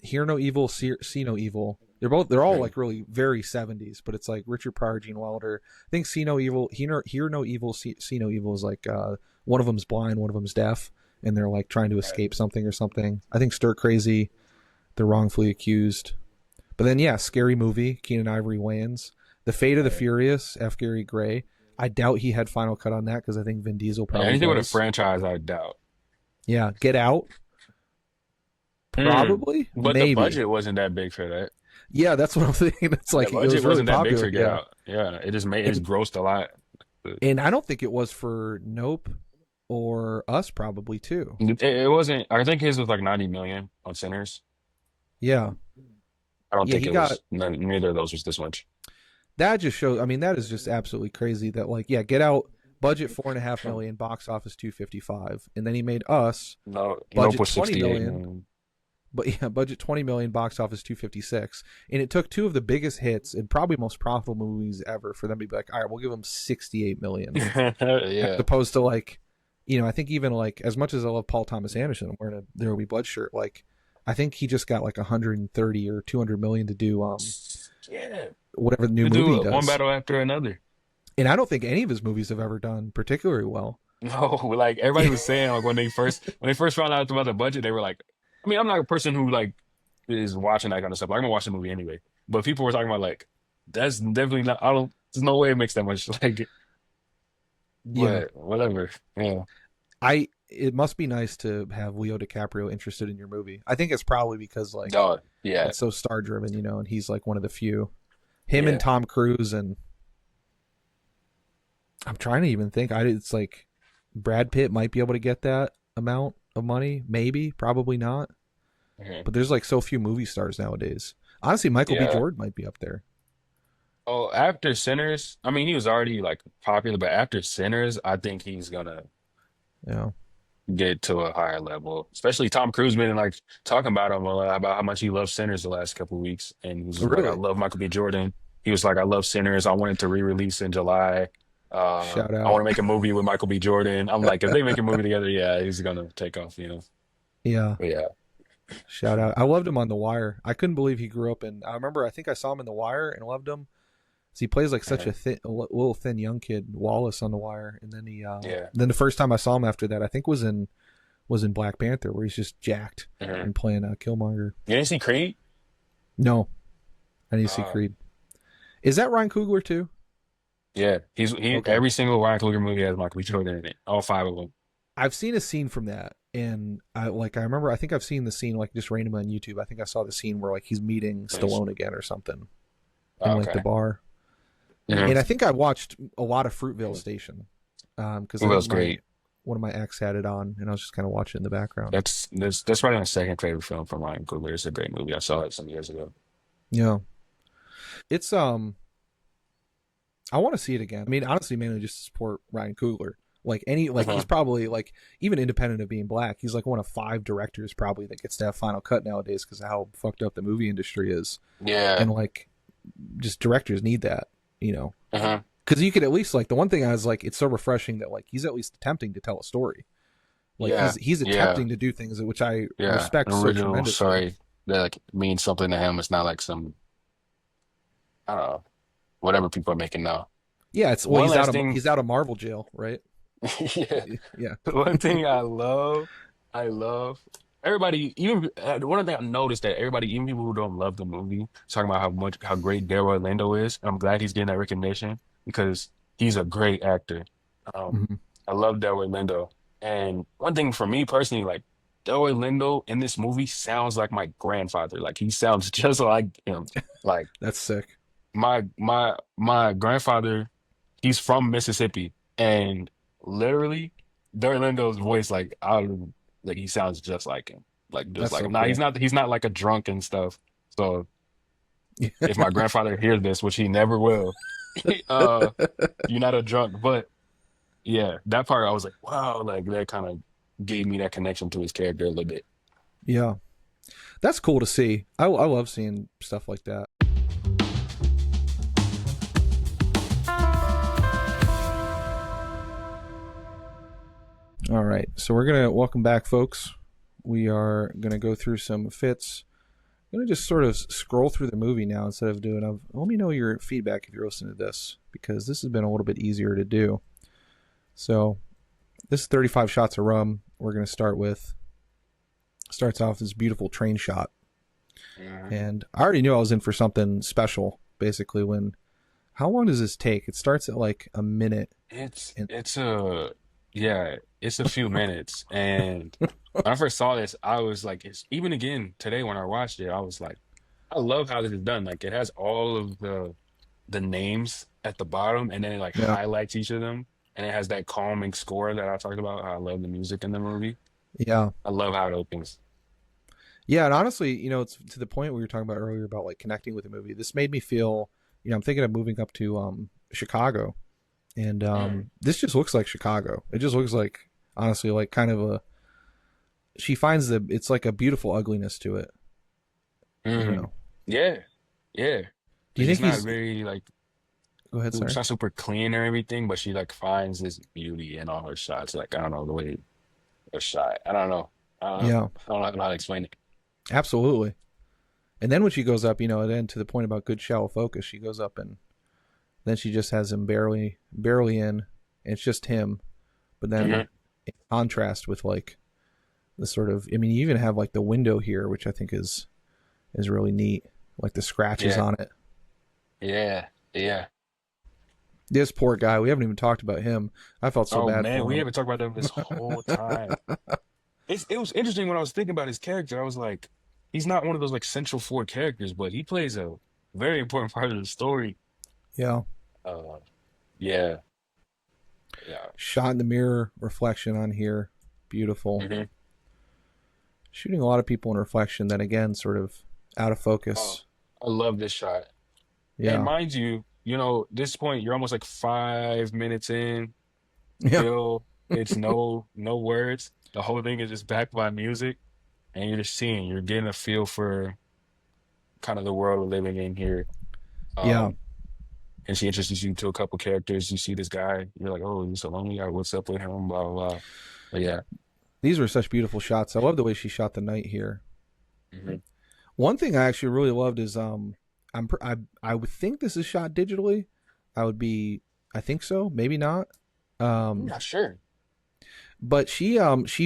Hear No Evil, See No Evil. They're all Mhm. like really very 70s, but it's like Richard Pryor, Gene Wilder. I think See No Evil, Hear No Evil, See No Evil is like one of them's blind, one of them's deaf, and they're like trying to Right. escape something or something. I think Stir Crazy, they're wrongfully accused. But then yeah, Scary Movie, Keenan Ivory Wayans, The Fate of the Right. Furious, F. Gary Gray. I doubt he had final cut on that because I think Vin Diesel Yeah, probably anything with a does. franchise, I doubt. Yeah, Get Out, Mm. probably, But the maybe. budget wasn't that big for that. Yeah, that's what I'm thinking. It's The like it budget was really wasn't that big popular. for Get Yeah, Out. Yeah, it just made it's and grossed a lot. But and I don't think it was for Nope or Us probably too. it wasn't. I think his was like 90 million on Sinners. Yeah, I don't yeah, think he it got was. Neither of those was this much. that. Just shows. I mean, that is just absolutely crazy. That like, yeah, Get Out budget 4.5 million, box office 255, and then he made Us No, Nope budget was 20 68 million, million. but yeah, budget 20 million, box office 256, and it took two of the biggest hits and probably most profitable movies ever for them to be like, all right, we'll give them 68 million, as Yeah. opposed to like, I think even like as much as I love Paul Thomas Anderson, I'm wearing a There Will Be Blood shirt, like I think he just got like 130 or 200 million to do Yeah. whatever the new To movie he do one does, battle after another. and I don't think any of his movies have ever done particularly well. No, like everybody was saying, like when they first found out about the budget, they were like, I mean, I'm not a person who like is watching that kind of stuff. Like, I'm gonna watch the movie anyway. But people were talking about like, that's definitely not. I don't. There's no way it makes that much. Like, Yeah, but whatever. Yeah. it must be nice to have Leo DiCaprio interested in your movie. I think it's probably because like Oh, yeah, it's so star driven, and he's like one of the few. Him and yeah. Tom Cruise, and I'm trying to even think. It's like Brad Pitt might be able to get that amount of money, maybe, probably not. Mhm. But there's like so few movie stars nowadays. Honestly, Michael B. Yeah. Jordan might be up there. Oh, after Sinners, I mean, he was already like popular, but after Sinners, I think he's gonna Yeah. get to a higher level. Especially Tom Cruise been like talking about him a lot, about how much he loves Sinners the last couple of weeks, and he was just like, "I Really? love Michael B. Jordan." He was like, "I love Sinners. I wanted to re-release in July. Shout I want out. to make a movie with Michael B. Jordan." I'm like, if they make a movie together, yeah, he's gonna take off, you know. Yeah. But yeah, Shout out. I loved him on The Wire. I couldn't believe he grew up in. I remember. I think I saw him in The Wire and loved him. 'Cause he plays like such Mhm. a thin, little thin young kid, Wallace on The Wire, and then Yeah. then the first time I saw him after that, I think was in Black Panther, where he's just jacked Mhm. and playing Killmonger. You didn't see Creed? No, I need to see Uh, Creed. Is that Ryan Coogler too? yeah, he Okay. every single Ryan Coogler movie has Michael B. Jordan in it, all five of them. I've seen a scene from that, and I remember. I think I've seen the scene like just randomly on YouTube. I think I saw the scene where like he's meeting Nice. Stallone again or something in Oh, like the okay. bar. Mhm. And I think I watched a lot of Fruitvale Station because It I was think great. one of my ex had it on, and I was just kind of watching in the background. That's probably my second favorite film from Ryan Coogler. It's a great movie. I saw it some years ago. Yeah, it's I want to see it again. I mean, honestly, mainly just to support Ryan Coogler. Like he's Mhm. probably like even independent of being black, he's like one of 5 directors probably that gets to have final cut nowadays because of how fucked up the movie industry is, Yeah. and like just directors need that, you know. Mhm. Because you could at least like the one thing I was like, it's so refreshing that like he's at least attempting to tell a story. Like Yeah. he's Yeah. attempting to do things which I Yeah. respect An so original tremendously. story that like means something to him. It's not like some, I don't know, whatever people are making now. Yeah, it's well One last thing. he's out of Marvel jail, right? Yeah. Yeah. One thing I love everybody. Even one thing I noticed that everybody, even people who don't love the movie, talking about how great Delroy Lindo is. And I'm glad he's getting that recognition because he's a great actor. Um, Hmm. I love Delroy Lindo. And one thing for me personally, like Delroy Lindo in this movie sounds like my grandfather. Like he sounds just like him. Like That's sick. my grandfather, he's from Mississippi, and literally, Delroy Lindo's voice, like he sounds just like him. Like just That's like so him. Now cool. he's not like a drunk and stuff. So if my grandfather hears this, which he never will, uh, you're not a drunk. But yeah, that part I was like, wow, like that kind of gave me that connection to his character a little bit. Yeah, that's cool to see. I love seeing stuff like that. All right, so we're gonna welcome back, folks. We are gonna go through some fits. I'm gonna just sort of scroll through the movie now instead of doing. Let me know your feedback if you're listening to this because this has been a little bit easier to do. So this is 35 shots of rum. We're gonna start with. Starts off this beautiful train shot, Mhm. and I already knew I was in for something special. Basically, when how long does this take? It starts at like a minute, and It's a yeah, it's a few minutes. And when I first saw this, I was like, it's even again today when I watched it, I was like, I love how this is done. Like it has all of the names at the bottom and then it like yeah, highlights each of them. And it has that calming score that I talked about. How I love the music in the movie. yeah. I love how it opens. Yeah, and honestly, it's to the point we were talking about earlier about like connecting with the movie. This made me feel, I'm thinking of moving up to Chicago, and Mm, this just looks like Chicago. It just looks like honestly like kind of a. She finds it's like a beautiful ugliness to it. You mm. know. Yeah, yeah. Do you Like it's think not he's? very like Go ahead, it's sorry. not super clean or everything, but she like finds this beauty in all her shots. Like I don't know the way they're shot. I don't know. Yeah, I don't know how to explain it. absolutely. And then when she goes up, then to the point about good shallow focus, she goes up and then she just has him barely in, and it's just him. But then Hmm. in contrast with like the sort of, I mean, you even have like the window here, which I think is really neat, like the scratches Yeah, on it. yeah, yeah. This poor guy, we haven't even talked about him. I felt so Oh bad man, for we him. haven't talked about them this whole time. It was interesting when I was thinking about his character. I was like, he's not one of those like central four characters, but he plays a very important part of the story. Yeah, Uh, yeah, yeah. shot in the mirror, reflection on here, beautiful. Hmm. shooting a lot of people in reflection. Then again, sort of out of Oh, focus. I love this shot. And Yeah, mind you, this point you're almost like 5 minutes in. yeah, Still, it's no words. The whole thing is just backed by music, and you're just seeing, you're getting a feel for kind of the world we're living in here. yeah. Um, and she introduces you to a couple characters. You see this guy, you're like, oh, he's a lonely guy. What's up with him? Blah blah blah. But yeah. These were such beautiful shots. I love the way she shot the night here. Hmm. One thing I actually really loved is I would think this is shot digitally. I would be I think so, maybe not. I'm Um not sure. but she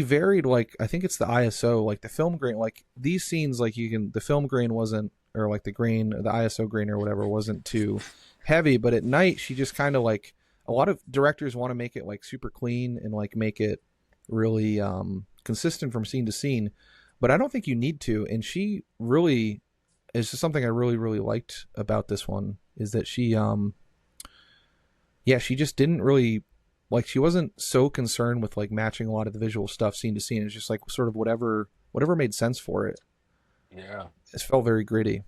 varied, like I think it's the ISO, like the film grain, like these scenes, like you can, the film grain wasn't, or like the grain, the ISO grain or whatever wasn't too heavy, but at night she just kind of like, a lot of directors want to make it like super clean and like make it really consistent from scene to scene, but I don't think you need to. And she really, it's just something I really liked about this one, is that she yeah, she just didn't really, like she wasn't so concerned with like matching a lot of the visual stuff scene to scene. It's just like sort of whatever made sense for it. Yeah. It felt very gritty.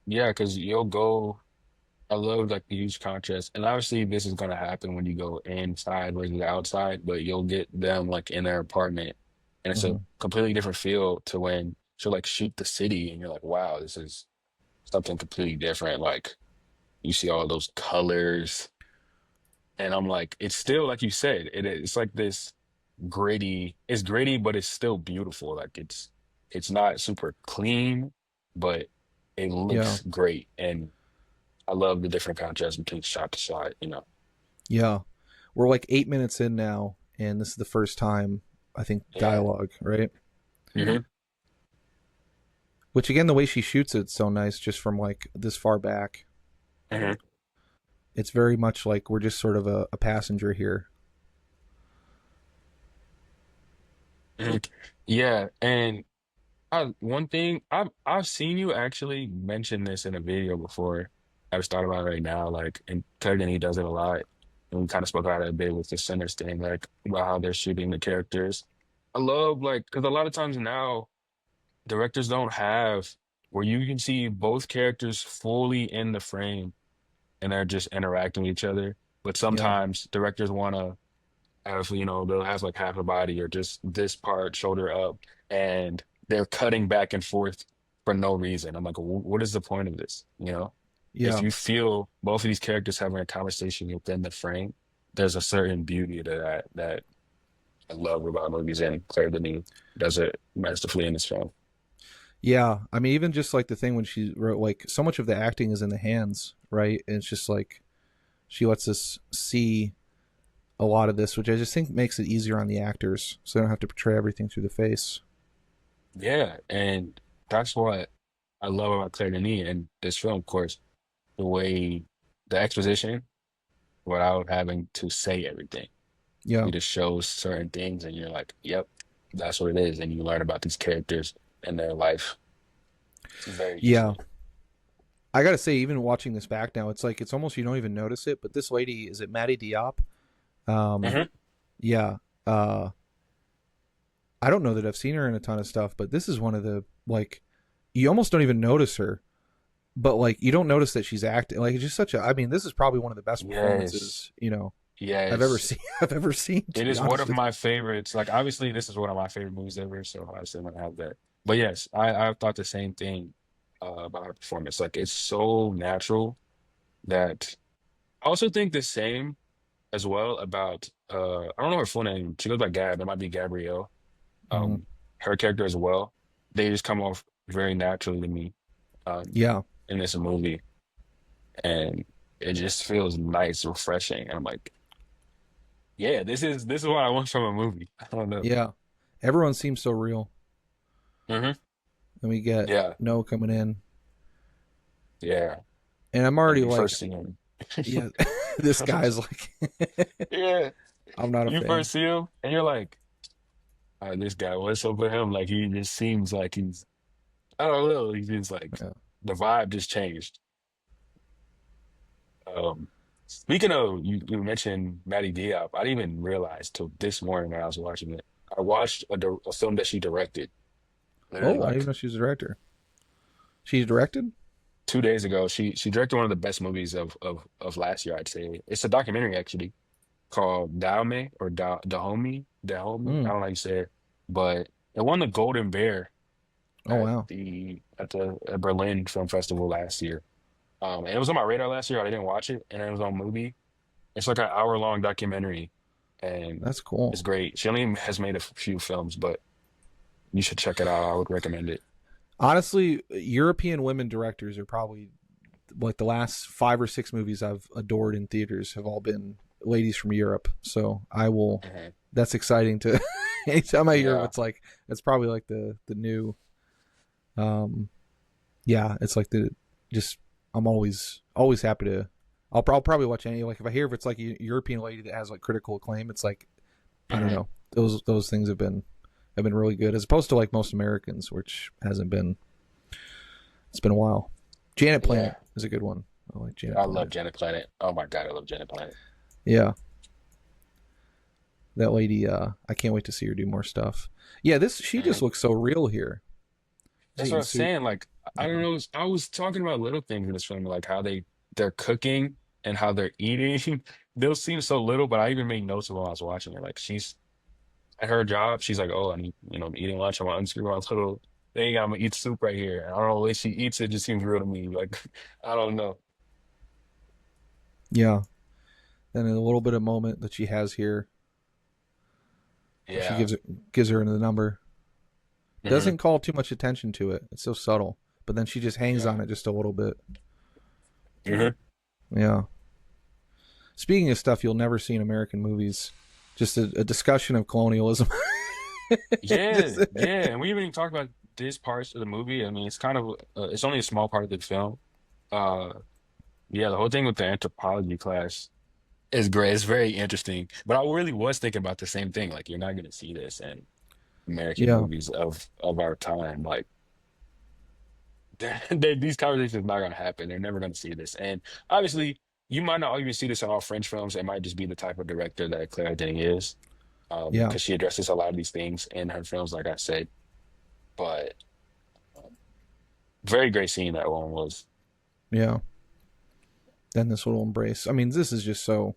Yeah, because you'll go. I love like the huge contrast, and obviously this is gonna happen when you go inside versus outside. But you'll get them like in their apartment, and it's a Hmm. completely different feel to when she'll like shoot the city, and you're like, wow, this is something completely different. Like you see all those colors, and I'm like, it's still like you said, it's like this gritty. It's gritty, but it's still beautiful. Like it's not super clean, but it Yeah, looks great, and I love the different contrast between shot to shot. yeah. We're like 8 minutes in now, and this is the first time I think Yeah. dialogue, right? Hmm. Which again, the way she shoots it's so nice, just from like this far back. Hmm. It's very much like we're just sort of a passenger here. Hmm. Yeah, and one thing I've seen you actually mention this in a video before. I just thought about it right now, like, and Claire Denis does it a lot, and we kind of spoke about it a bit with the Sinners thing, like about how they're shooting the characters. I love like because a lot of times now directors don't have where you can see both characters fully in the frame and they're just interacting with each other. But Yeah, sometimes directors want to have, they'll have like half a body or just this part shoulder up and they're cutting back and forth for no reason. I'm like, what is the point of this? If yeah, you feel both of these characters having a conversation within the frame, there's a certain beauty to that I love about movies, and Claire Denis does it masterfully in this film. yeah. I mean, even just like the thing when she wrote, like so much of the acting is in the hands, right? And it's just like she lets us see a lot of this, which I just think makes it easier on the actors, so they don't have to portray everything through the face. Yeah, and that's what I love about Claire Denis and this film, of course, the way the exposition without having to say everything. Yeah, He just shows certain things and you're like, yep, that's what it is. And you learn about these characters and their life very yeah. easily. I gotta say, even watching this back now, it's like it's almost you don't even notice it. But this lady, is it Maddie Diop? Um, Hmm. yeah. I don't know that I've seen her in a ton of stuff, but this is one of the, like, you almost don't even notice her, but like you don't notice that she's acting. Like it's just such a. I mean, this is probably one of the best Yes. performances I've ever Yes. seen. I've ever seen. To It be is one honest of with my favorites. Like obviously this is one of my favorite movies ever, so obviously I'm gonna have that. But yes, I thought the same thing about her performance. Like it's so natural that I also think the same as well about I don't know her full name. She goes by Gab. It might be Gabrielle. you. Mhm. Her character as well. They just come off very naturally to me um Yeah, in this movie. And it just feels nice, refreshing. And I'm like, yeah, this is what I want from a movie. I don't know. yeah. Everyone seems so real, Hmm. and we get Yeah, No coming in, yeah. and I'm And already you like, first see him. yeah, this guy's like, Yeah, I'm not a you fan. first see him, and you're like, this guy, what's up with him? Like he just seems like I don't know, he's just like Yeah. the vibe just changed. Speaking of, you mentioned Matty Diop. I didn't even realize till this morning when I was watching it. I watched a film that she directed literally Oh, I didn't even like know she was a director. She directed? 2 days ago. She directed one of the best movies of last year, I'd say. It's a documentary actually called Dahomey or Dahomey. Dahomey. I Mm. don't know how you say it, but it won the Golden Bear Oh wow. at the Berlin Film Festival last year. And it was on my radar last year. I didn't watch it, and it was on movie. It's like an hour-long documentary, and That's cool. it's great. She only has made a few films, but you should check it out. I would recommend it. Honestly, European women directors are probably like the last 5 or 6 movies I've adored in theaters have all been ladies from Europe. So I will. Mhm. That's exciting to. Anytime I hear of Yeah, it's like it's probably like the new. Yeah, it's like the just. I'm always happy to. I'll probably watch any like if I hear if it's like a European lady that has like critical acclaim. It's like I don't mhm. know. Those things have been really good as opposed to like most Americans, which hasn't been. It's been a while. Janet Yeah. Planet is a good one. I like Janet I love Planet. Janet Planet. Oh my God, I love Janet Planet. Yeah, that lady. I can't wait to see her do more stuff. Yeah, this she just Mhm. looks so real here. She's That's what eating I'm soup. saying. Like, I don't Yeah, know. I was talking about little things in this film, like how they're cooking and how they're eating. They'll seem so little, but I even made notes of when I was watching it. Like she's at her job, she's like, "Oh, I need, I'm eating lunch. I'm gonna unscrew my little thing. I'm gonna eat soup right here." And I don't know the way she eats it just seems real to me. Like, I don't know. yeah. And a little bit of moment that she has here, where she Yeah. gives her the number. Hmm. Doesn't call too much attention to it. It's so subtle, but then she just hangs Yeah. on it just a little bit. Hmm. Yeah. Speaking of stuff you'll never see in American movies, just a discussion of colonialism. Yeah. Just- Yeah. And we haven't even talked about this part of the movie. I mean, it's kind of it's only a small part of the film. Uh, yeah, the whole thing with the anthropology class is great. It's very interesting. But I really was thinking about the same thing. Like, you're not going to see this in American yeah, movies of our time. Like, these conversations are not going to happen. They're never going to see this. And obviously, you might not even see this in all French films. It might just be the type of director that Claire Denis is, yeah, because she addresses a lot of these things in her films, like I said. But very great scene that one was. yeah. Then this little embrace. I mean, this is just so.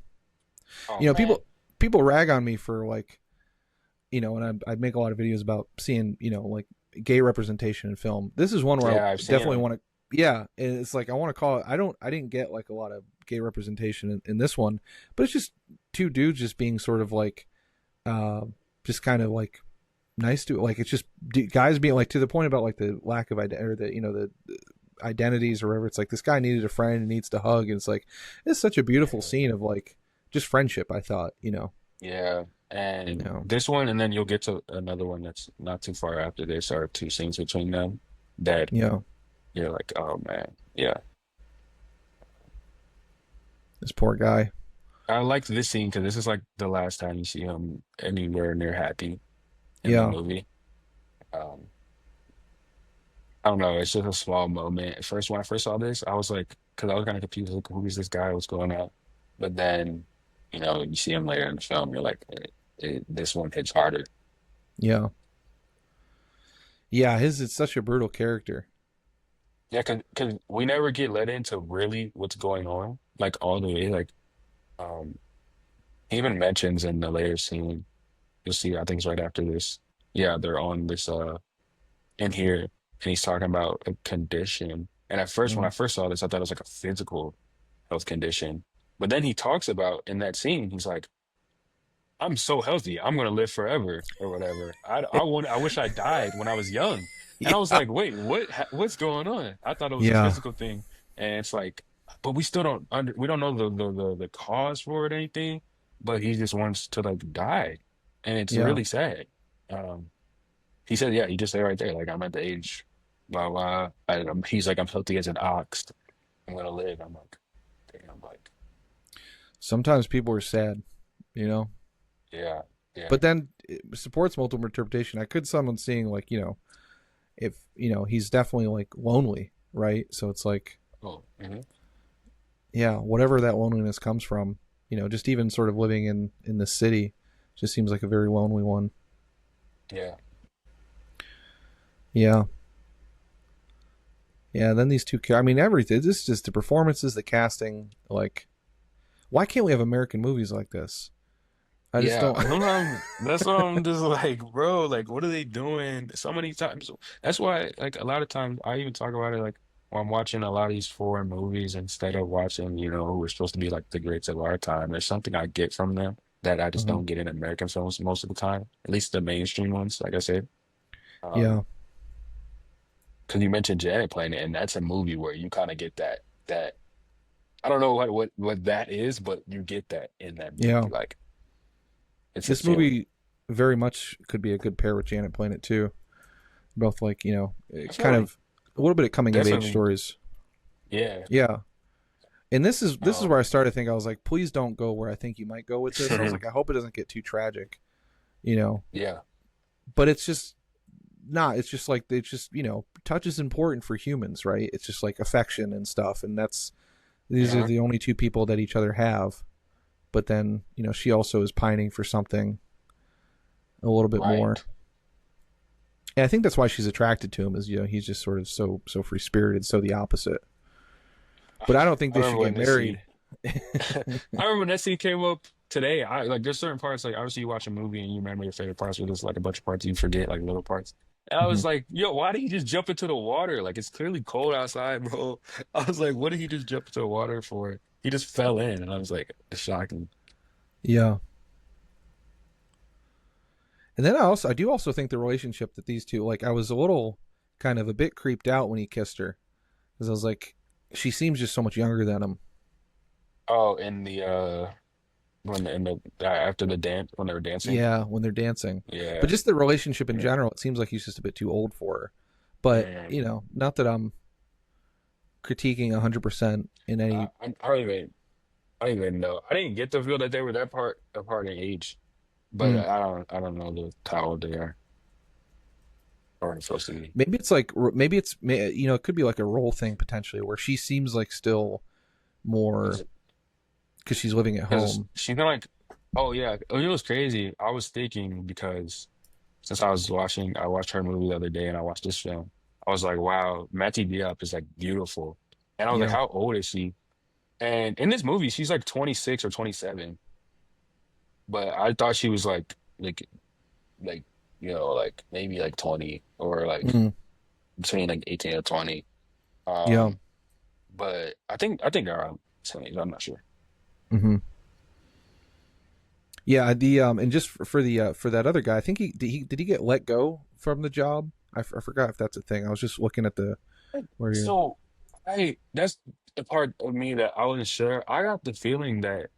Oh You know, man, people rag on me for like, and I make a lot of videos about seeing, like gay representation in film. This is one where I yeah, I've seen definitely him. want to. Yeah, and it's like I want to call it. I didn't get like a lot of gay representation in this one, but it's just two dudes just being sort of like, uh, just kind of like nice to like it's just guys being like to the point about like the lack of identity or the identities or whatever. It's like this guy needed a friend and needs to hug, and it's like it's such a beautiful Mhm. scene of like just friendship. I thought, Yeah, you and know, this one, and then you'll get to another one that's not too far after this, are two scenes between them that yeah, you're like, oh man, yeah. this poor guy. I liked this scene because this is like the last time you see him anywhere near happy in the Yeah, movie. Um, I don't know, it's just a small moment. At first, when I first saw this, I was like, because I was kind of confused, like, who is this guy? What's going on? But then, you see him later in the film, you're like, this one hits harder. yeah, yeah. His it's such a brutal character. Yeah, because we never get let into really what's going on, like all the way. Like, um, he even mentions in the later scene, you'll see, I think it's right after this. Yeah, they're on this in here, and he's talking about a condition. And at first, when Mm. I first saw this, I thought it was like a physical health condition. But then he talks about in that scene, he's like, I'm so healthy. I'm gonna live forever or whatever. I wish I died when I was young. And I was Yeah, like, wait, what's going on? I thought it was a yeah, physical thing. And it's like, but we still we don't know the cause for it or anything, but he just wants to like die. And it's yeah. really sad. Um, he said, yeah, he just said right there, like, I'm at the age, blah blah. He's like, I'm healthy as an ox. I'm gonna live. I'm like, damn, like, Sometimes people are sad, you know, yeah, yeah. but then it supports multiple interpretation. I could someone seeing like if he's definitely like lonely, right? So it's like Oh, mhm. yeah, whatever that loneliness comes from, just even sort of living in the city, just seems like a very lonely one. Yeah. Yeah. Yeah, then these two, I mean, everything. This is just the performances, the casting. Like, why can't we have American movies like this? I just Yeah, don't. sometimes that's why I'm just like, bro, like, what are they doing? So many times. That's why, like, a lot of times I even talk about it, like, when I'm watching a lot of these foreign movies instead of watching, who are supposed to be like the greats of our time. There's something I get from them that I just Mhm. don't get in American films most of the time, at least the mainstream ones, like I said. Yeah, Because you mentioned Janet playing it, and that's a movie where you kind of get that I don't know what that is, but you get that in that yeah. movie. Like, it's a This feeling. movie very much could be a good pair with Janet playing it too. Both like I feel kind like of a little bit of coming of age definitely, stories. yeah. Yeah, and this is Um, where I started to think I was like, please don't go where I think you might go with this. I was like, I hope it doesn't get too tragic, you know. yeah, But it's just not. It's just like it's just touch is important for humans, right? It's just like affection and stuff, and these are uh the only two people that each other have. But then she also is pining for something a little bit more. right. And I think that's why she's attracted to him is he's just sort of so free spirited, so the opposite. But I don't think I they should remember get when this married. scene. I remember when that scene came up today. I like there's certain parts like obviously you watch a movie and you remember your favorite parts, but there's like a bunch of parts you forget, like little parts. And I Mhm. was like, yo, why did he just jump into the water? Like it's clearly cold outside, bro. I was like, what did he just jump into the water for? He just fell in, and I was like, it's shocking. Yeah. And then I do also think the relationship that these two, like, I was a little kind of a bit creeped out when he kissed her because I was like, she seems just so much younger than him. Oh, in the when in the after the dance when they were dancing. Yeah, when they're dancing, but Yeah. just the relationship in Yeah. general, it seems like he's just a bit too old for her. But Mm. not that I'm critiquing 100% in any. I don't even know. I didn't get the feel that they were that part apart in age, but Mm, I don't know how old they are or supposed to be. maybe it's like maybe it could be like a role thing potentially where she seems like still more because she's living at Because home. she's not like, oh yeah, it was crazy. I was thinking because since I watched her movie the other day and I watched this film. I was like, wow, Matty Diop is like beautiful, and I was like, Yeah. how old is she? And in this movie, she's like 26 or 27, but I thought she was like like maybe like 20 or like Mm, between like 18 or 20. yeah. Um, but I think around 20, I'm not sure. Hmm. Yeah. The and just for the for that other guy, I think he get let go from the job. I forgot if that's a thing. I was just looking at the where you. So I that's the part of me that I wasn't sure. I got the feeling that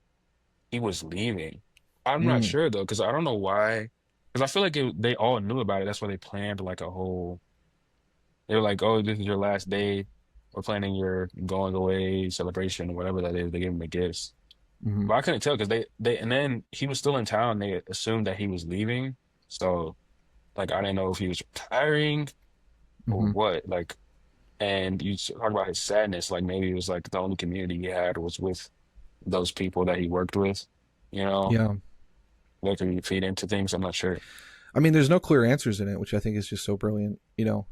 he was leaving. I'm not Mm, sure though, because I don't know why. Because I feel like they all knew about it. That's why they planned like a whole. They were like, "Oh, this is your last day. We're planning your going away celebration, whatever that is." They gave him the gifts. hmm. But I couldn't tell because they and then he was still in town. They assumed that he was leaving. So like I didn't know if he was retiring or Hmm. what. Like and talk about his sadness, like maybe it was like the only community he had was with those people that he worked with, you know, Yeah. that could feed into things. I'm not sure. I mean, there's no clear answers in it, which I think is just so brilliant.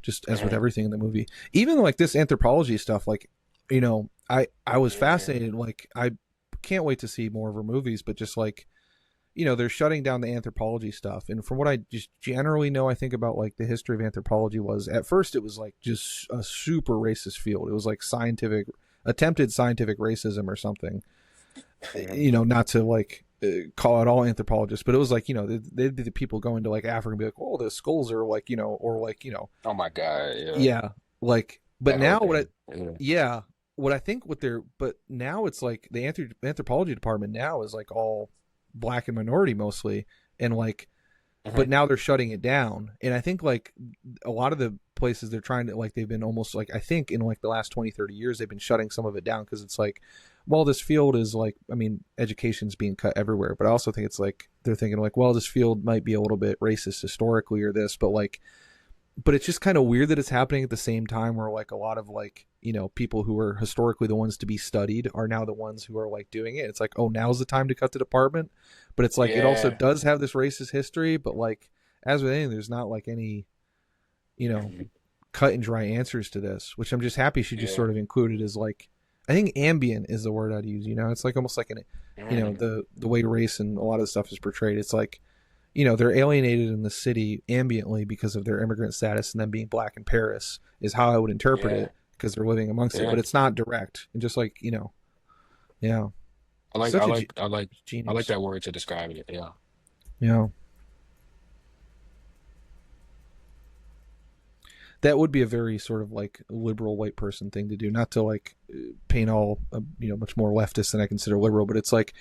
Just as with Yeah. everything in the movie, even like this anthropology stuff. Like, I was Yeah. fascinated. Like, I can't wait to see more of her movies. But just like, they're shutting down the anthropology stuff. And from what I just generally know, I think about like the history of anthropology was at first it was like just a super racist field. It was like attempted scientific racism or something. Yeah. Not to like call out all anthropologists, but it was like they'd be the people going to like Africa and be like, oh, the skulls are like or like Oh my God. Yeah. yeah, like. But That whole now thing. Yeah. yeah, what I think but now it's like the anthropology department now is like all black and minority mostly, and like, but Mhm. now they're shutting it down, and I think like a lot of the places they're trying to like they've been almost like I think in like the last 20-30 years they've been shutting some of it down because it's like, well, this field is like, I mean, education's being cut everywhere, but I also think it's like they're thinking like, well, this field might be a little bit racist historically or this, but like, but it's just kind of weird that it's happening at the same time where like a lot of like people who are historically the ones to be studied are now the ones who are like doing it. It's like, oh, now's the time to cut the department, but it's like it also Yeah. does have this racist history, but like as with anything, there's not like any, you know, cut and dry answers to this, which I'm just happy she just Yeah. sort of included as like, I think ambient is the word I'd use. You know, it's like almost like an, you know, Mhm. the way race and a lot of the stuff is portrayed. It's like, you know, they're alienated in the city ambiently because of their immigrant status and them being black in Paris is how I would interpret Yeah. it because they're living amongst it. Yeah. But it's not direct and just like, you know, yeah, I like I such a like I like I like genius. that word to describe it. Yeah. Yeah, that would be a very sort of like liberal white person thing to do, not to like paint all you know, much more leftist than I consider liberal, but it's like,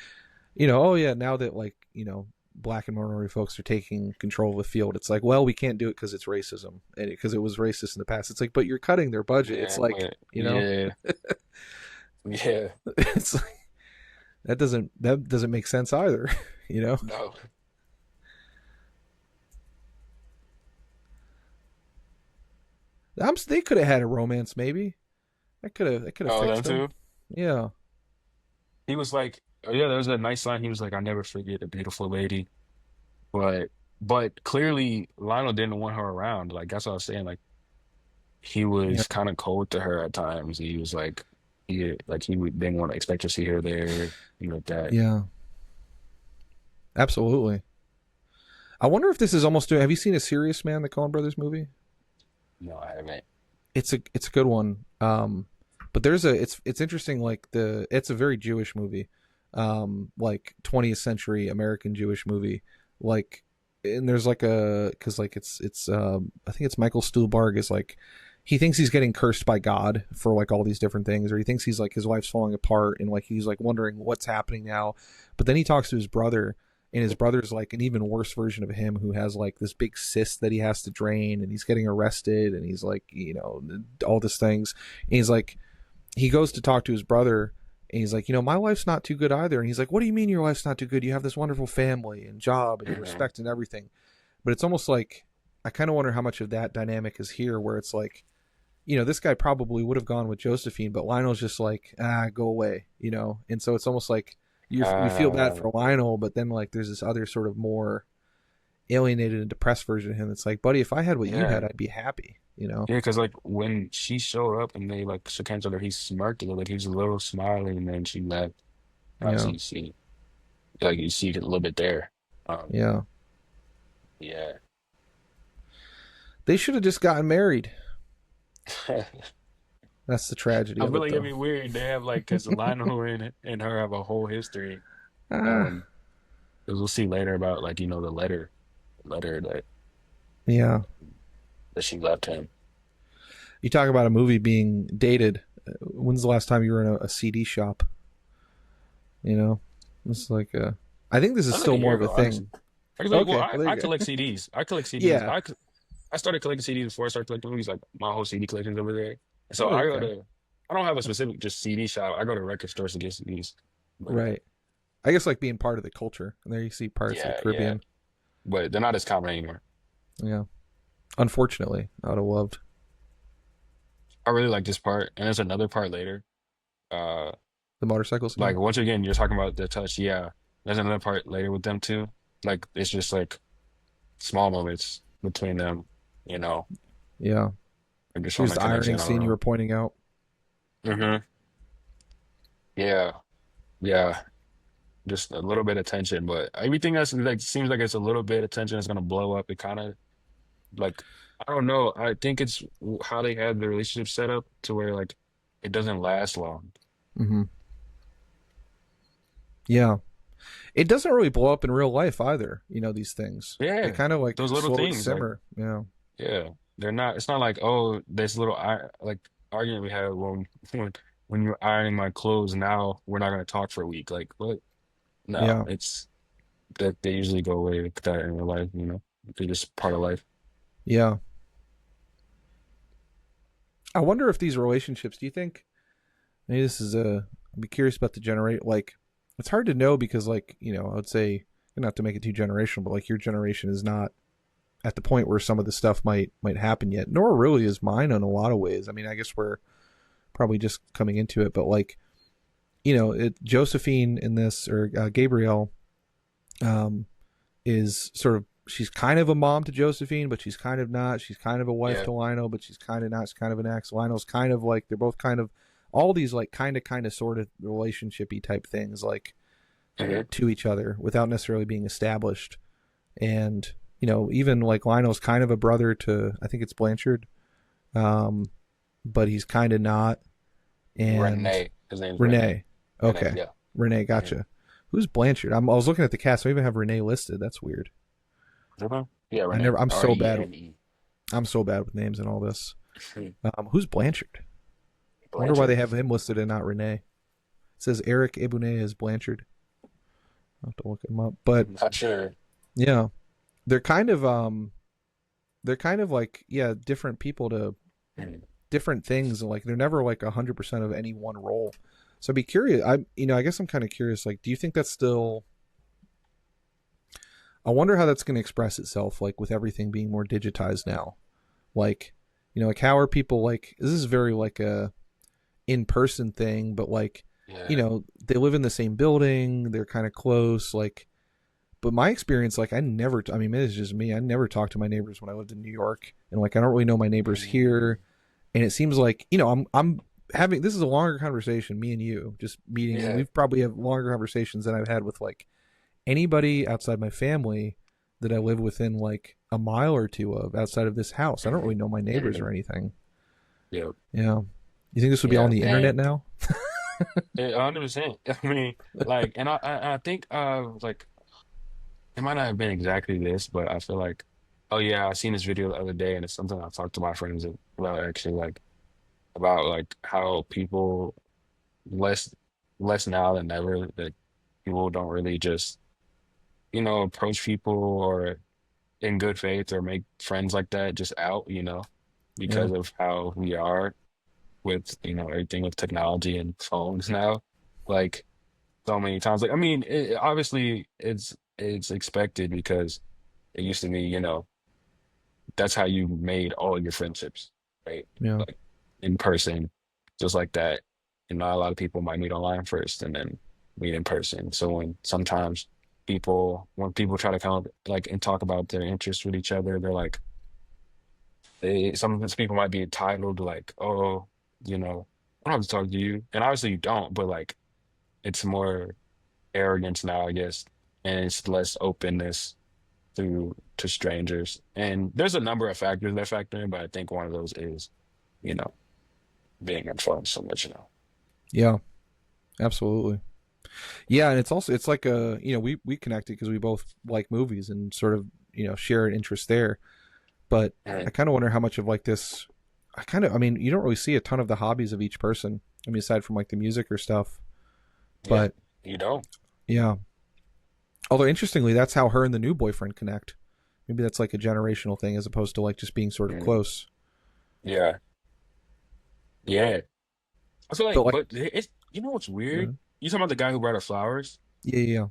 you know, oh yeah, now that like, you know, black and minority folks are taking control of the field, it's like, well, we can't do it because it's racism and because it was racist in the past. It's like, but you're cutting their budget. It's Yeah. like, But you know, yeah. Yeah. it's like, that doesn't make sense either. You know, No. they could have had a romance maybe. That could have Oh, them fixed them. too. Yeah, He was like, oh, yeah, there was a nice line. He was like, "I never forget a beautiful lady," but clearly Lionel didn't want her around. Like that's what I was saying. Like he yeah, was kind of cold to her at times. He was like didn't want to expect to see her there, things like that. yeah, absolutely. I wonder if this is almost doing. Have you seen A Serious Man, the Coen Brothers movie? No, I haven't. It's a good one. But there's a it's interesting. Like it's a very Jewish movie, like 20th century American Jewish movie. Like, and there's like a because like it's I think it's Michael Stuhlbarg is like he thinks he's getting cursed by God for like all these different things, or he thinks he's like his life's falling apart, and like he's like wondering what's happening now. But then he talks to his brother, and his brother's like an even worse version of him who has like this big cyst that he has to drain, and he's getting arrested, and he's like, you know, all these things. And he's like, he goes to talk to his brother, and he's like, you know, my life's not too good either. And he's like, what do you mean your life's not too good? You have this wonderful family and job and Hmm. respect and everything. But it's almost like I kind of wonder how much of that dynamic is here, where it's like, you know, this guy probably would have gone with Josephine, but Lionel's just like, go away, you know. And so it's almost like you feel bad Uh, for Lionel, but then like there's this other sort of more alienated and depressed version of him. It's like, buddy, if I had what you yeah, had, I'd be happy, you know. yeah. Because like when she showed up and they like shook hands with her, he smirked a little, like he was a little smiling, and then she left. So Yeah, you see it a little bit there. Um, yeah. yeah. They should have just gotten married. That's the tragedy I of feel it, like it'd though. be weird. They have like because Lionel and her have a whole history. Ah, Um, 'Cause we'll see later about like the letter yeah. that she left him. You talk about a movie being dated. When's the last time you were in a CD shop? You know, it's like I think this is That was like still a year more of a ago, thing. honestly. Actually, well, Okay, well, there I you go. collect CDs. I collect CDs. Yeah. I started collecting CDs before I started collecting movies. Like my whole CD collection's over there. So Oh, I go okay. to. I don't have a specific just CD shop. I go to record stores to get CDs. But Right. I guess like being part of the culture, and there you see Pirates of the yeah, yeah. Caribbean. But they're not as common anymore. Yeah. Unfortunately, I would have loved I really like this part, and there's another part later. Uh, the motorcycle like scene. once again, you're talking about the touch. Yeah, there's another part later with them too. Like it's just like small moments between them, you know, Yeah. and just showing Here's that the ironing connection. I don't scene you know. were pointing out. Hmm. Yeah, yeah, just a little bit of tension, but everything else like seems like it's a little bit of tension is gonna blow up. It kind of like I don't know. I think it's how they have the relationship set up to where like it doesn't last long. Hmm. Yeah. It doesn't really blow up in real life either. You know, these things. They Yeah, kind of like those little slowly things like simmer. Yeah. yeah, they're not. It's not like oh, this little like argument we had when when you're ironing my clothes. Now we're not gonna talk for a week. Like what? No, Yeah. it's that they usually go away with that in real life. They're just part of life. Yeah. I wonder if these relationships. Do you think? Maybe this is a. I'd be curious about the generate. Like, it's hard to know because, like, you know, I would say not to make it too generational, but like your generation is not at the point where some of the stuff might happen yet. Nor really is mine in a lot of ways. I mean, I guess we're probably just coming into it, but like, you know, Josephine in this or Gabrielle, um, is sort of she's kind of a mom to Josephine, but she's kind of not. She's kind of a wife Yeah. to Lionel, but she's kind of not. She's kind of an ex. Lionel's kind of like they're both kind of all these like kind of sort of relationshipy type things like Mhm. to each other without necessarily being established. And even like Lionel's kind of a brother to I think it's Blanchard, um, but he's kind of not. And Renee. His name's Renee. Renee, Renee. okay, Yeah. Renee, Mhm. gotcha. Who's Blanchard? I was looking at the cast. I even have Renee listed. That's weird. Mhm. Yeah, I Renee. never. I'm so bad. Rene. I'm so bad with names and all this. Who's Blanchard? I wonder why they Blanchard. have him listed and not Renee. It says Eric Ebounet is Blanchard. I'll have to look him up. But Not sure. yeah, they're kind of like different people to Mhm. different things. Like they're never like 100% of any one role. So I'd be curious. I guess I'm kind of curious. Like, do you think that's still? I wonder how that's going to express itself. Like with everything being more digitized now. Like, like how are people like? This is very like a in-person thing, but like, Yeah. they live in the same building. They're kind of close. Like, but my experience, like, I never. I mean, it's just me. I never talked to my neighbors when I lived in New York, and like, I don't really know my neighbors here. Mhm. And it seems like I'm having this is a longer conversation, me and you just meeting, and Yeah. we've probably have longer conversations than I've had with like anybody outside my family that I live within like a mile or two of outside of this house. I don't really Mhm. know my neighbors or Mhm. anything. Yeah. Yeah, you think this would be on Yeah. the internet And now? 100%. I mean, like, and I think like it might not have been exactly this, but I feel like, oh yeah, I seen this video the other day, and it's something I talked to my friends about actually, like about like how people less less now than ever that people don't really just approach people or in good faith or make friends like that just out, Yeah, because of how we are with everything with technology and phones now. Like so many times, like I mean, obviously it's expected because it used to be, that's how you made all your friendships, right? yeah, Like in person, just like that. And not a lot of people might meet online first and then meet in person. So when people try to come up like and talk about their interests with each other, they're like, some of these people might be entitled to like, oh, I don't have to talk to you. And obviously you don't, but like it's more arrogance now, I guess, and it's less openness to strangers. And there's a number of factors that factor in, but I think one of those is, you know, being influenced so much, yeah, absolutely. Yeah, and it's like a we connected because we both like movies and sort of share an interest there. But I And kind of wonder how much of like this. I mean, you don't really see a ton of the hobbies of each person. I mean, aside from like the music or stuff. yeah, But you don't. yeah, although interestingly, that's how her and the new boyfriend connect. Maybe that's like a generational thing as opposed to like just being sort of Mm, close. yeah, yeah. I feel But like, like, but it's what's weird? uh, You talking about the guy who brought her flowers? yeah, yeah,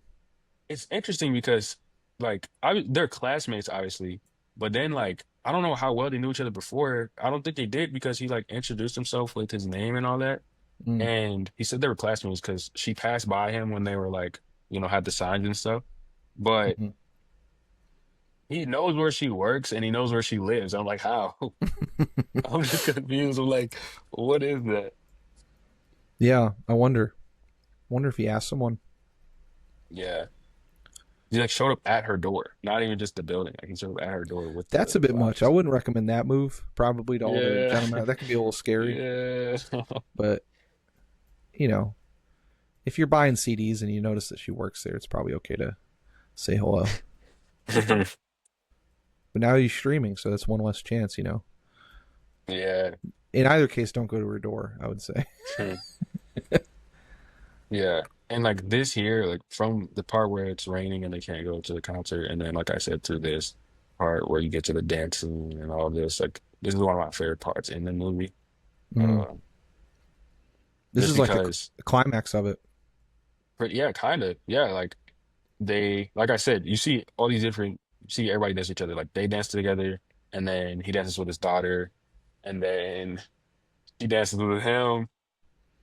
It's interesting because like they're classmates, obviously, but then like I don't know how well they knew each other before. I don't think they did because he like introduced himself with his name and all that. mm, And he said they were classmates because she passed by him when they were like, had the signs and stuff. But hmm. he knows where she works and he knows where she lives. I'm like, how? I'm just confused. I'm like, what is that? Yeah. I wonder if he asked someone. Yeah. He like showed up at her door, not even just the building. Like he showed up at her door with That's the a bit much. I flowers. wouldn't recommend that move. Probably to all the Yeah. gentlemen. That can be a little scary. Yeah. But you know, if you're buying CDs and you notice that she works there, it's probably okay to say hello. But now he's streaming, so that's one less chance. Yeah. In either case, don't go to her door, I would say. Yeah. And like this year, like from the part where it's raining and they can't go to the concert, and then like I said, to this part where you get to the dancing and all this, like this is one of my favorite parts in the movie. Mm. Uh, This just is like because, a climax of it. but yeah, kind of, yeah, like like I said, you see all these different, you see everybody dance with each other, like they dance together, and then he dances with his daughter, and then she dances with him,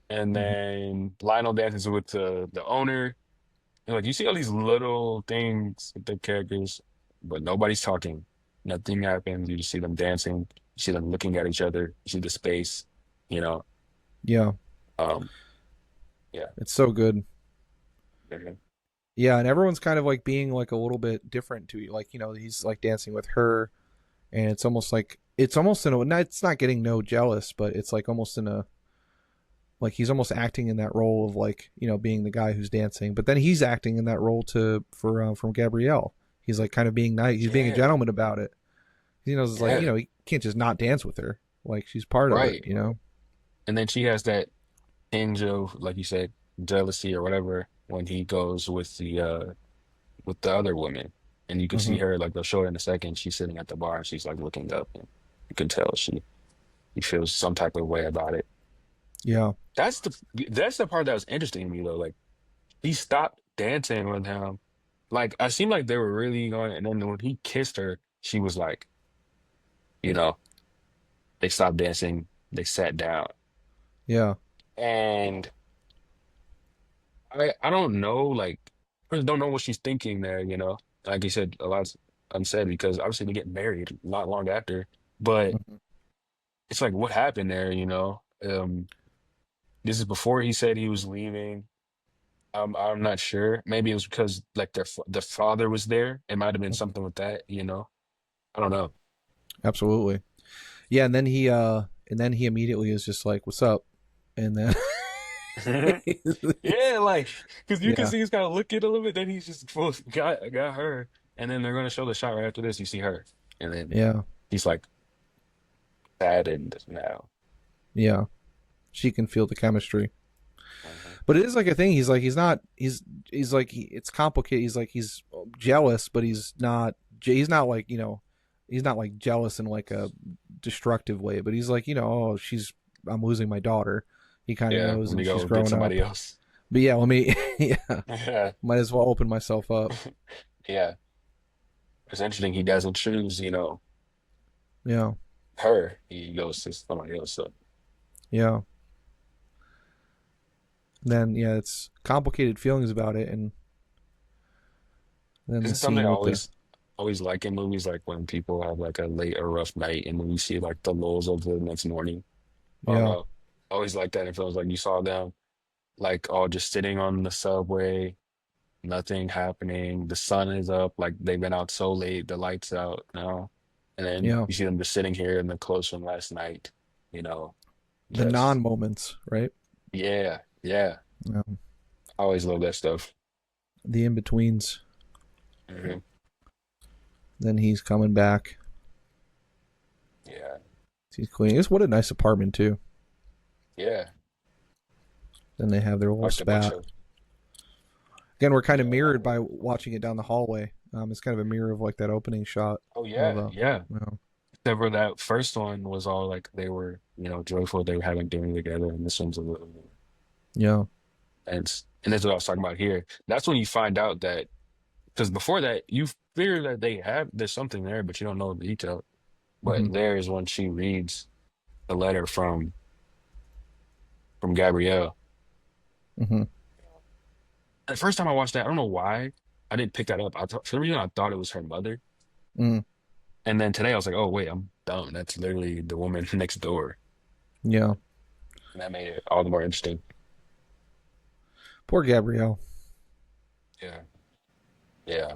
and Hmm. then Lionel dances with the owner. And like you see all these little things with the characters but nobody's talking. Nothing happens. You just see them dancing. You see them looking at each other. You see the space. You know. Yeah, Um. Yeah. it's so good. Mhm. Yeah, and everyone's kind of like being like a little bit different to you. Like, he's like dancing with her, and it's almost in a it's not getting no jealous, but it's like almost in a like he's almost acting in that role of like being the guy who's dancing, but then he's acting in that role to for from Gabrielle. He's like kind of being nice. He's being a Yeah. gentleman about it. He knows it's like Yeah. he can't just not dance with her. Like she's part of it. Right. And then she has that tinge of, like you said, jealousy or whatever when he goes with the other woman. And you can see Hmm. her, like they'll show her in a second, she's sitting at the bar and she's like looking up and you can tell she feels some type of way about it. Yeah. That's the that's the part that was interesting to me though. Like he stopped dancing with him. Like I seemed like they were really going, and then when he kissed her, she was like, you know, they stopped dancing, they sat down. Yeah. And I don't know, like I just don't know what she's thinking there, you know. Like you said, a lot's unsaid because obviously they get married not long after. But Mhm. it's like what happened there, you know? This is before he said he was leaving. I'm not sure. Maybe it was because like their father was there. It might have been something with that, you know. I don't know. Absolutely. Yeah, and then he immediately is just like, "What's up?" And then Yeah, like because you can yeah, see he's kind of looking a little bit. Then he's just full got her, and then they're gonna show the shot right after this. You see her, and then yeah, he's like saddened now. yeah. She can feel the chemistry. Mhm. But it is like a thing. He's like he's like it's complicated. He's like he's jealous, but he's not like he's not like jealous in like a destructive way. But he's like oh I'm losing my daughter. He kind of Yeah, knows, let me and she's go get growing somebody up. else. But yeah, let me yeah, Yeah, might as well open myself up. yeah. It's interesting. He doesn't choose, Yeah, her. He goes to somebody else. So yeah. Then yeah, it's complicated feelings about it, and then this the is something scene I with the always like in movies, like when people have like a late or rough night, and then you see like the lows of the next morning. I don't yeah, know. I always like that in films. Like you saw them like all just sitting on the subway, nothing happening. The sun is up, like they've been out so late, the lights out now. And then yeah, you see them just sitting here in the clothes from last night, you know, the non just moments, right? yeah, yeah. Yeah. I always love that stuff. The in betweens. Hmm. Then he's coming back. Yeah, He's cleaning. What a nice apartment too. yeah. Then they have their little Like a bunch spat. of Again, we're kind of yeah. mirrored by watching it down the hallway. It's kind of a mirror of like that opening shot Oh of yeah, yeah. you know, Except for that first one was all like they were, joyful they were having dinner together, and this one's a little more yeah, tense. And that's what I was talking about here. That's when you find out that because before that you figure that there's something there, but you don't know the detail. hmm But there is when she reads the letter from Gabrielle. hmm The first time I watched that, I don't know why I didn't pick that up. For some reason I thought it was her mother. mm, And then today I was like, oh wait, I'm dumb. That's literally the woman next door. yeah. And that made it all the more interesting. Poor Gabrielle. Yeah. Yeah.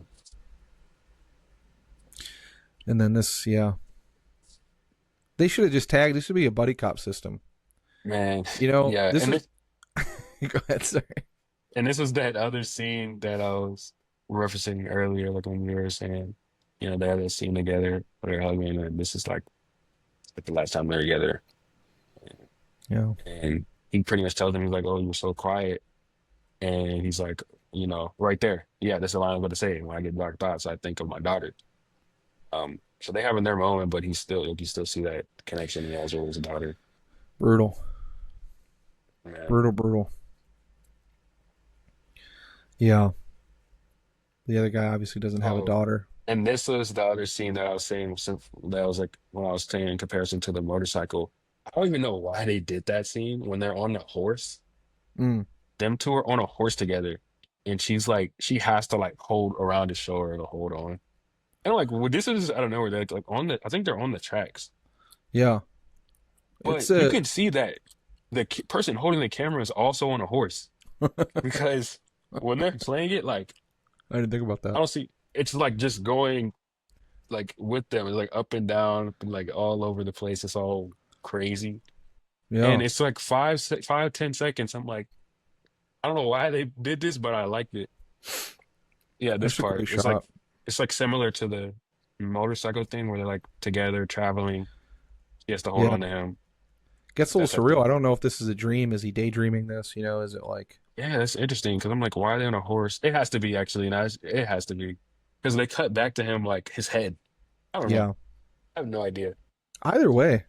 And then this, yeah, they should have just tagged. This should be a buddy cop system. Man. Yeah. This is. Go ahead, sorry. And this was that other scene that I was referencing earlier, like when you were saying, they had that scene together where they're hugging, and this is like the last time they're together. Yeah, And he pretty much tells him, he's like, oh, you were so quiet. And he's like, right there. Yeah, that's the line I'm going to say. When I get dark thoughts, I think of my daughter. So they having their moment, but you still see that connection he has with his daughter. brutal, Yeah. brutal, brutal. Yeah, the other guy obviously doesn't have a Oh, daughter. and this was the other scene that I was saying, that was like when I was saying in comparison to the motorcycle. I don't even know why they did that scene when they're on the horse. Mm, Them two are on a horse together, and she's like, she has to like hold around his shoulder to hold on. And like, well, this is I don't know where they're like on the. I think they're on the tracks, Yeah, it's but you can see that the person holding the camera is also on a horse because when they're playing it, like I didn't think about I that. don't see. It's like just going like with them, it's like up and down, like all over the place. It's all crazy, and Yeah, it's like 5, 10 seconds. I'm like, I don't know why they did this, but I liked it. Yeah, this that's a great part. shot. It's like similar to the motorcycle thing where they're like together traveling. He has to hold Yeah, on to him. gets a That little type of surreal. I thing. don't know if this is a dream. Is he daydreaming this? You know, is it like, Yeah, that's interesting because I'm like, why are they on a horse? It has to be actually, and it has to be because they cut back to him like his head. I don't know. yeah? I have no idea. Either way,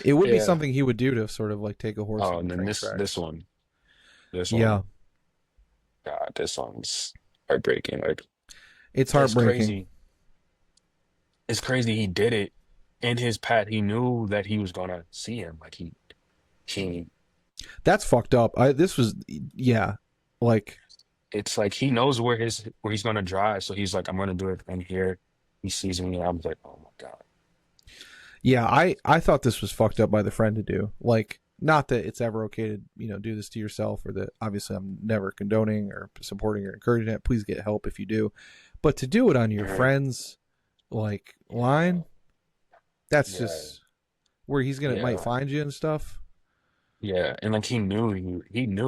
it would be Yeah. something he would do to sort of like take a horse Oh, on the and then train this tracks. one, this Yeah, one, God, this one's heartbreaking. Like it's it's heartbreaking. crazy. It's crazy. He did it in his path. He knew that he was gonna see him. Like he. That's fucked up. This was, yeah, like, It's like he knows where he's gonna drive. So he's like, I'm gonna do it. And here he sees me. And I'm like, oh my God. yeah. I thought this was fucked up by the friend to do. Like, not that it's ever okay to do this to yourself, or that obviously I'm never condoning or supporting or encouraging it. Please get help if you do, but to do it on your Mhm. friend's like Yeah. line, that's Yeah. just where he's gonna might Yeah. find you and stuff. Yeah. And like he knew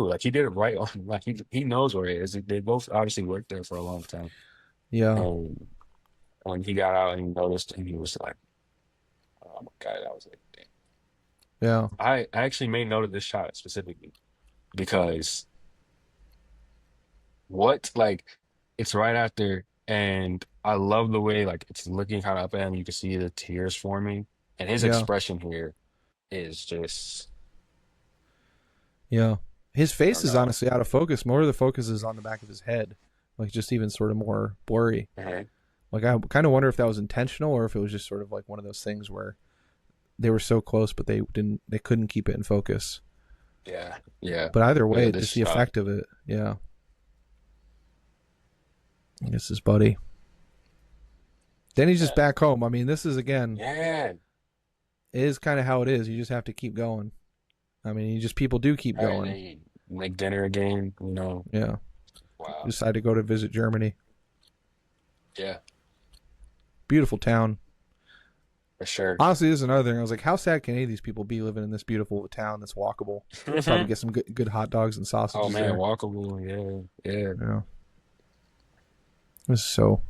like he did it right on like he knows where it is. They both obviously worked there for a long time. Yeah, And when he got out and he noticed and he was like, oh my God, I was like, damn. yeah, I actually made note of this shot specifically because what like it's right after and I love the way like it's looking kind of up at him. You can see the tears forming and his yeah, expression here is just yeah. His I face don't is know. honestly out of focus. More of the focus is on the back of his head, like just even sort of more blurry. Mhm. Like I kind of wonder if that was intentional or if it was just sort of like one of those things where they were so close but they couldn't keep it in focus. Yeah, yeah. But either Yeah, way, this just the shot. effect of it. Yeah. This is Buddy. Then he's just Yeah. back home. I mean, this is again, Yeah. it is kind of how it is. You just have to keep going. I mean, people do keep All right, going. then you make dinner again, you know. Yeah. Wow. Decide to go to visit Germany. Yeah, Beautiful town. for sure. Honestly, this is another thing. I was like, how sad can any of these people be living in this beautiful town that's walkable? Probably get some good hot dogs and Oh sausages man, there. walkable. Yeah, yeah. Yeah. This is so.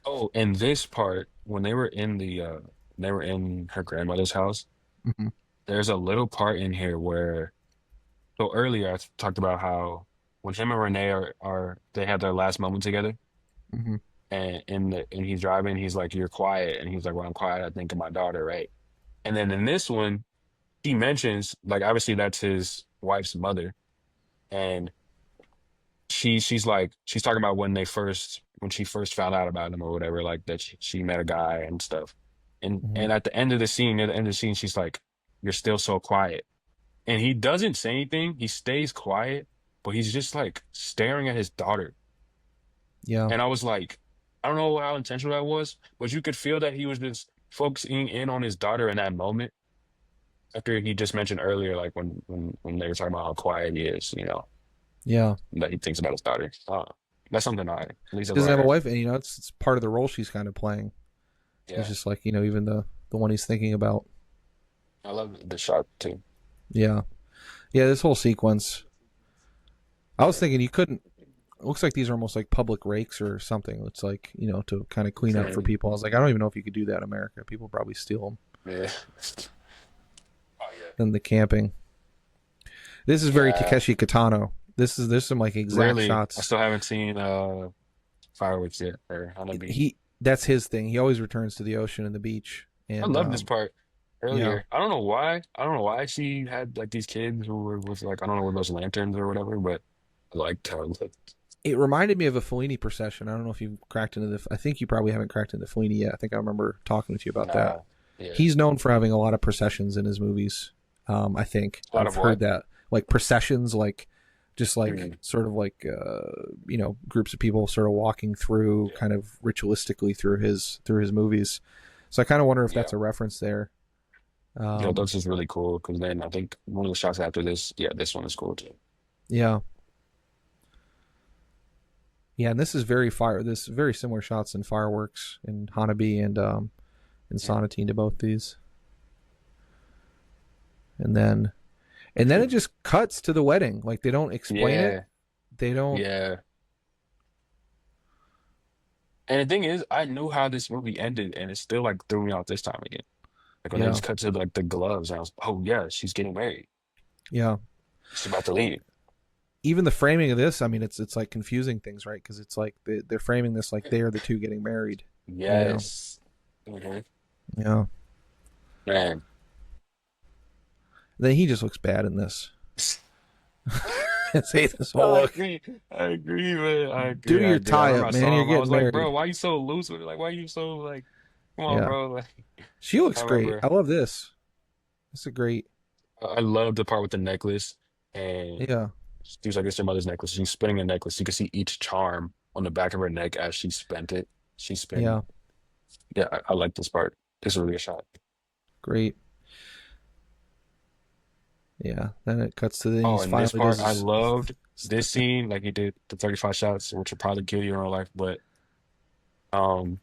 Oh, and this part, when they were in her grandmother's house, Hmm. there's a little part in here where, so earlier I talked about how when him and Renee are they have their last moment together, Hmm. and he's driving, he's like, "You're quiet," and he's like, "When I'm quiet, I think of my daughter, right?" And then in this one, he mentions like obviously that's his wife's mother, and she's talking about when she first found out about him or whatever, like that she met a guy and stuff. Hmm. And at the end of the scene, near the end of the scene, she's like, "You're still so quiet." And he doesn't say anything. He stays quiet, but he's just like staring at his daughter. Yeah. And I was like, I don't know how intentional that was, but you could feel that he was just focusing in on his daughter in that moment. After he just mentioned earlier, like when they were talking about how quiet he is, you know, Yeah. that he thinks about his daughter. That's something at least He that's what doesn't I have a heard. wife, and it's part of the role she's kind of playing. It's Yeah, just like even the one he's thinking about. I love the shot too. Yeah. Yeah. This whole sequence. I was thinking you couldn't. It looks like these are almost like public rakes or something. It's like to kind of clean up for Mhm. people. I was like, I don't even know if you could do that in America. People probably steal them. Yeah. Oh Then the camping. This is yeah. very Yeah. Takeshi Kitano. There's some like exact Really, I shots. still haven't seen fireworks yet or Hanabi. That's his thing. He always returns to the ocean and the beach. I And love this part yeah, earlier. I don't know why. I don't know why she had like these kids who were with like I don't know with those lanterns or whatever, but I liked how it looked. it reminded me of a Fellini procession. I don't know if you've cracked into the. I think you probably haven't cracked into Fellini yet. I think I remember talking with you about that. Nah, yeah. He's known for having a lot of processions in his movies. I think A lot I've of heard what? that, like processions, like just like Mm, sort of like groups of people sort of walking through yeah. kind of ritualistically through his movies. So I kind of wonder if Yeah. that's a reference there. Yeah, Um, that's just really cool because then I think one of the shots after this, yeah, this one is cool too. yeah, yeah, and this is this very similar shots in Fireworks and Hanabi and Mm. Sonatine to both these, and then it just cuts to the wedding. Like they don't explain it. Yeah, They don't. yeah. And the thing is, I knew how this movie ended, and it still like threw me out this time again. Like when they Yeah, just cut to like the gloves, and I was, oh yeah, she's getting married. yeah. She's about to leave. Even the framing of this, I mean, it's like confusing things, right? Because it's like they're framing this like they are the two getting married. You know? Yes. Hmm. Yeah. Man. Then he just looks bad in this. Say this whole I look. agree. I agree, man. I Do agree. I your agree. I tie remember up, I man. saw You're him. I getting was like, bro, married. why you so loose with it? Like, why you so like, come on, Yeah. bro. Like, She I looks great. remember I love this. It's a great. I love the part with the necklace and Yeah. she was like, it's your mother's necklace. She's spinning the necklace. You can see each charm on the back of her neck as she spent it. She's spinning. Yeah. Yeah, I like this part. This is really a shot. Great. Yeah. Then it cuts to the Oh, he's and this finally part, does I his, loved this scene. Like he did the 35 shots, which will probably kill you in real life. But um,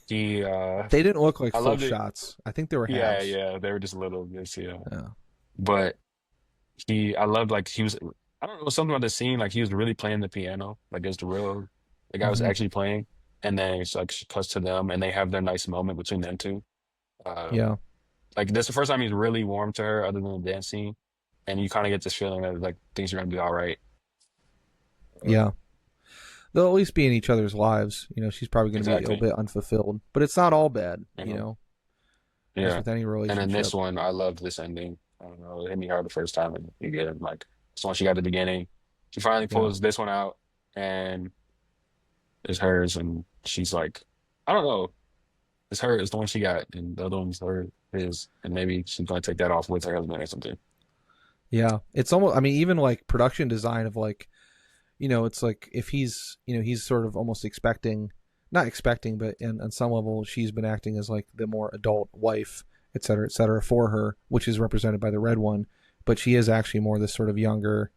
he They didn't look like I full loved it. shots. I think they were Yeah, halves. yeah, they were just little bits, yeah. Yeah. But I loved like he was. I don't know something about the scene. Like he was really playing the piano. Like it's the guy was Hmm. actually playing, and then it's like she cuts to them, and they have their nice moment between them two. Yeah. Like this is the first time he's really warmed to her, other than the dance scene, and you kind of get this feeling that like things are gonna be all right. Uh, Yeah. They'll at least be in each other's lives. She's probably going to be a little exactly. bit unfulfilled, but it's not all bad. Hmm. As Yeah. with any And then this relationship. one, I loved this ending. I don't know, it hit me hard the first time, and you get it. Like this one she got at the beginning. She finally Yeah. pulls this one out, and it's hers, and she's like, I don't know, it's her, it's the one she got, and the other one's his, and maybe she's gonna take that off with her husband or something. Yeah. It's almost. I mean, even like production design of like it's like if he's sort of almost expecting, not expecting, but on some level, she's been acting as like the more adult wife, et cetera, for her, which is represented by the red one. But she is actually more this sort of younger,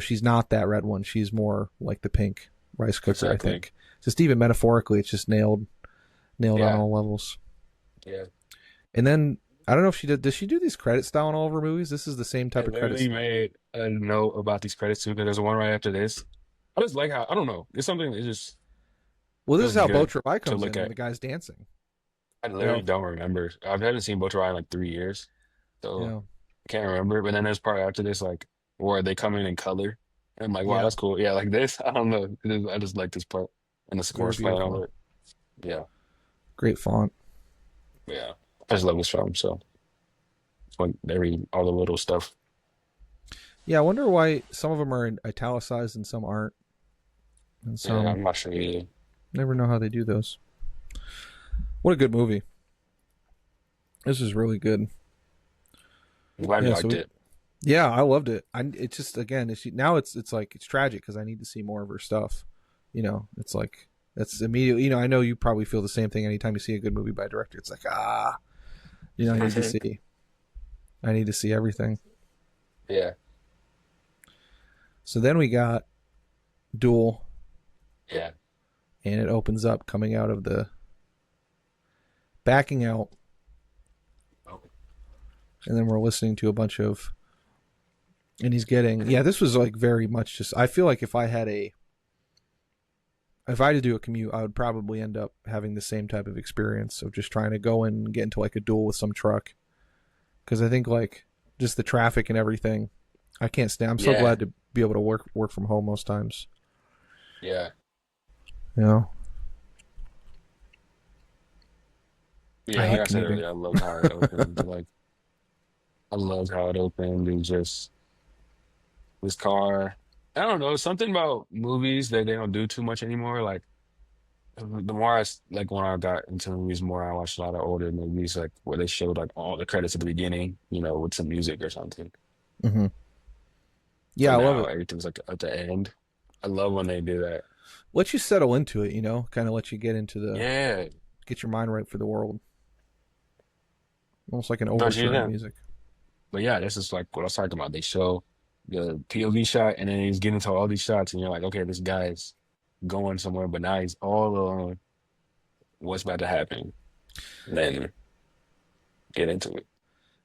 she's not that red one. She's more like the pink rice cooker, I Exactly. think. Just even metaphorically, it's just nailed on Yeah. all levels. Yeah. And then I don't know if she did. Does she do these credit style in all of her movies? This is the same I type of literally credits. made a note about these credits too, because there's one right after this. I just like how, I don't know, it's something that just Well, this is feels how Beau good Travail to comes look in when at. the guy's dancing. I You literally know, don't remember. I haven't seen Beau Travail in like 3 years, you so know, I can't remember. But then there's part after this, like where they come in color, and I'm like, wow, yeah, that's cool. Yeah, like this. I don't know. I just like this part, and the very score's playing over beautiful. it. Yeah, Great font. yeah. I just love this film. So it's like all the little stuff. Yeah, I wonder why some of them are in italicized and some aren't, and Yeah, some I'm not sure either. never know how they do those. What a good movie! This is really good. I'm glad you Yeah, so liked it. yeah, I loved it. It's just again, now it's like it's tragic because I need to see more of her stuff. It's like that's immediately. I know you probably feel the same thing anytime you see a good movie by a director. It's like I need to see. I need to see everything. Yeah, So then we got Duel, yeah. and it opens up coming out of the backing out, and then we're listening to a bunch of, and he's getting, yeah, this was like very much just, I feel like if I had to do a commute, I would probably end up having the same type of experience of just trying to go and get into like a duel with some truck. Because I think like just the traffic and everything, I can't stand. I'm so Yeah, glad to be able to work from home most times. yeah, You know, I yeah. Like hate I said commuting. earlier, I loved how it opened. Like I loved how it opened. And just this car. I don't know, something about movies that they don't do too much anymore. Like the more like when I got into movies more, I watched a lot of older movies like where they showed like all the credits at the beginning, with some music or something. Hmm. Yeah, So I love now it. everything's like at the end. I love when they do that. Let you settle into it, kind of let you get into Yeah, get your mind right for the world. Almost like an but you overture in know, music. but yeah, this is like what I was talking about. They show the POV shot, and then he's getting to all these shots, and you're like, okay, this guy's going somewhere, but now he's all alone. What's about to happen? Then get into it.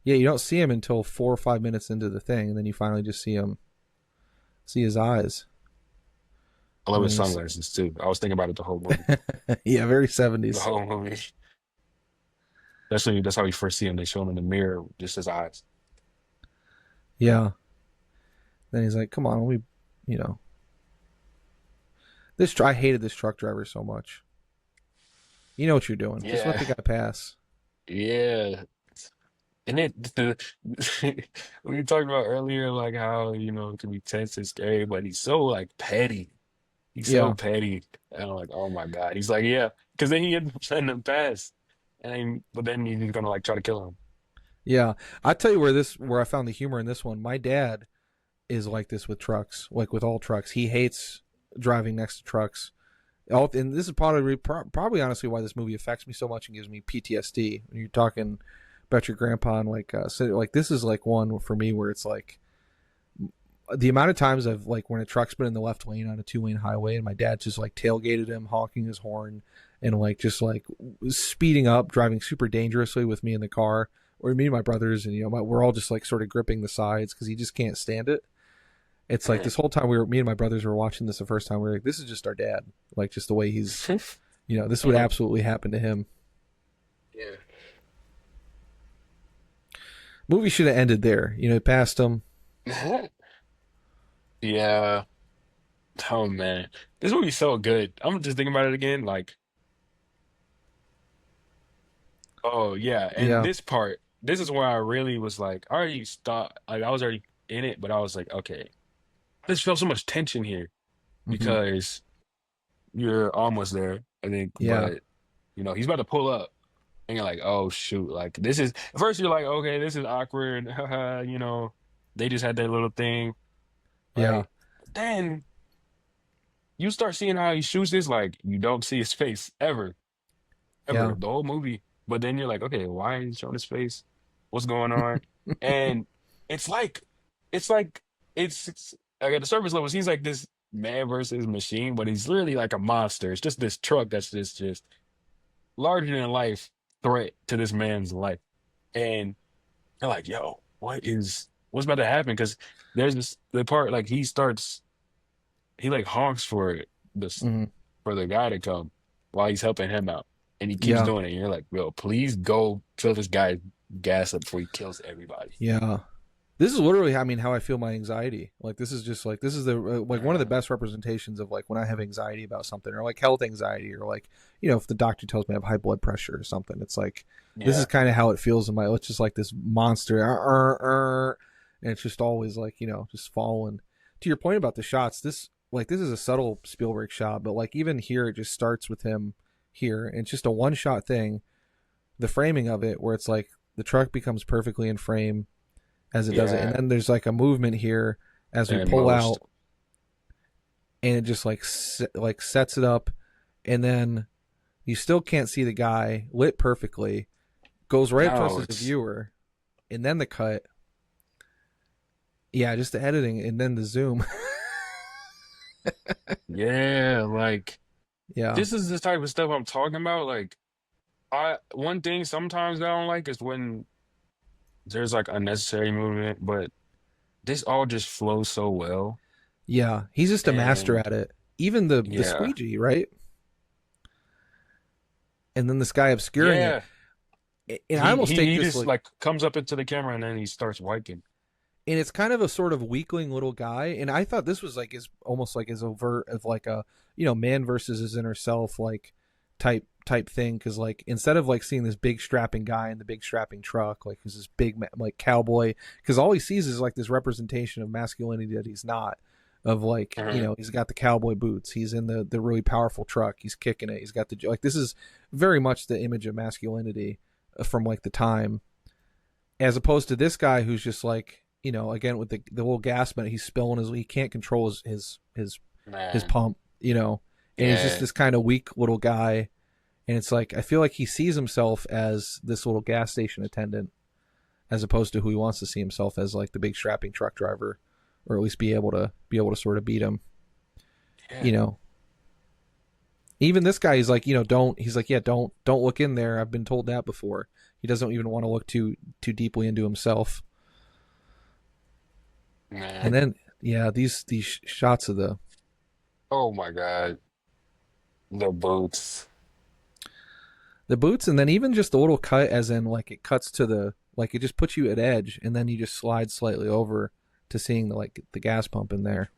Yeah, you don't see him until 4 or 5 minutes into the thing, and then you finally just see his eyes. I love And his then he's, sunglasses too. I was thinking about it the whole movie. yeah, very The 70s. whole movie. That's how you first see him. They show him in the mirror, just his eyes. Yeah. Then he's like, come on, you know. I hated this truck driver so much. You know what you're doing. Just let Yeah, the guy pass. yeah. And we were talking about earlier, like how, it can be tense and scary, but he's so like petty. He's so Yeah. petty. And I'm like, oh my God. He's like, yeah. Because then he ends up letting him pass. But then he's gonna like try to kill him. Yeah. I tell you where I found the humor in this one. My dad is like this with trucks, like with all trucks. He hates driving next to trucks. And this is probably honestly why this movie affects me so much and gives me PTSD. When you're talking about your grandpa and like this is like one for me where it's like the amount of times I've like when a truck's been in the left lane on a 2-lane highway and my dad just like tailgated him, honking his horn and like just like speeding up, driving super dangerously with me in the car, or me and my brothers, and we're all just like sort of gripping the sides because he just can't stand it. It's like this whole time me and my brothers were watching this the first time. We were like, this is just our dad. Like just the way he's, this would absolutely happen to him. Yeah. Movie should have ended there. It passed him. Yeah. Oh man. This movie's so good. I'm just thinking about it again. Like, oh yeah. And Yeah. this is where I really was like, I already stopped. Like I was already in it, but I was like, okay, I just felt so much tension here Hmm. because you're almost there, I think, Yeah. but he's about to pull up. And you're like, oh shoot, like this is at first you're like, okay, this is awkward. They just had their little thing, Yeah. right? Then you start seeing how he shoots this, like you don't see his face ever, Yeah. ever, the whole movie. But then you're like, okay, why is he showing his face? What's going on? And it's like it's like it's like at the surface level, it seems like this man versus machine, but he's literally like a monster. It's just this truck that's just larger than life threat to this man's life. And they're like, yo, what's about to happen? Because there's the part like he like honks for this Hmm. for the guy to come while he's helping him out. And he keeps Yeah. doing it. And you're like, yo, please go fill this guy gas up before he kills everybody. Yeah. This is literally, I mean, how I feel my anxiety. Like this is just like this is the like one of the Uh, best representations of like when I have anxiety about something or like health anxiety or like if the doctor tells me I have high blood pressure or something. It's like this is yeah. kind of how it feels in my. It's just like this monster, and it's just always like just following. To your point about the shots, this is a subtle Spielberg shot, but like even here it just starts with him here, and it's just a one shot thing. The framing of it where it's like the truck becomes perfectly in frame as it does it. And Yeah. then there's like a movement here as we And pull most. out, and it just like sets it up, and then you still can't see the guy lit perfectly. Goes right up to us No, as the it's viewer, and then the cut. Yeah, just the editing and then the zoom. yeah, like Yeah, this is the type of stuff I'm talking about. Like I one thing sometimes I don't like is when there's like unnecessary movement, but this all just flows so well. yeah. He's just a master And at it. Even the yeah. squeegee, right? And then this guy obscuring it. Yeah. And I He almost he take he this just like, like comes up into the camera and then he starts wiping. and it's kind of a sort of weakling little guy. And I thought this was like is almost like as overt of like a man versus his inner self like type thing. Because like instead of like seeing this big strapping guy in the big strapping truck, like who's this big like cowboy, because all he sees is like this representation of masculinity that he's not. Of like Mhm. he's got the cowboy boots, he's in the really powerful truck, he's kicking it, he's got the like this is very much the image of masculinity from like the time, as opposed to this guy who's just like again with the little gas man, he's spilling he can't control his Man, pump, and he's just yeah, this kind of weak little guy. And it's like I feel like he sees himself as this little gas station attendant, as opposed to who he wants to see himself as, like the big strapping truck driver, or at least be able to sort of beat him. yeah, You know, even this guy, he's like, don't. He's like, yeah, don't look in there. I've been told that before. He doesn't even want to look too deeply into himself. And man. then, yeah, these shots of Oh my God, the boots. the boots, and then even just the little cut, as in like it cuts to it just puts you at edge, and then you just slide slightly over to seeing the gas pump in there.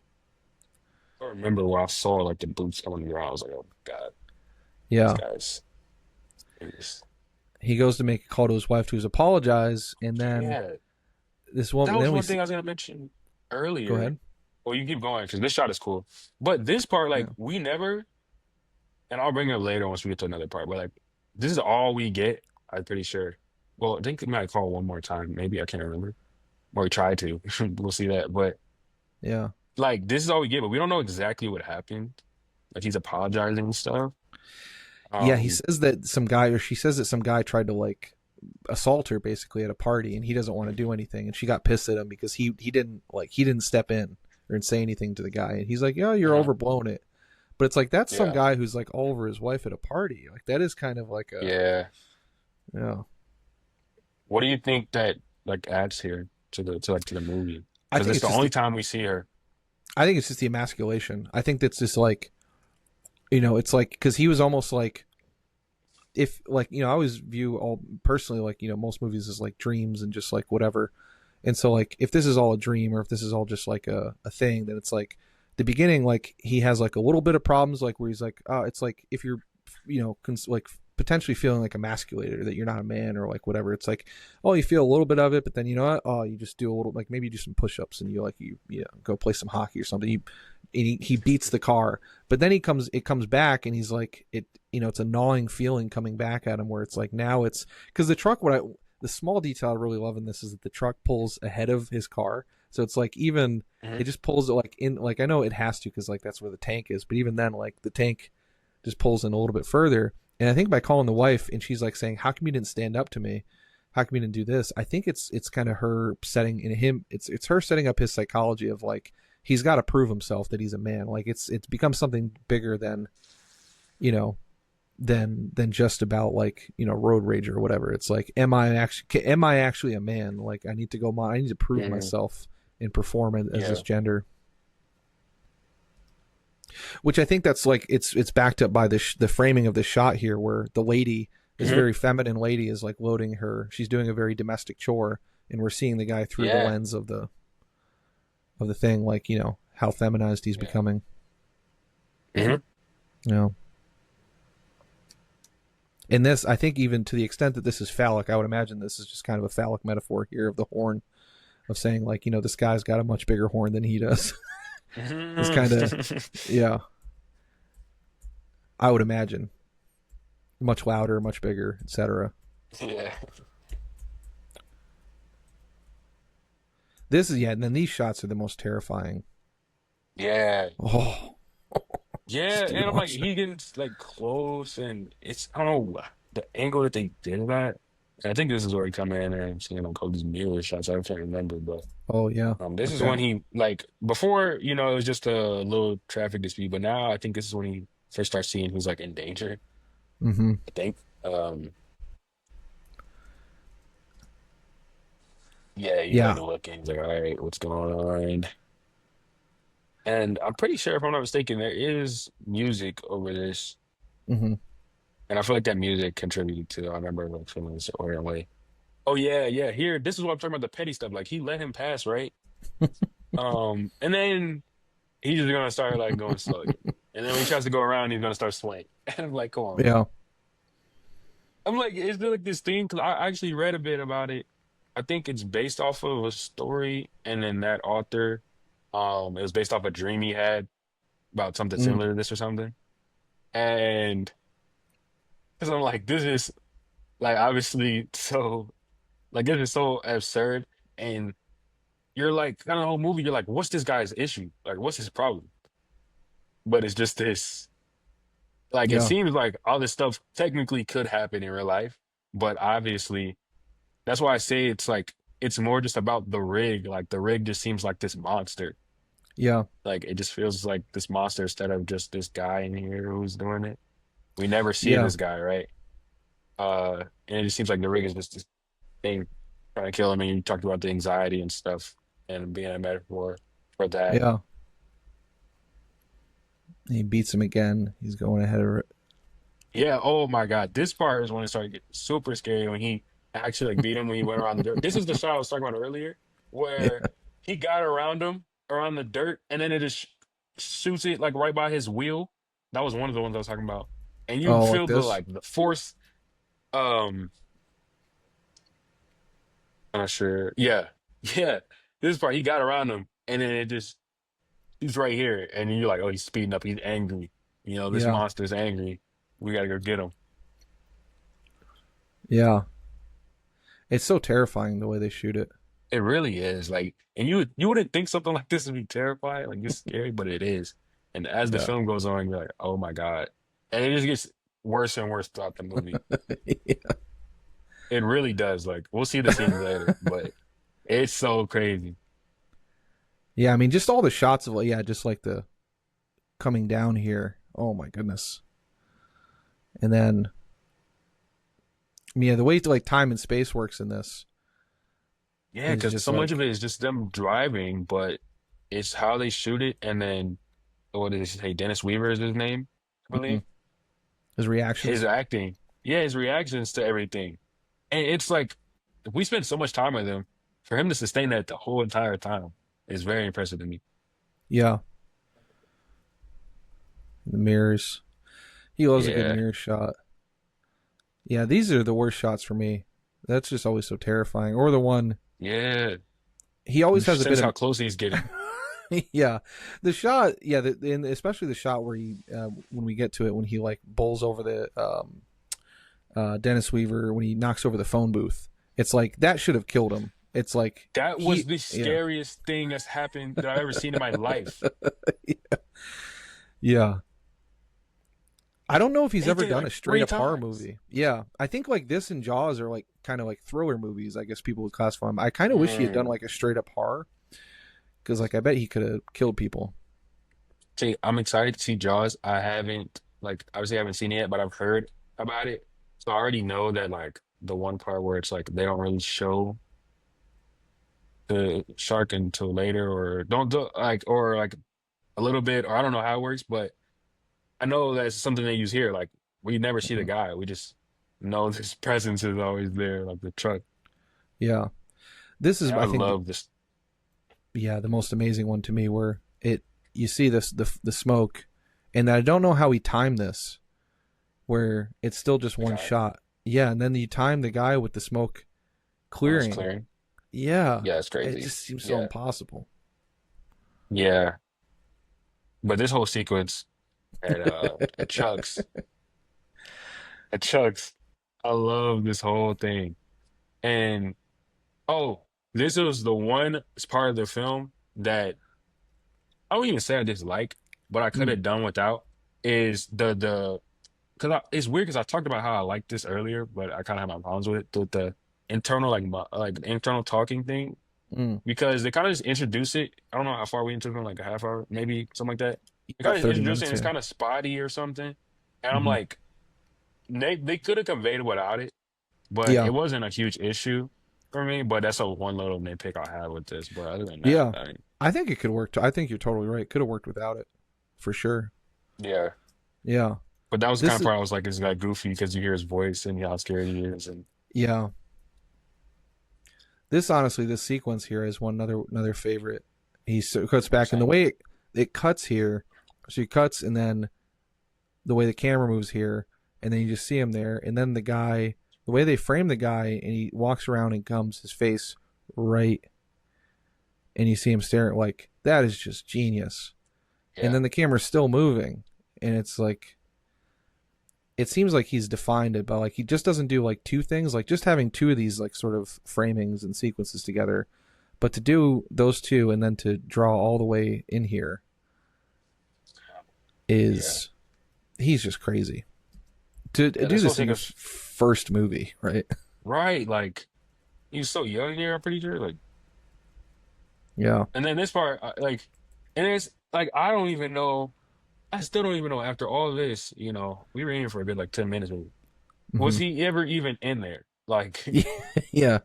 I remember when I saw like the boots on the ground, I was like, oh God, these Yeah, guys. It's- he goes to make a call to his wife to apologize, and then Yeah, this that woman. was Then we one see, thing I was gonna mention go earlier. ahead. Well, you keep going because this shot is cool. But this part, Yeah, like, we never, and I'll bring it up later once we get to another part. But like, this is all we get. I'm pretty sure. Well, I think they might call one more time. Maybe I can't remember. Or we tried to. We'll see that. But yeah, like, this is all we get. But we don't know exactly what happened. Like, he's apologizing and stuff. yeah. He Um, says that some guy, or she says that some guy tried to assault her basically at a party, and he doesn't want to do anything, and she got pissed at him because he didn't step in or say anything to the guy, and he's like, yeah, you're mhm, overblowing it. But it's like that's some yeah, guy who's like all over his wife at a party. Like that is kind of like a yeah. yeah. What do you think that like adds here to the movie? I Because think it's it's the just only the time we see her. I think it's just the emasculation. I think that's just like it's like because he was almost like if like I always view all personally like most movies as like dreams and just like whatever. And so like if this is all a dream or if this is all just like a thing, then it's like the beginning, like he has like a little bit of problems, like where he's like, oh, it's like if you're like potentially feeling like emasculated, or that you're not a man, or like whatever. It's like, oh, you feel a little bit of it, but then you know what, oh, you just do a little, like maybe you do some push-ups, and you go play some hockey or something. He beats the car, but then it comes back, and he's like, it's a gnawing feeling coming back at him, where it's like now it's because the truck, the small detail I really love in this is that the truck pulls ahead of his car. So it's like even Mhm. it just pulls it like in, like I know it has to because like that's where the tank is, but even then like the tank just pulls in a little bit further. And I think by calling the wife and she's like saying, "How come you didn't stand up to me? How come you didn't do this?" I think it's kind of her setting in him. It's her setting up his psychology of like he's got to prove himself that he's a man. Like it's become something bigger than you know than just about like road rage or whatever. It's like am I actually a man? Like I need to go. I need to prove Mhm. myself and perform as this Yeah. gender. Which I think that's like it's backed up by the framing of the shot here, where the lady, this Mhm. very feminine lady, is like loading her. She's doing a very domestic chore, and we're seeing the guy through the Yeah. lens of the thing, like how feminized he's Yeah. becoming. Mhm. You know, in this, I think even to the extent that this is phallic, I would imagine this is just kind of a phallic metaphor here of the horn, of saying like this guy's got a much bigger horn than he does. It's kind of Mhm. yeah. I would imagine much louder, much bigger, etc. Yeah. This is and then these shots are the most terrifying. Yeah. Oh, Yeah. just And even I'm like, watching. he gets like close and it's, I don't know, the angle that they did that. And I think this is where he come in and seeing him call these mirror shots. I can't remember, but Oh yeah. this is Okay. when he like before, it was just a little traffic dispute, but now I think this is when he first starts seeing who's like in danger, Mm-hmm. I think. Yeah, he's like Yeah. looking, he's like, all right, what's going on? And I'm pretty sure, if I'm not mistaken, there is music over this. Mm-hmm. And I feel like that music contributed to, I remember like feeling this or way. Oh yeah, yeah. Here, this is what I'm talking about, the petty stuff. Like he let him pass, right? And then he's just gonna start like going slow again. And then when he tries to go around, he's gonna start swaying. And I'm like, come on, man. Yeah. I'm like, is there like this thing? Because I actually read a bit about it. I think it's based off of a story, and then that author, it was based off a dream he had about something Mm. similar to this or something. And because I'm like, this is like obviously so like this is so absurd. And you're like kind of the whole movie, you're like, what's this guy's issue? Like, what's his problem? But it's just this. Like, it Yeah. seems like all this stuff technically could happen in real life, but obviously, that's why I say it's like it's more just about the rig. Like, the rig just seems like this monster. Yeah. Like, it just feels like this monster instead of just this guy in here who's doing it. We never see Yeah. this guy, right? And it just seems like the rig is just this thing trying to kill him. And you talked about the anxiety and stuff and being a metaphor for that. Yeah. He beats him again. He's going ahead of it. Yeah. Oh my God. This part is when it started getting super scary when he actually like beat him when he went around the dirt. This is the shot I was talking about earlier where Yeah. he got around him around the dirt and then it just shoots it like right by his wheel. That was one of the ones I was talking about. And you Oh, like feel the this? like the force. Um, I'm not sure. Yeah. Yeah. This part he got around him and then it just he's right here. And then you're like, oh, he's speeding up. He's angry. You know, this Yeah. monster's angry. We gotta go get him. Yeah. It's so terrifying the way they shoot it. It really is. Like, and you wouldn't think something like this would be terrifying, like it's scary, but it is. And as the Yeah. film goes on, you're like, oh my God. And it just gets worse and worse throughout the movie. Yeah. It really does. Like, we'll see the scenes later, but it's so crazy. Yeah, I mean, just all the shots of, yeah, just like the coming down here. Oh my goodness. And then, yeah, the way like time and space works in this Yeah, is because just so much of like, it is just them driving, but it's how they shoot it. And then, what did they say? Dennis Weaver is his name, I mm-mm. believe. His His reactions. acting. Yeah, his reactions to everything. And it's like we spent so much time with him. For him to sustain that the whole entire time is very impressive to me. Yeah, the mirrors. He loves a good Yeah, mirror shot. Yeah, these are the worst shots for me. That's just always so terrifying. Or the one yeah. he You always has a bit sense how of. close he's getting. Yeah, the shot. Yeah, and especially the shot where he, when we get to it, when he like bowls over the Dennis Weaver, when he knocks over the phone booth. It's like that should have killed him. It's like That was he, the yeah, scariest thing that's happened that I've ever seen in my life. yeah. I don't know if he's He ever did it done a like straight three up horror times. movie. Yeah, I think like this and Jaws are like kind of like thriller movies. I guess people would classify them. I kind of wish he had done Mm. like a straight up horror because like I bet he could have killed people. See, I'm excited to see Jaws. I haven't like obviously I haven't seen it yet, but I've heard about it. So I already know that like the one part where it's like they don't really show the shark until later or don't do like or like a little bit or I don't know how it works, but I know that's something they use here. Like we never see the Mhm. guy. We just know his presence is always there, like the truck. Yeah, this is And I I think love this. yeah the most amazing one to me where it you see this the smoke, and I don't know how he timed this where it's still just The one guy shot. Yeah, and then you time the guy with the smoke when it's clearing. clearing. Yeah, Yeah, it's it crazy. just seems so Yeah. impossible. Yeah. But this whole sequence at Chuck's, I love this whole thing. And oh, this was the one part of the film that I wouldn't even say I dislike, but I could Mm, have done without is the because it's weird because I talked about how I liked this earlier, but I kind of have my problems with it. The internal like internal talking thing mm. because they kind of just introduce it. I don't know how far we into it, like a half hour, maybe something like that. They About kind of 30 introduce it minutes, and it's yeah. kind of spotty or something. And I'm Hmm. like, they could have conveyed it without it, but Yeah, it wasn't a huge issue for me. But that's a one little nitpick I have with this. But other than that, yeah. I mean, I think it could work. I think you're totally right. Could have worked without it, for sure. yeah. Yeah. But that was the kind This of is part I was like, is like goofy because you hear his voice and how scared he is, and yeah. This honestly, this sequence here is one another favorite. He cuts back, and the 100%. way it cuts here, so he cuts, and then the way the camera moves here, and then you just see him there, and then the guy, the way they frame the guy, and he walks around and comes his face right, and you see him staring like that is just genius. And Yeah, then the camera's still moving, and it's like it seems like he's defined it, but like he just doesn't do like two things, like just having two of these like sort of framings and sequences together But to do those two and then to draw all the way in here Yeah. is he's just crazy. To Yeah, do this this was in like your first movie, right? right, like he's so young here, I'm pretty sure. Like, Yeah. and then this part, like, and it's like I don't even know. I still don't even know after all this, we were in here for a good like 10 minutes. Maybe. Was Hmm. he ever even in there? Like, Yeah.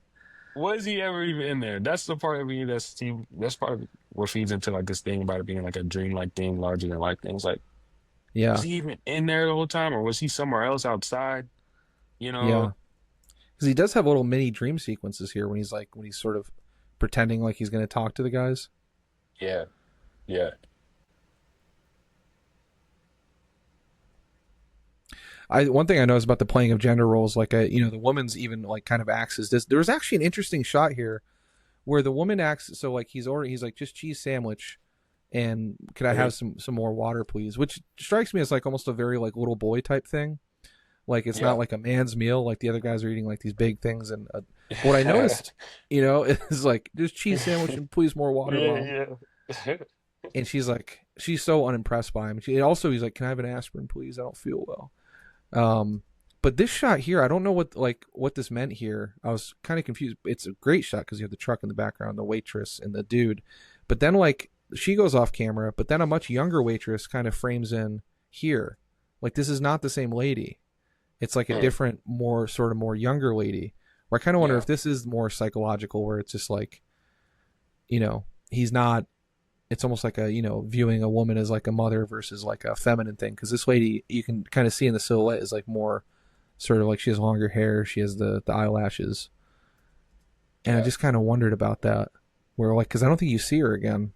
was he ever even in there? That's the part of me that's part of what feeds into like this thing about it being like a dream-like thing, larger than life things. Like, was Yeah. he even in there the whole time, or was he somewhere else outside? You Yeah. know? Because he does have little mini dream sequences here when he's sort of pretending like he's going to talk to the guys. Yeah, yeah, One thing I noticed about the playing of gender roles, like the woman's even like kind of acts as this. There was actually an interesting shot here where the woman acts so like he's like just cheese sandwich, and could I mhm, have some more water, please? Which strikes me as like almost a very like little boy type thing. Like it's not yeah, like a man's meal. Like the other guys are eating like these big things, and but what I noticed, is like just cheese sandwich and please more water, mom. yeah, yeah. And she's so unimpressed by him. He's like, can I have an aspirin, please? I don't feel well. But this shot here, I don't know what this meant here. I was kind of confused. It's a great shot because you have the truck in the background, the waitress and the dude. But then like she goes off camera, but then a much younger waitress kind of frames in here. Like this is not the same lady. It's like a Hmm, different, more younger lady. Where I kind of wonder yeah, if this is more psychological, where it's just like, he's not. It's almost like viewing a woman as like a mother versus like a feminine thing. Because this lady, you can kind of see in the silhouette, is like more sort of like she has longer hair, she has the eyelashes, and I yeah. just kind of wondered about that. Where like, because I don't think you see her again.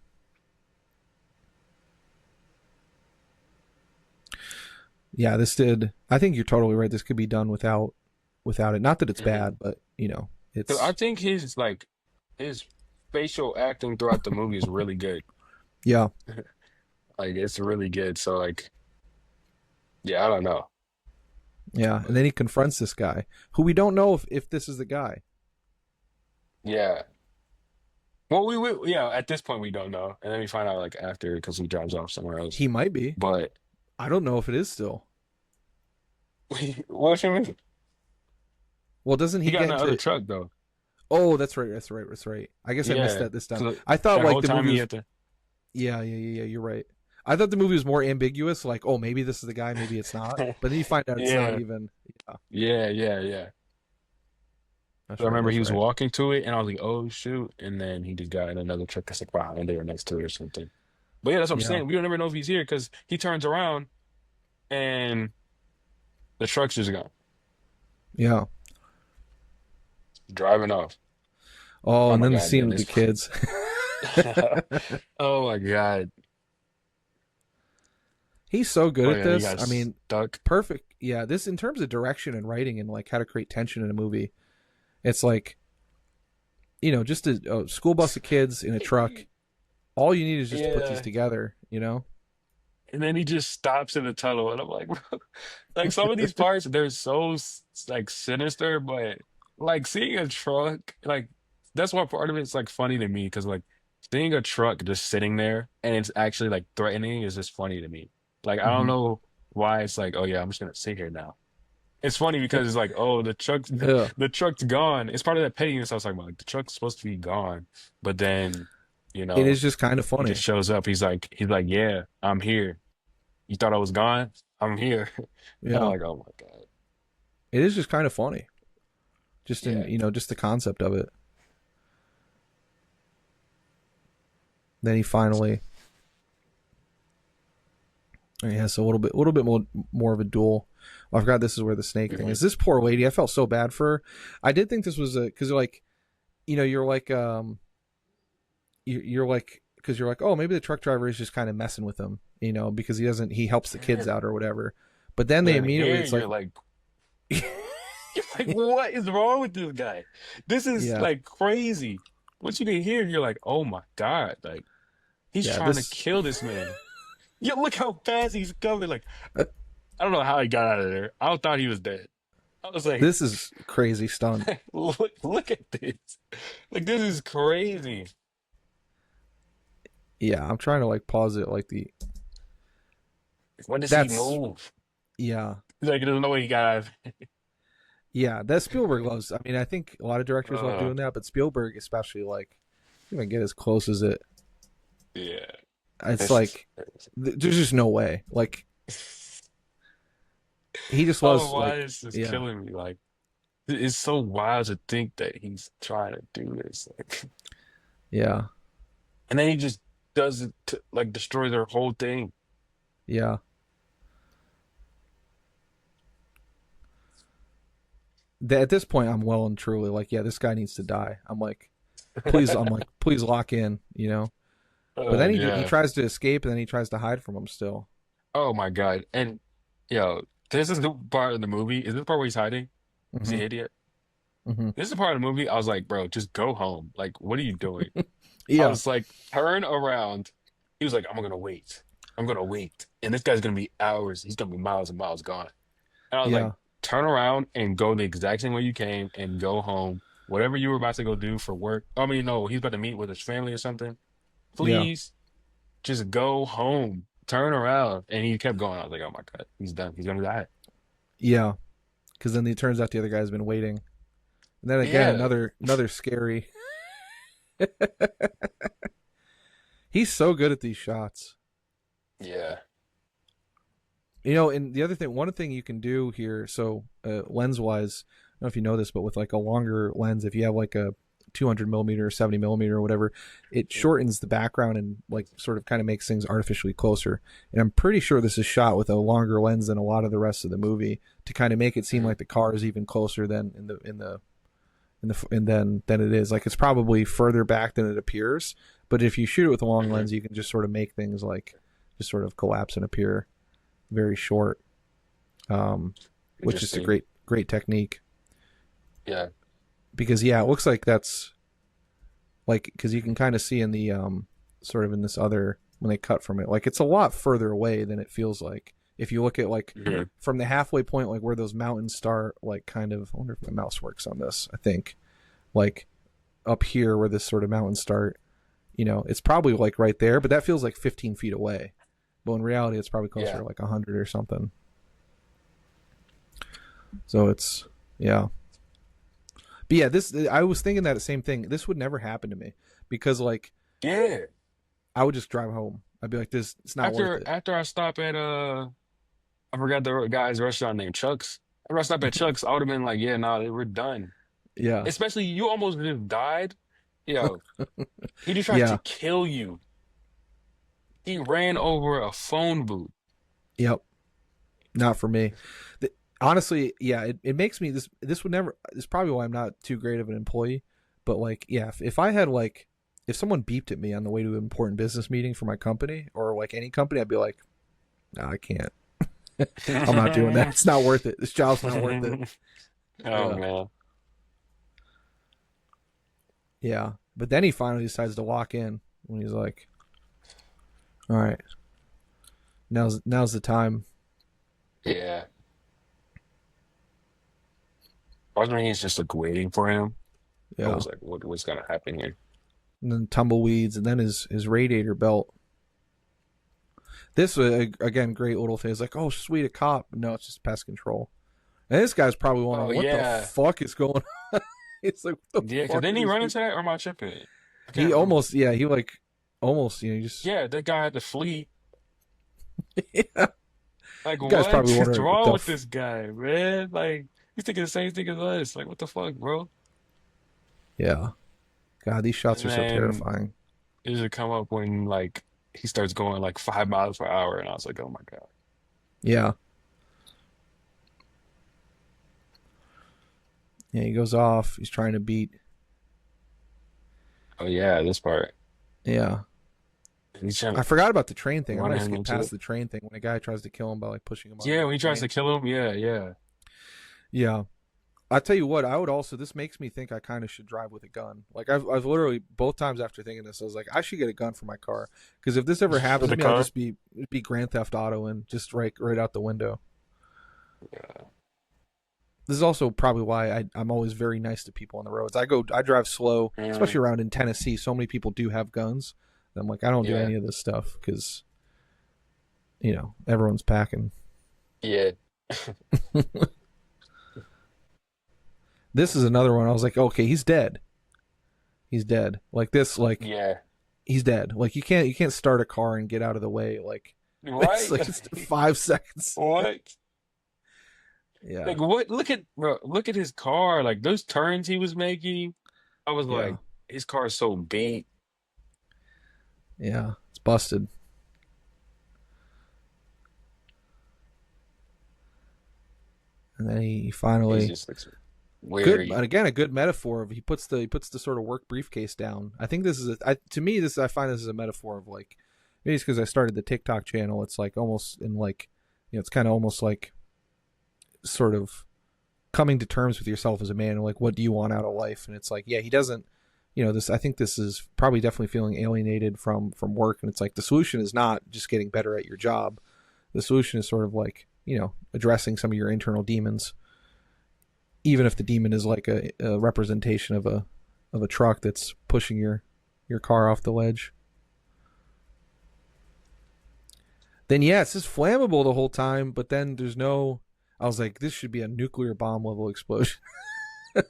Yeah, this did. I think you're totally right. This could be done without it. Not that it's Hmm. bad, but 'Cause I it's think his facial acting throughout the movie is really good. yeah, Like it's really good. So like, yeah, I don't know. yeah. And then he confronts this guy who we don't know if this is the guy. Yeah. Well, yeah, at this point we don't know, and then we find out like after because he drives off somewhere else. He might be. But I don't know if it is still. what you mean? Well, doesn't He he got in get the other into? truck though. Oh, that's right. That's right. That's right. I guess I missed Yeah, that this time. because I thought that like whole the time movie he was. had to. Yeah, yeah, yeah, yeah. You're right. I thought the movie was more ambiguous. Like, oh, maybe this is the guy, maybe it's not. But then you find out it's not Yeah, even. Yeah, yeah. that's So I right. remember he That's was right. walking to it, and I was like, "Oh shoot!" And then he just got in another truck that's like behind it or next to it or something. But yeah, that's what I'm Yeah, saying. We don't ever know if he's here because he turns around and the truck's just gone, yeah. driving off. Oh, Oh and my then the God, scene man, with the this. kids. Oh my God. He's so good Oh at yeah, he this. got I mean, stuck. perfect. Yeah, this in terms of direction and writing and like how to create tension in a movie. It's like just a school bus of kids in a truck. All you need is just to put these Yeah. together. You know. And then he just stops in the tunnel, and I'm like, bro, like some of these parts, they're so like sinister, but like seeing a truck, like that's one part of it's like funny to me because like seeing a truck just sitting there and it's actually like threatening is just funny to me. Like I don't Hmm. know why it's like, oh yeah, I'm just gonna sit here now. It's funny because it's like, oh, the truck, Yeah, the truck's gone. It's part of that pettiness I was talking about. Like the truck's supposed to be gone, but then, you it know, is just kind of he just funny. shows up. He's like, yeah, I'm here. You thought I was gone? I'm here. I'm Yeah, like, oh my God. it is just kind of funny. Just in Yeah. just the concept of it. Then he finally, he has a little bit more of a duel. Oh, I forgot this is where the snake thing Mhm. is. This poor lady, I felt so bad for her. I did think this was a because like, you're like you're like because you're like, oh, maybe the truck driver is just kind of messing with him, because he helps the kids Yeah. out or whatever. But then But they then immediately, here it's like, you're like, what is wrong with this guy? This is yeah, like crazy. Once you get here, you're like, oh my God, like he's yeah, trying to this, kill this man. Yeah, look how fast he's coming. Like, I don't know how he got out of there. I thought he was dead. I was like, This is crazy stunt. look at this. Like this is crazy. Yeah, I'm trying to like pause it. Like the When does he that's move? yeah. Like there's no way he got. Yeah, that Spielberg loves. I mean, I think a lot of directors love Uh, doing that, but Spielberg especially, like, even get as close as it. yeah. It's It's, like there's just no way. Like he just oh, loves why like is this yeah, killing me? Like it's so wild to think that he's trying to do this. Like, yeah, and then he just does it to like destroy their whole thing. yeah. At this point, I'm well and truly like, yeah, this guy needs to die. I'm like, please lock in, you know. But then he Yeah. tries to escape, and then he tries to hide from him still. Oh my God. And yo, this is the part of the movie. Is this the part where he's hiding? Is he Hmm. an idiot? Hmm. This is the part of the movie. I was like, bro, just go home. Like, what are you doing? I Yeah, was like, turn around. He was like, I'm gonna wait. I'm gonna wait. And this guy's gonna be hours. He's gonna be miles and miles gone. And I was like, yeah, turn around and go the exact same way you came and go home. Whatever you were about to go do for work. I mean, no, he's about to meet with his family or something. yeah, Please just go home. Turn around. And he kept going. I was like, oh my God, he's done. He's gonna die. yeah. Because then it turns out the other guy's been waiting, and then again Yeah. another scary. He's so good at these shots. Yeah. You know, and the other thing, one thing you can do here, so lens wise, I don't know if you know this, but with like a longer lens, if you have like a 200 millimeter or 70 millimeter or whatever, it shortens the background and like sort of kind of makes things artificially closer. And I'm pretty sure this is shot with a longer lens than a lot of the rest of the movie to kind of make it seem Mhm. like the car is even closer than than it is. Like it's probably further back than it appears. But if you shoot it with a long Mhm. lens, you can just sort of make things like just sort of collapse and appear very short, which is a Interesting. great technique. Yeah. Because yeah, it looks like that's like because you can kind of see in the sort of in this other when they cut from it, like it's a lot further away than it feels like. If you look at like Mhm. from the halfway point, like where those mountains start, like kind of. I wonder if my mouse works on this. I think like up here where this sort of mountains start, you know, it's probably like right there, but that feels like 15 feet away. But in reality, it's probably closer Yeah. to like 100 or something. So it's yeah. But yeah, this I was thinking that same thing. This would never happen to me because like Yeah. I would just drive home. I'd be like, this it's not worth it. After I stop at I forgot the guy's restaurant named Chuck's. After I stopped at Chuck's, I would have been like, yeah, nah, we're done. Yeah, Especially you almost just died. Yo, he just tried to yeah, kill you. He ran over a phone booth. yep. Not for me. Honestly, yeah, it makes me this would never. This is probably why I'm not too great of an employee. But like, yeah, if I had like if someone beeped at me on the way to an important business meeting for my company or like any company, I'd be like, no, I can't. I'm not doing that. It's not worth it. This job's not worth it. Oh Yeah. man. Yeah. But then he finally decides to lock in when he's like, all right, now's the time. Yeah. Wasn't he's just like waiting for him? I Yeah. was like, what's gonna happen here? And then tumbleweeds and then his radiator belt. This again, great little thing. It's like, oh, sweet, a cop. No, it's just pest control. And this guy's probably Oh wondering, what the yeah. fuck is going on? It's like, what the Yeah, because fuck didn't are he these run into people? that or am I tripping? I He can't remember. almost, yeah, he like almost, you know, just Yeah, that guy had to flee. yeah. Like, You guys what probably is wondering what wrong the with this guy, man? Like, he's thinking the same thing as us. Like, what the fuck, bro? yeah. God, these shots And are so then terrifying. it just come up when like he starts going like 5 miles per hour, and I was like, oh my God. Yeah. Yeah, he goes off. He's trying to beat. Oh yeah, this part. Yeah. He's trying I to forgot about the train thing. I run might have him skipped into past it. the train thing when a guy tries to kill him by like pushing him onto Yeah, the when he tries to train. kill him, yeah, yeah. Yeah. I tell you what, I would also. This makes me think I kind of should drive with a gun. Like I've literally both times after thinking this, I was like, I should get a gun for my car because if this ever For happens to the me, I'll car. just be Grand Theft Auto and just right out the window. Yeah. This is also probably why I'm always very nice to people on the roads. I drive slow, especially around in Tennessee. So many people do have guns. I'm like, I don't do Yeah. any of this stuff because, everyone's packing. Yeah. This is another one. I was like, okay, he's dead. He's dead. Like this, like Yeah. he's dead. Like you can't start a car and get out of the way. Like it's Right? like just 5 seconds. What? Yeah. Like what? Look at his car. Like those turns he was making. I was Yeah. like, his car is so beat. Yeah. It's busted. And then he He finally just looks good, weary. and again a good metaphor of he puts the sort of work briefcase down. I think this is to me this I find this is a metaphor of like, maybe it's because I started the TikTok channel. It's like almost in like, it's kind of almost like sort of coming to terms with yourself as a man and like, what do you want out of life? And it's like, yeah, he doesn't, this, I think this is probably definitely feeling alienated from work. And it's like, the solution is not just getting better at your job. The solution is sort of like, addressing some of your internal demons, even if the demon is like a representation of a truck that's pushing your car off the ledge. Then yeah, it's just flammable the whole time, but then there's no, I was like, this should be a nuclear bomb level explosion. Yeah,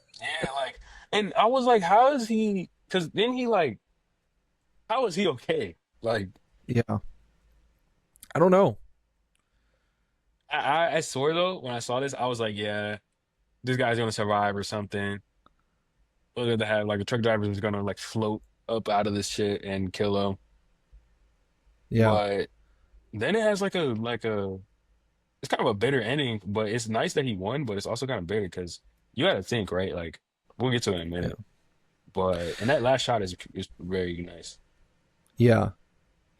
like, and I was like, how is he? Because then he like, how is he okay? Like, Yeah. I don't know. I swear though, when I saw this, I was like, yeah, this guy's gonna survive or something. Whether they have like a truck driver who's gonna like float up out of this shit and kill him. Yeah. But then it has like a it's kind of a bitter ending, but it's nice that he won, but it's also kind of bitter because you gotta think, right? Like we'll get to it in a Yeah. minute. But and that last shot is very nice. Yeah.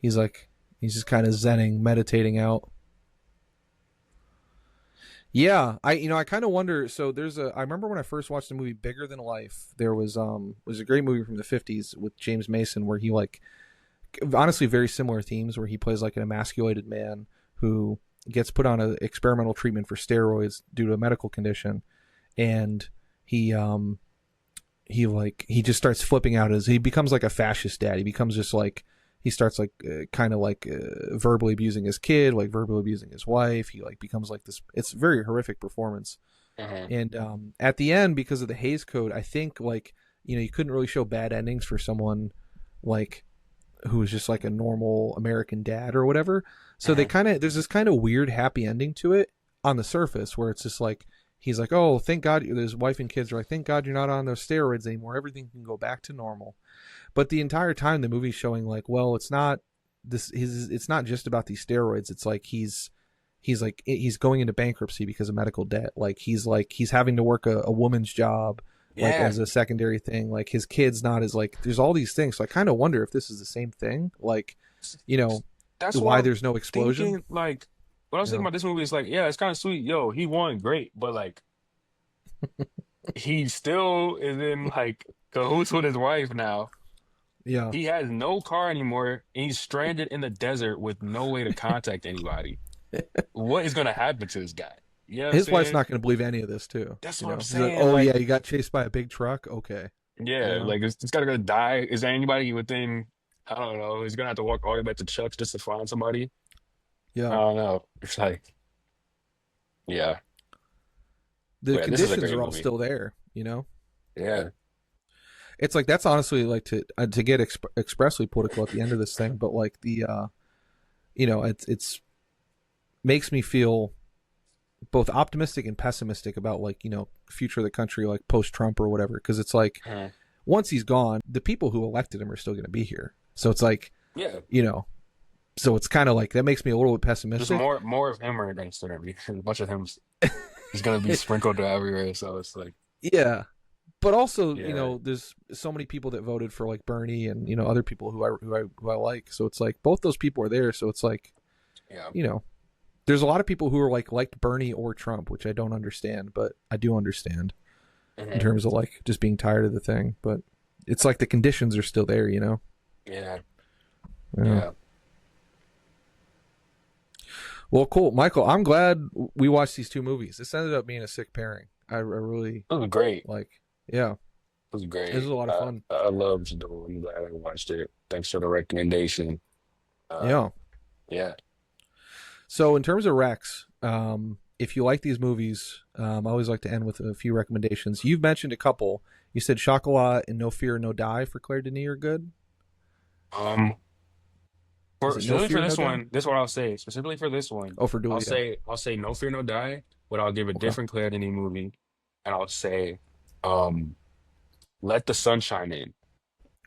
He's just kind of zenning, meditating out. Yeah, I kind of wonder. So I remember when I first watched the movie Bigger Than Life, there was a great movie from the 50s with James Mason where he like, honestly very similar themes, where he plays like an emasculated man who gets put on a experimental treatment for steroids due to a medical condition, and he just starts flipping out as he becomes like a fascist dad. He becomes just like, he starts like kind of like verbally abusing his kid, like verbally abusing his wife. He like becomes like this. It's a very horrific performance. Uh-huh. And at the end, because of the Hays Code, I think like, you couldn't really show bad endings for someone like who was just like a normal American dad or whatever. So Uh-huh. there's this kind of weird happy ending to it on the surface, where it's just like, he's like, oh, thank God, his wife and kids are like, thank God you're not on those steroids anymore. Everything can go back to normal. But the entire time the movie's showing like, well, it's not it's not just about these steroids. It's like he's going into bankruptcy because of medical debt. Like he's having to work a woman's job, like Yeah, as a secondary thing. Like his kid's not as like, there's all these things. So I kind of wonder if this is the same thing. Like, that's why why I'm there's no explosion. thinking. Like, what I was thinking Yeah. about this movie is like, yeah, it's kind of sweet. Yo, he won, great, but like, he still is in like cahoots with his wife now. Yeah. He has no car anymore, and he's stranded in the desert with no way to contact anybody. What is gonna happen to this guy? You know what I'm His wife's saying? not going to believe any of this too. That's what I'm She's like, saying. oh Like, yeah, you got chased by a big truck. Okay. yeah, like it's gotta go die. Is there anybody within? I don't know. He's gonna have to walk all the way back to Chuck's just to find somebody. I Yeah. don't know. It's like, yeah, The but yeah, this is a conditions great are all movie. still there. Yeah, It's like, that's honestly like to get expressly political at the end of this thing, but like it's makes me feel both optimistic and pessimistic about like, future of the country, like post Trump or whatever, because it's like, uh, once he's gone, the people who elected him are still going to be here. So it's like, yeah. so it's kind of like, that makes me a little bit Just pessimistic. more of him are gonna start be a bunch of him is gonna be sprinkled everywhere. So it's like, Yeah. But also, yeah, there's so many people that voted for like Bernie and, other people who I like. So it's like both those people are there. So it's like, yeah, there's a lot of people who are like liked Bernie or Trump, which I don't understand, but I do understand in hmm, terms of like just being tired of the thing. But it's like the conditions are still there, yeah, Yeah. yeah. Well, cool, Michael. I'm glad we watched these two movies. This ended up being a sick pairing. I really It was great. like. Yeah, It was this is great. a lot of fun. I loved Duel. I'm glad I watched it. Thanks for the recommendation. Uh, Yeah. yeah. So in terms of Rex, if you like these movies, I always like to end with a few recommendations. You've mentioned a couple. You said Chocolat and No Fear, No Die for Claire Denis are good. Um, Is for it No specifically for Fear, No this Die? one, this is what I'll say. Specifically for this one, Oh, for Duel, yeah. I'll say No Fear No Die, but I'll give a Okay. different Claire Denis movie, and I'll say, um, Let the Sunshine In.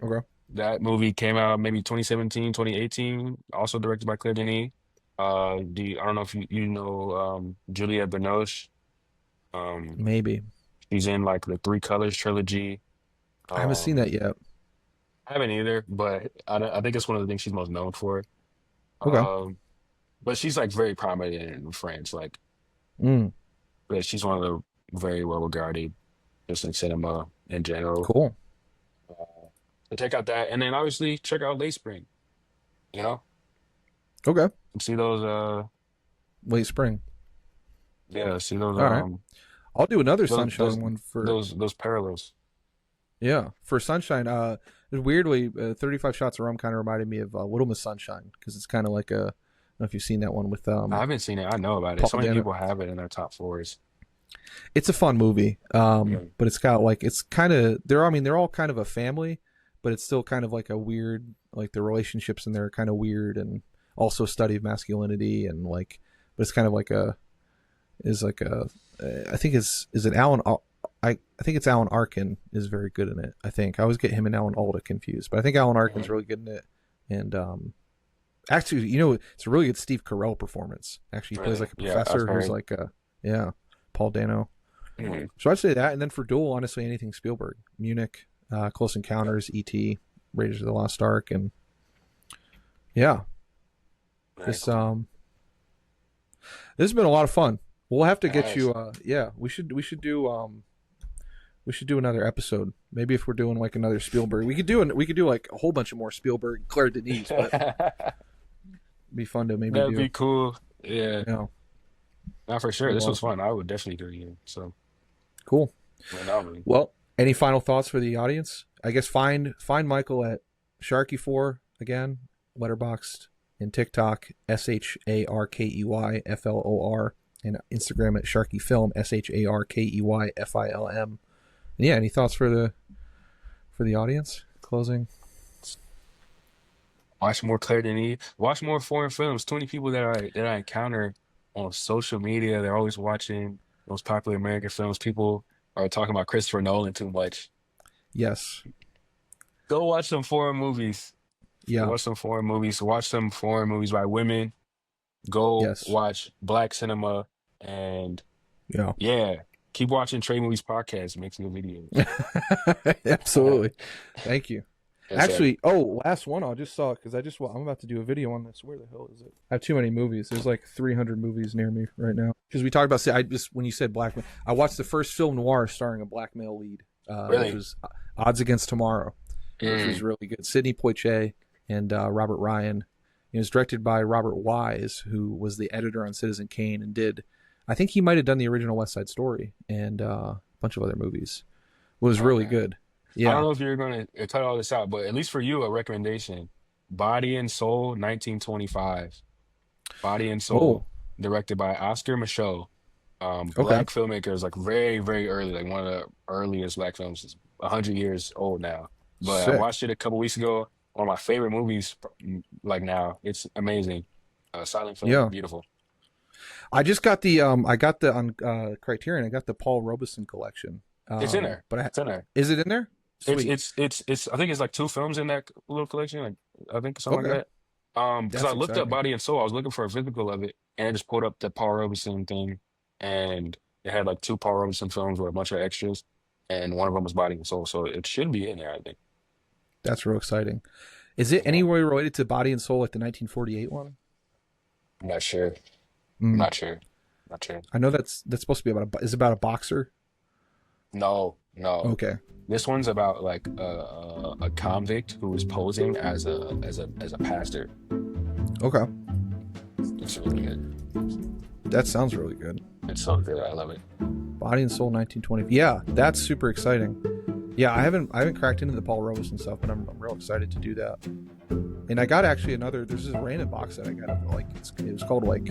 Okay. That movie came out maybe 2017, 2018. Also directed by Claire Denis. I don't know if you know Juliette Binoche. Um, Maybe. she's in like the Three Colors trilogy. I haven't seen Um, that yet. I haven't either, but I think it's one of the things she's most known for. Okay. Um, but she's like very prominent in France. Like, Mm, but she's one of the very well regarded just in cinema in general. cool. Uh, so check out that, and then obviously check out Late Spring. You know, Okay. see those. Late spring. Yeah, see those. All right. I'll do another Those Sunshine one for those parallels. yeah for Sunshine. Weirdly, 35 Shots of Rum kind of reminded me of Little Miss Sunshine because it's kind of like a. I don't know if you've seen that one with I haven't seen it. I know about it. Paul So many Dano. people have it in their top fours. It's a fun movie, Yeah. but it's got like it's kind of they're. I mean, they're all kind of a family, but it's still kind of like a weird like the relationships in there are kind of weird and also a study of masculinity and like, but it's kind of like a is like a. I think is it Alan. I think it's Alan Arkin is very good in it. I think I always get him and Alan Alda confused, but I think Alan Arkin's really good in it. And actually, it's a really good Steve Carell performance. Actually, he plays Really? like a Yeah, I've professor who's heard. like Paul Dano. Mhm. So I'd say that, and then for Duel, honestly, anything Spielberg, Munich, Close Encounters, E.T., Raiders of the Lost Ark, and yeah, Very this cool. this has been a lot of fun. We'll have to get Nice. you. Yeah, we should do another episode. Maybe if we're doing like another Spielberg, we could do like a whole bunch of more Spielberg, Claire Denis, but it'd be fun to maybe That'd do. be cool. Yeah, You know, not for sure. be a This lot was of fun. fun. I would definitely do it again. So, Cool. phenomenally. Well, any final thoughts for the audience? I guess find Michael at sharkeyflor again, letterboxed, and TikTok sharkeyflor, and Instagram at sharkeyfilm sharkeyfilm. And yeah, any thoughts for the audience? Closing. Watch more Claire Denis. Watch more foreign films. Too many people that I encounter on social media, they're always watching those popular American films. People are talking about Christopher Nolan too much. Yes. Go watch some foreign movies. Yeah. Watch some foreign movies. Watch some foreign movies by women. Go Yes. watch Black cinema and Yeah. yeah, keep watching Trey Movies podcast. Makes new videos. Absolutely. Thank you. Yes, sir. Actually, last one I just saw because I'm about to do a video on this. Where the hell is it? I have too many movies. There's like 300 movies near me right now. Because we talked about, when you said black, I watched the first film noir starring a black male lead, Really? which was Odds Against Tomorrow, which was really good. Sidney Poitier and Robert Ryan. It was directed by Robert Wise, who was the editor on Citizen Kane and I think he might have done the original West Side Story and a bunch of other movies. It was really Okay. good. I don't Yeah. know if you're gonna cut all this out, but at least for you, a recommendation: Body and Soul, 1925. Body and Oh, Soul, directed by Oscar Micheaux. okay. Black filmmakers, like very, very early, like one of the earliest black films. It's 100 years old now. But I Sick. watched it a couple weeks ago. One of my favorite movies, like now. It's amazing. Silent film, Yeah. beautiful. I just got I got the on Criterion. I got the Paul Robeson collection. It's in there. But It's in there. is it in there? Sweet. It's I think it's like two films in that little collection. Like I think something Okay. like that. Because I That's looked up exciting. Body and Soul, I was looking for a physical of it, and I just pulled up the Paul Robeson thing, and it had like two Paul Robeson films with a bunch of extras, and one of them was Body and Soul, so it should be in there, I think. That's real exciting. Is it Yeah. anywhere related to Body and Soul, like the 1948 one? I'm not sure. I'm Mm. not sure. Not sure. I know that's supposed to be about is it about a boxer? No, no. Okay. This one's about like a convict who is posing as a pastor. Okay. It's really good. That sounds really good. It's so good. I love it. Body and Soul 1920. Yeah, that's super exciting. Yeah, I haven't cracked into the Paul Robeson stuff, but I'm real excited to do that. And I got actually there's this random box that I got of, like, it was called, like,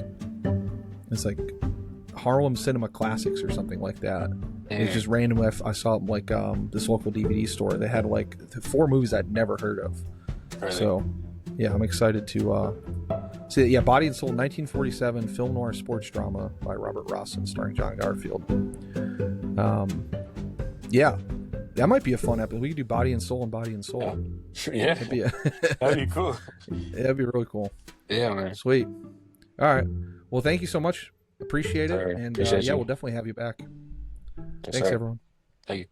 it's like Harlem Cinema Classics or something like that. It's just random. I saw, like, this local DVD store. They had, like, 4 movies I'd never heard of. Really? So yeah, I'm excited to see. Yeah, Body and Soul 1947 film noir sports drama by Robert Rossen starring John Garfield. Yeah, that might be a fun episode. We could do Body and Soul and Body and Soul. Yeah, That'd be, that'd be cool. that'd be really cool. Yeah, man. Sweet. All right. Well, thank you so much. Appreciate it. All right. And Appreciate yeah, you. we'll definitely have you back. Yes, Thanks, sir. everyone. Thank you.